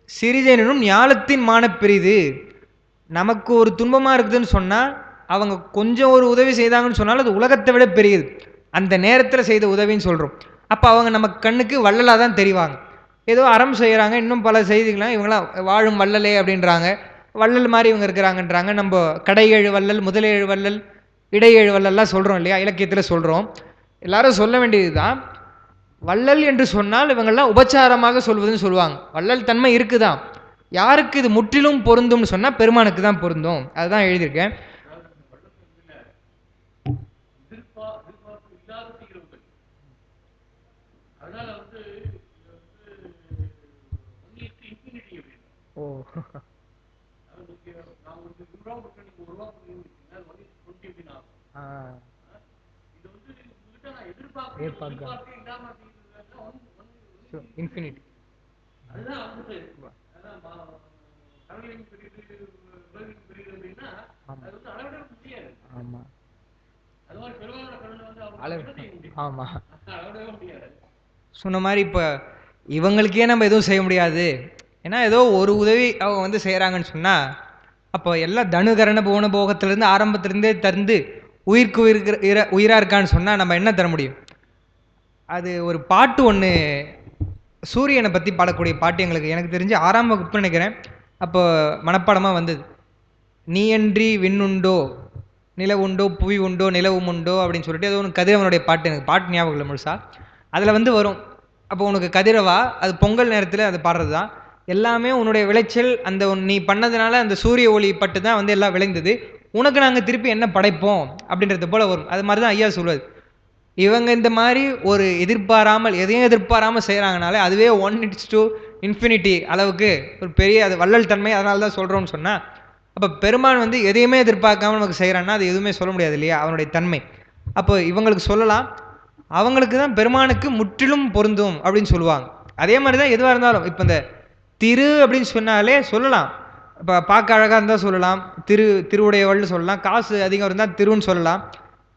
சிறிதெனும் ஞாலத்தின் மான பெரிது. நமக்கு ஒரு துன்பமாக இருக்குதுன்னு சொன்னால் அவங்க கொஞ்சம் ஒரு உதவி செய்தாங்கன்னு சொன்னால் அது உலகத்தை விட பெரியது, அந்த நேரத்தில் செய்த உதவின்னு சொல்கிறோம். அப்போ அவங்க நம்ம கண்ணுக்கு வள்ளலாக தான் தெரிவாங்க. ஏதோ அறம் செய்கிறாங்க, இன்னும் பல செய்திகள்லாம் இவங்களாம் வாழும் வள்ளலே அப்படின்றாங்க, வள்ளல் மாதிரி இவங்க இருக்கிறாங்கன்றாங்க. நம்ம கடையேழு வள்ளல், முதலேழு வள்ளல், இடையேழு வள்ளல்லாம் சொல்கிறோம் இல்லையா, இலக்கியத்தில் சொல்கிறோம். எல்லாரும் சொல்ல வேண்டியது தான், வள்ளல் என்று சொன்னால் இவங்கெல்லாம் உபச்சாரமாக சொல்வதுன்னு சொல்லுவாங்க. வள்ளல் தன்மை இருக்குதான், யாருக்கு இது முற்றிலும் பொருந்தும்னு சொன்னால் பெருமானுக்கு தான் பொருந்தும். அதுதான் எழுதியிருக்கேன். ஓ இன்ஃபினிட்டி. ஆமா சொன்ன மாதிரி இப்போ இவங்களுக்கே நம்ம எதுவும் செய்ய முடியாது. ஏன்னா ஏதோ ஒரு உதவி அவங்க வந்து செய்கிறாங்கன்னு சொன்னால், அப்போ எல்லாம் தனுகரண போன போகத்திலேருந்து ஆரம்பத்திலேருந்தே தந்து உயிருக்கு உயிராக இருக்கான்னு சொன்னால் நம்ம என்ன தர முடியும்? அது ஒரு பாட்டு ஒன்று, சூரியனை பற்றி பாடக்கூடிய பாட்டு, எனக்கு தெரிஞ்சு 6ஆம் வகுப்பு நினைக்கிறேன், அப்போ மனப்பாடமாக வந்தது. நீயன்றி விண்ணுண்டோ, நிலவு உண்டோ, புவி உண்டோ, நிலவும் உண்டோ அப்படின்னு சொல்லிட்டு ஏதோ ஒன்று கதிரவனுடைய பாட்டு, எனக்கு பாட்டு ஞாபகம் இல்லை முழுசா. அதில் வந்து வரும், அப்போ உனக்கு கதிரவா, அது பொங்கல் நேரத்தில் அது பாடுறது தான், எல்லாமே உன்னுடைய விளைச்சல், அந்த நீ பண்ணதுனால அந்த சூரிய ஒளி பட்டு தான் வந்து எல்லாம் விளைந்தது, உனக்கு நாங்கள் திருப்பி என்ன படைப்போம் அப்படின்றது போல் வரும். அது மாதிரி தான் ஐயா சொல்வது. இவங்க இந்த மாதிரி ஒரு எதிர்பாராமல், எதையும் எதிர்பாராமல் செய்கிறாங்கனாலே அதுவே 1:infinity அளவுக்கு ஒரு பெரிய அது வள்ளல் தன்மை. அதனால தான் சொல்கிறோம்னு சொன்னால், அப்போ பெருமான் வந்து எதையுமே எதிர்பார்க்காம நமக்கு செய்கிறான்னா அது எதுவுமே சொல்ல முடியாது இல்லையா, அவனுடைய தன்மை. அப்போ இவங்களுக்கு சொல்லலாம், அவங்களுக்கு தான் பெருமானுக்கு முற்றிலும் பொருந்தும் அப்படின்னு சொல்லுவாங்க. அதே மாதிரி தான் எதுவாக இருந்தாலும், இப்போ இந்த திரு அப்படின்னு சொன்னாலே சொல்லலாம், இப்போ பார்க்க அழகாக இருந்தால் சொல்லலாம், திருவுடையவள்னு சொல்லலாம், காசு அதிகம் இருந்தால் திருன்னு சொல்லலாம்.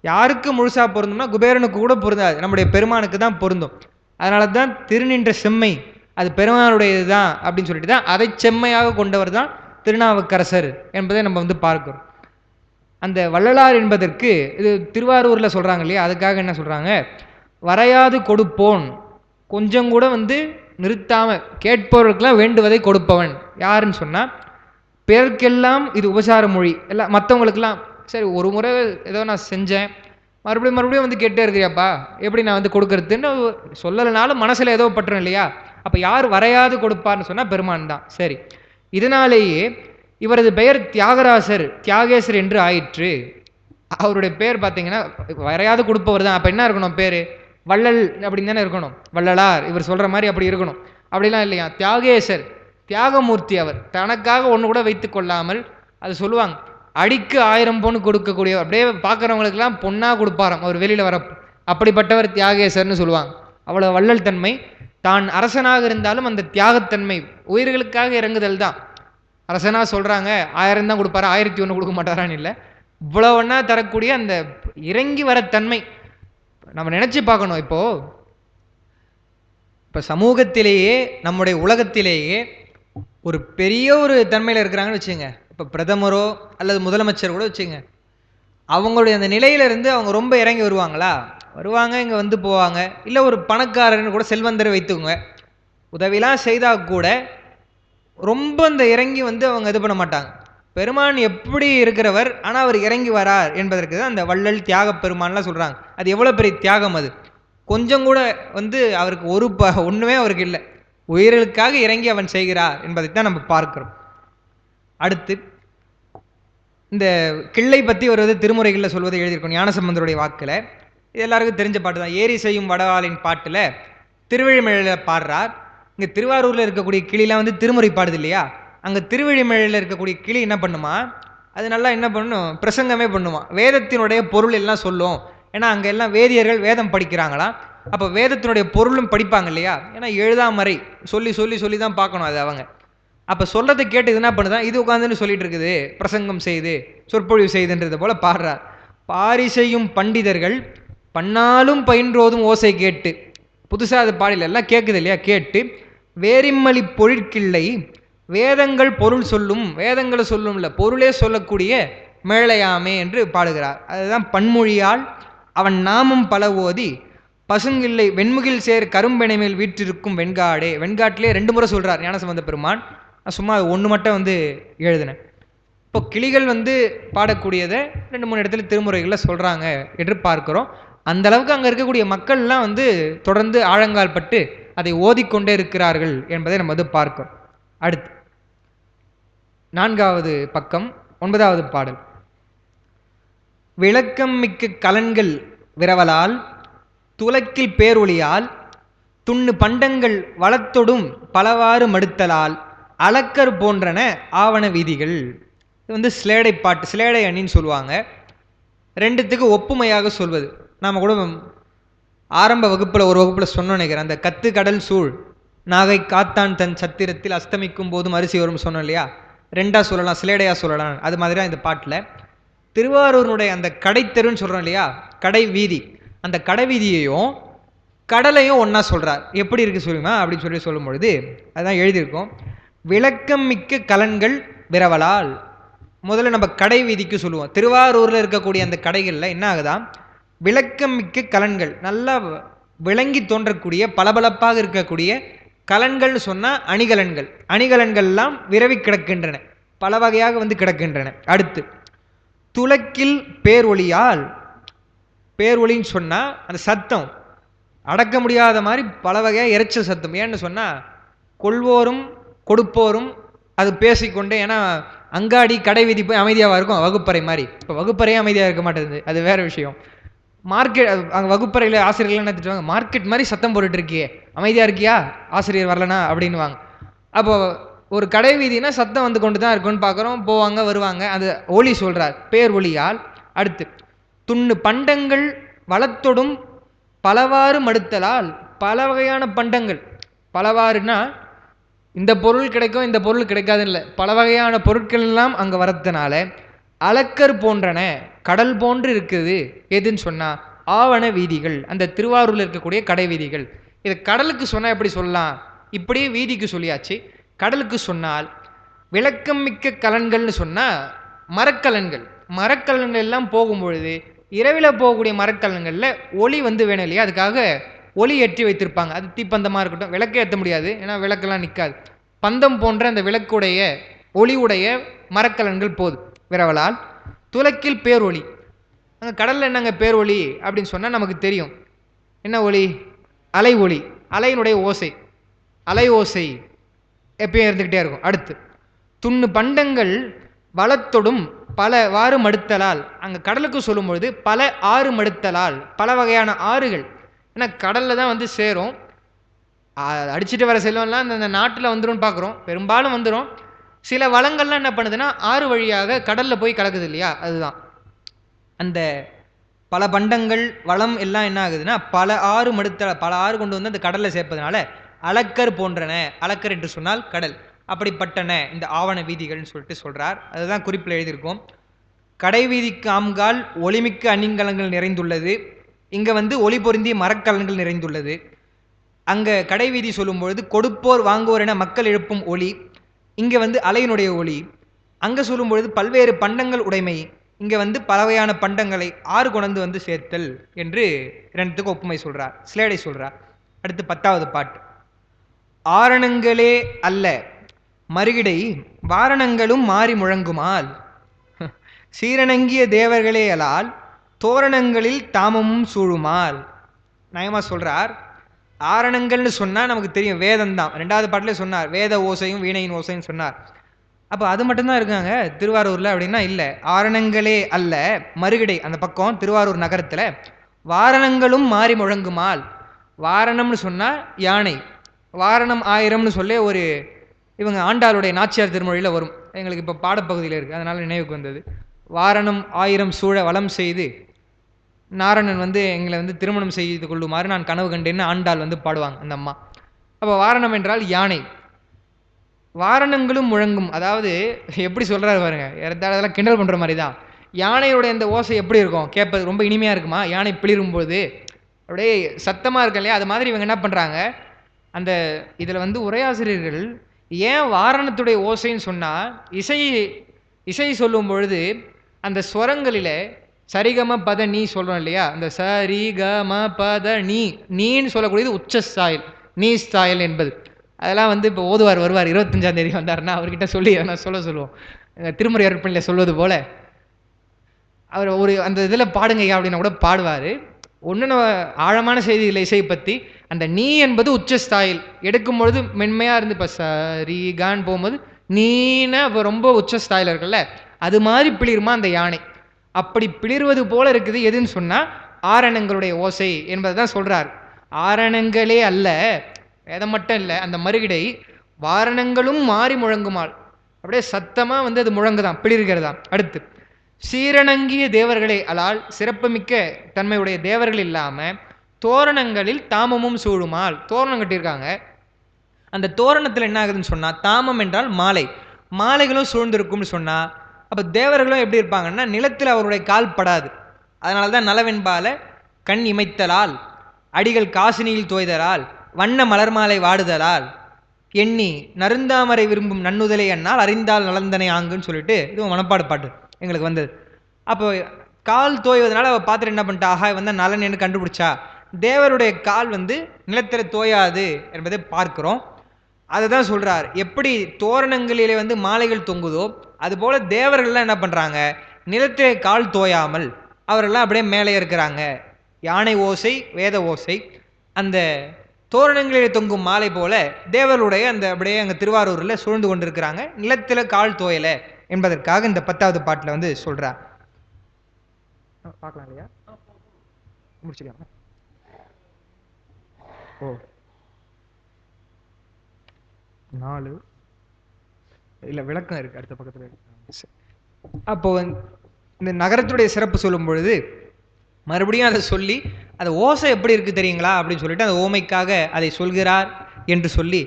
யாருக்கு முழுசாக பொருந்தும்னா குபேரனுக்கு கூட பொருந்தாது, நம்முடைய பெருமானுக்கு தான் பொருந்தும். அதனால தான் திருநின்ற செம்மை அது பெருமானுடையது தான் அப்படின்னு சொல்லிட்டு தான் அதை செம்மையாக கொண்டவர் தான் திருநாவுக்கரசர் என்பதை நம்ம வந்து பார்க்கிறோம். அந்த வள்ளலார் என்பதற்கு இது திருவாரூரில் சொல்கிறாங்க இல்லையா, அதுக்காக என்ன சொல்கிறாங்க, வரையாது கொடுப்போன், கொஞ்சம் கூட வந்து நிறுத்தாமல் கேட்பவர்களுக்கெல்லாம் வேண்டுவதை கொடுப்பவன் யாருன்னு சொன்னால், பேருக்கெல்லாம் இது உபசார மொழி, எல்லாம் மற்றவங்களுக்கெல்லாம் சரி ஒரு முறை ஏதோ நான் செஞ்சேன், மறுபடியும் மறுபடியும் வந்து கேட்டே இருக்கிறியாப்பா, எப்படி நான் வந்து கொடுக்கறதுன்னு சொல்லலைனாலும் மனசில் ஏதோ பட்டுரும் இல்லையா. அப்போ யார் வரையாது கொடுப்பார்னு சொன்னால் பெருமான் தான். சரி, இதனாலேயே இவரது பெயர் தியாகராசர், தியாகேசர் என்று ஆயிற்று. அவருடைய பேர் பார்த்தீங்கன்னா வரையாது கொடுப்பவர் தான். அப்போ என்ன இருக்கணும் பேர்? வள்ளல் அப்படின்னு தானே இருக்கணும். வள்ளலார் இவர் சொல்கிற மாதிரி அப்படி இருக்கணும். அப்படிலாம் இல்லையா, தியாகேசர், தியாகமூர்த்தி. அவர் தனக்காக ஒன்று கூட வைத்து கொள்ளாமல், அது சொல்லுவாங்க அடிக்கு 1000 பொண்ணு கொடுக்கக்கூடிய, அப்படியே பார்க்குறவங்களுக்கெல்லாம் பொண்ணாக கொடுப்பாராம் அவர் வெளியில் வர. அப்படிப்பட்டவர் தியாகேசர்னு சொல்லுவாங்க. அவ்வளோ வள்ளல் தன்மை. தான் அரசனாக இருந்தாலும் அந்த தியாகத்தன்மை, உயிர்களுக்காக இறங்குதல் தான். அரசனாக சொல்கிறாங்க 1000 தான் கொடுப்பாரா, 1001 கொடுக்க மாட்டாரான்னு இல்லை, இவ்வளவுன்னா தரக்கூடிய அந்த இறங்கி வர தன்மை நம்ம நினச்சி பார்க்கணும். இப்போ சமூகத்திலேயே நம்முடைய உலகத்திலேயே ஒரு பெரிய ஒரு தன்மையில் இருக்கிறாங்கன்னு வச்சுங்க. இப்போ பிரதமரோ அல்லது முதலமைச்சர் கூட வச்சுங்க, அவங்களுடைய அந்த நிலையிலிருந்து அவங்க ரொம்ப இறங்கி வருவாங்களா? வருவாங்க, இங்கே வந்து போவாங்க. இல்லை ஒரு பணக்காரன்னு கூட, செல்வந்தரை வைத்துக்கோங்க, உதவிலாம் செய்தால் கூட ரொம்ப அந்த இறங்கி வந்து அவங்க இது பண்ண மாட்டாங்க. பெருமான் எப்படி இருக்கிறவர், ஆனால் அவர் இறங்கி வரார் என்பதற்கு தான் அந்த வள்ளல் தியாக பெருமான்லாம் சொல்கிறாங்க. அது எவ்வளோ பெரிய தியாகம்! அது கொஞ்சம் கூட வந்து அவருக்கு ஒன்றுமே அவருக்கு இல்லை. உயிர்களுக்காக இறங்கி அவன் செய்கிறார் என்பதை தான் நம்ம பார்க்கிறோம். அடுத்து இந்த கிள்ளை பற்றி வருவது திருமுறைகளில் சொல்வதை எழுதியிருக்கோம் ஞானசம்பந்தருடைய வாக்கில். இது எல்லாருக்கும் தெரிஞ்ச பாட்டு தான். ஏரி செய்யும் வடவாளின் பாட்டில் திருவழிமழையில் பாடுறார். இங்கே திருவாரூரில் இருக்கக்கூடிய கிளிலாம் வந்து திருமுறை பாடுது இல்லையா? அங்கே திருவழிமழையில் இருக்கக்கூடிய கிளி என்ன பண்ணுமா, அது நல்லா என்ன பண்ணும், பிரசங்கமே பண்ணுமா, வேதத்தினுடைய பொருள் எல்லாம் சொல்லும். ஏன்னா அங்கே எல்லாம் வேதியர்கள் வேதம் படிக்கிறாங்களாம். அப்போ வேதத்தினுடைய பொருளும் படிப்பாங்க இல்லையா? ஏன்னா எழுதாமறை சொல்லி சொல்லி சொல்லி தான் பார்க்கணும் அது அவங்க. அப்போ சொல்றதை கேட்டு இது என்ன பண்ணுதான், இது உட்காந்துன்னு சொல்லிட்டு இருக்குது, பிரசங்கம் செய்து சொற்பொழிவு செய்துன்றது போல பாடுறார். பாரி செய்யும் பண்டிதர்கள் பன்னாலும் பயின்றோதும் ஓசை கேட்டு, புதுசாக அது பாடல எல்லாம் கேட்குது இல்லையா, கேட்டு வேரிம்மலி பொழிற்கிள்ளை வேதங்கள் பொருள் சொல்லும், வேதங்களை சொல்லும் இல்லை பொருளே சொல்லக்கூடிய மேளையாமே என்று பாடுகிறார். அதுதான் பன்மொழியால் அவன் நாமம் பல ஓதி பசுங்கில்லை வெண்முகில் சேர் கரும்பெனை மேல் வீற்றிருக்கும் வெண்காடே. வெண்காட்டிலே 2 முறை சொல்கிறார் ஞானசம்பந்த பெருமான். சும்மா ஒன்று மட்டும் வந்து எழுதினேன். இப்போ கிளிகள் வந்து பாடக்கூடியதை 2-3 இடத்துல திருமுறைகளில் சொல்கிறாங்க என்று பார்க்குறோம். அந்த அளவுக்கு அங்கே இருக்கக்கூடிய மக்கள்லாம் வந்து தொடர்ந்து ஆழங்கால் பட்டு அதை ஓதிக்கொண்டே இருக்கிறார்கள் என்பதை நம்ம வந்து பார்க்கிறோம். அடுத்து 4வது பக்கம் 9வது பாடல். விளக்கம் மிக்க கலன்கள் விரவலால் துலக்கில் பேரொழியால் துண்ணு பண்டங்கள் வளத்தொடும் பலவாறு மடுத்தலால் அளக்கர் போன்றன ஆவண வீதிகள். இது வந்து சிலேடை பாட்டு, சிலேடை அணின்னு சொல்லுவாங்க. 2த்துக்கு ஒப்புமையாக சொல்வது. நாம் கூட ஆரம்ப வகுப்பில் ஒரு வகுப்பில் சொன்னோம் நினைக்கிறேன். அந்த கத்து கடல் சூழ் நாகை காத்தான் தன் சத்திரத்தில் அஸ்தமிக்கும் போதும் அரிசி வரும் சொன்னோம் இல்லையா? 2ஆக சொல்லலாம், சிலேடையாக சொல்லலாம். அது மாதிரி தான் இந்த பாட்டில் திருவாரூருடைய அந்த கடைத்தெருன்னு சொல்கிறோம் இல்லையா, கடை வீதி, அந்த கடை வீதியையும் கடலையும் ஒன்றா சொல்கிறார். எப்படி இருக்குது சொல்லுமா அப்படின்னு சொல்லி சொல்லும் பொழுது அதுதான் எழுதியிருக்கோம். விளக்கம் மிக்க கலன்கள் விரவலால். முதல்ல நம்ம கடை வீதிக்கு சொல்லுவோம். திருவாரூரில் இருக்கக்கூடிய அந்த கடைகளில் என்ன ஆகுதான், விளக்கம் மிக்க கலன்கள், நல்லா விளங்கி தோன்றக்கூடிய பளபளப்பாக இருக்கக்கூடிய கலன்கள்னு சொன்னால் அணிகலன்கள். அணிகலன்கள்லாம் விரவி கிடக்கின்றன, பல வகையாக வந்து கிடக்கின்றன. அடுத்து துலக்கில் பேரொழியால். பேரொழின்னு சொன்னால் அந்த சத்தம் அடக்க முடியாத மாதிரி பல வகையாக இறைச்சல் சத்தம். ஏன்னு சொன்னால் கொள்வோரும் கொடுப்போரும் அது பேசிக்கொண்டே, ஏன்னா அங்காடி கடை வீதி போய் அமைதியாக இருக்கும் வகுப்பறை மாதிரி. இப்போ வகுப்பறையே அமைதியாக இருக்க மாட்டேங்குது, அது வேறு விஷயம். மார்க்கெட் அங்கே வகுப்பறையில் ஆசிரியர்கள் என்ன திட்டுவாங்க, மார்க்கெட் மாதிரி சத்தம் போட்டுட்டு இருக்கியே, அமைதியாக இருக்கியா ஆசிரியர் வரலனா அப்படின்வாங்க. அப்போ ஒரு கடை வீதினா சத்தம் வந்து கொண்டு தான் இருக்குன்னு பார்க்குறோம். போவாங்க வருவாங்க, அது ஒளி சொல்கிறார், பேர் ஒளியால். அடுத்து துண்ணு பண்டங்கள் வளத்தொடும் பலவாறு மடுத்தலால். பல வகையான பண்டங்கள், பலவாறுனா இந்த பொருள் கிடைக்கும் இந்த பொருள் கிடைக்காதுன்னு இல்லை, பல வகையான பொருட்கள் எல்லாம் அங்கே வரதுனால அளக்கர் போன்றன, கடல் போன்று இருக்குது. எதுன்னு சொன்னால் ஆவண வீதிகள், அந்த திருவாரூரில் இருக்கக்கூடிய கடை வீதிகள். இது கடலுக்கு சொன்னால் எப்படி சொல்லலாம், இப்படியே வீதிக்கு சொல்லியாச்சு. கடலுக்கு சொன்னால் விளக்கம் மிக்க கலன்கள்னு சொன்னால் மரக்கலன்கள். மரக்கலன்கள் எல்லாம் போகும்பொழுது இரவில் போகக்கூடிய மரக்கலன்களில் ஒளி வந்து வேணும் இல்லையா, அதுக்காக ஒளி ஏற்றி வைத்திருப்பாங்க. அது தீப்பந்தமாக இருக்கட்டும், விளக்கே ஏற்ற முடியாது ஏன்னா விளக்கெல்லாம் நிற்காது. பந்தம் போன்ற அந்த விளக்குடைய ஒளியுடைய மரக்கலன்கள் போதும் விரவலால். துலக்கில் பேரொளி. அங்கே கடலில் என்னங்க பேரொளி அப்படின்னு சொன்னால் நமக்கு தெரியும் என்ன ஒளி, அலை ஒளி, அலையினுடைய ஓசை, அலை ஓசை எப்பயும் இருந்துக்கிட்டே இருக்கும். அடுத்து துண்ணு பண்டங்கள் வளத்தொடும் பலவாறு மடுத்தலால், அங்கே கடலுக்கு சொல்லும்பொழுது பல ஆறு மடுத்தலால், பல வகையான ஆறுகள். ஏன்னா கடலில் தான் வந்து சேரும். அடிச்சுட்டு வர செல்வம்லாம் இந்த நாட்டில் வந்துடும் பார்க்குறோம், பெரும்பாலும் வந்துடும். சில வளங்கள்லாம் என்ன பண்ணுதுன்னா ஆறு வழியாக கடலில் போய் கலக்குது இல்லையா, அதுதான் அந்த பல பண்டங்கள் வளம் எல்லாம் என்ன ஆகுதுன்னா பல ஆறு மடுத்த பல ஆறு கொண்டு வந்து அந்த கடலில் சேர்ப்பதனால அளக்கர் போன்றன, அளக்கர் என்று சொன்னால் கடல், அப்படிப்பட்டன இந்த ஆவண வீதிகள்னு சொல்லிட்டு சொல்றார். அதுதான் குறிப்பில் எழுதியிருக்கோம். கடை வீதிக்கு ஆம்கால் ஒளிமிக்க அணிங்கலங்கள் நிறைந்துள்ளது. இங்க வந்து ஒளி பொருந்திய மரக்கலன்கள் நிறைந்துள்ளது. அங்க கடை வீதி சொல்லும் பொழுது கொடுப்போர் வாங்குவோர் என மக்கள் எழுப்பும் ஒளி, இங்க வந்து அலையினுடைய ஒளி. அங்க சொல்லும் பொழுது பல்வேறு பண்டங்கள் உடைமை, இங்க வந்து பலவையான பண்டங்களை ஆறு கொண்டு வந்து சேர்த்தல் என்று இரண்டுத்துக்கு ஒப்புமை சொல்றார், ஸ்லேடை சொல்றார். அடுத்து 10வது பாட்டு. ஆரணங்களே அல்ல மறுகிடை வாரணங்களும் மாறி முழங்குமால், சீரணங்கிய தேவர்களே அலால் தோரணங்களில் தாமமும் சூழுமால். நயமா சொல்றார். ஆரணங்கள்னு சொன்னா நமக்கு தெரியும் வேதம் தான். 2வது பாட்டிலே சொன்னார் வேத ஓசையும் வீணையின் ஓசையும் சொன்னார். அப்போ அது மட்டும்தான் இருக்காங்க திருவாரூர்ல அப்படின்னா இல்லை. ஆரணங்களே அல்ல மறுகிடை அந்த பக்கம் திருவாரூர் நகரத்துல வாரணங்களும் மாறி முழங்குமால். வாரணம்னு சொன்னா யானை, வாரணம் 1000ம்னு சொல்லி ஒரு இவங்க ஆண்டாளுடைய நாச்சியார் திருமொழியில் வரும், எங்களுக்கு இப்போ பாடப்பகுதியில் இருக்குது அதனால் நினைவுக்கு வந்தது. வாரணம் 1000 சூழ வளம் செய்து நாரணன் வந்து எங்களை வந்து திருமணம் செய்து கொள்ளுமாறு நான் கனவு கண்டேன்னு ஆண்டாள் வந்து பாடுவாங்க அந்த அம்மா. அப்போ வாரணம் என்றால் யானை. வாரணங்களும் முழங்கும், அதாவது எப்படி சொல்கிறாரு பாருங்க, அதெல்லாம் கிண்டல் பண்ணுற மாதிரி தான். யானையோட அந்த ஓசை எப்படி இருக்கும், கேட்பது ரொம்ப இனிமையாக இருக்குமா, யானை பிளிரும்போது அப்படியே சத்தமாக இருக்கு இல்லையா, அது மாதிரி இவங்க என்ன பண்ணுறாங்க அந்த இதில் வந்து உரையாசிரியர்கள் ஏன் வாரணத்துடைய ஓசைன்னு சொன்னால் இசை சொல்லும் பொழுது அந்த ஸ்வரங்களில் சரிகம பத நீ சொல்கிறோம் இல்லையா, அந்த சரிகம பத நீன்னு சொல்லக்கூடியது உச்ச ஸ்தாயில், நீ ஸ்தாயில் என்பது. அதெல்லாம் வந்து இப்போ ஓதுவார் வருவார் 25ஆம் தேதி வந்தார்னா அவர்கிட்ட சொல்லி நான் சொல்லுவோம், திருமுறை அர்ப்பணியில் சொல்வது போல அவர் ஒரு அந்த இதில் பாடுங்கய்யா அப்படின்னா கூட பாடுவார். ஒன்று ஆழமான செய்தி இல்லை இசை பற்றி. அந்த நீ என்பது உச்சஸ்தாயில் எடுக்கும் பொழுது மென்மையாக இருந்து இப்போ சரி கான் போகும்போது நீன இப்போ ரொம்ப உச்சஸ்தாயில் இருக்குல்ல, அது மாதிரி பிளிருமா அந்த யானை. அப்படி பிளிர்வது போல இருக்குது எதுன்னு சொன்னால் ஆரணங்களுடைய ஓசை என்பதை தான் சொல்கிறார். ஆரணங்களே அல்ல, வேதம் மட்டும் இல்லை, அந்த மறுகிடை வாரணங்களும் மாறி முழங்குமாள், அப்படியே சத்தமாக வந்து அது முழங்குதான், பிளிர்கிறதாம். அடுத்து சீரணங்கிய தேவர்களே அலால், சிறப்புமிக்க தன்மையுடைய தேவர்கள் இல்லாமல் தோரணங்களில் தாமமும் சூழுமால். தோரணம் கட்டியிருக்காங்க, அந்த தோரணத்தில் என்ன ஆகுதுன்னு சொன்னால் தாமம் என்றால் மாலை, மாலைகளும் சூழ்ந்திருக்கும்னு சொன்னால் அப்போ தேவர்களும் எப்படி இருப்பாங்கன்னா நிலத்தில் அவருடைய கால் படாது. அதனால தான் நலவென்பால கண் இமைத்தலால், அடிகள் காசினியில் தோய்தலால், வண்ண மலர் மாலை வாடுதலால், எண்ணி நருந்தாமரை விரும்பும் நன்னுதலை என்னால் அறிந்தால் நலந்தனை ஆங்குன்னு சொல்லிட்டு இது மனப்பாடு பாட்டு எங்களுக்கு வந்தது. அப்போ கால் தோய்வதனால அவள் பார்த்துட்டு என்ன பண்ணிட்டா, ஆஹா வந்தால் நலன்னு கண்டுபிடிச்சா. தேவருடைய கால் வந்து நிலத்தில் தோயாது என்பதை பார்க்கிறோம். அதை தான் சொல்கிறார். எப்படி தோரணங்களிலே வந்து மாலைகள் தொங்குதோ அதுபோல் தேவர்கள்லாம் என்ன பண்ணுறாங்க, நிலத்திலே கால் தோயாமல் அவரெல்லாம் அப்படியே மேலே இருக்கிறாங்க. யானை ஓசை வேத ஓசை, அந்த தோரணங்களிலே தொங்கும் மாலை போல தேவர்களுடைய அந்த அப்படியே அங்கே திருவாரூரில் சூழ்ந்து கொண்டு இருக்கிறாங்க, நிலத்தில் கால் தோயலை என்பதற்காக இந்த 10வது பாட்டில் வந்து சொல்கிறார். பார்க்கலாம் இல்லையா, முடிச்சுக்கலாம். ஓ 4 இல்லை விளக்கம் இருக்குது அடுத்த பக்கத்தில் இருக்கு. அப்போ இந்த நகரத்துடைய சிறப்பு சொல்லும் பொழுது மறுபடியும் அதை சொல்லி அந்த ஓசை எப்படி இருக்குது தெரியுங்களா அப்படின்னு சொல்லிட்டு அந்த ஓமைக்காக அதை சொல்கிறார் என்று சொல்லி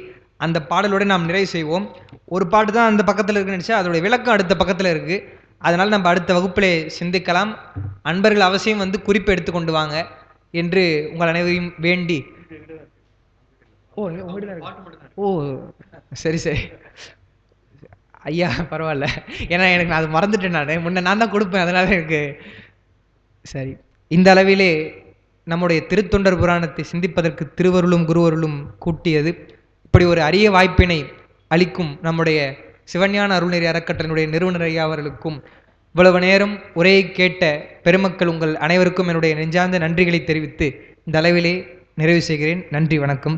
அந்த பாடலோடு நாம் நிறைவு செய்வோம். ஒரு பாட்டு தான் அந்த பக்கத்தில் இருக்குன்னு நினச்சா அதோடைய விளக்கம் அடுத்த பக்கத்தில் இருக்குது. அதனால் நம்ம அடுத்த வகுப்பிலே சிந்திக்கலாம். அன்பர்கள் அவசியம் வந்து குறிப்பு எடுத்து கொண்டு வாங்க என்று உங்கள் அனைவரையும் வேண்டி. ஓ சரி சரி ஐயா பரவாயில்ல, ஏன்னா எனக்கு நான் அது மறந்துட்டேன், நான் முன்ன நான் தான் கொடுப்பேன், அதனால எனக்கு சரி. இந்த அளவிலே நம்முடைய திருத்தொண்டர் புராணத்தை சிந்திப்பதற்கு திருவருளும் குருவருளும் கூட்டியது. இப்படி ஒரு அரிய வாய்ப்பினை அளிக்கும் நம்முடைய சிவஞான அருள்நெறி அறக்கட்டளையினுடைய நிறுவனர் ஐயா அவர்களுக்கும் இவ்வளவு நேரம் உரையை கேட்ட பெருமக்கள் உங்கள் அனைவருக்கும் என்னுடைய நெஞ்சார்ந்த நன்றிகளை தெரிவித்து இந்த அளவிலே நிறைவு செய்கிறேன். நன்றி, வணக்கம்.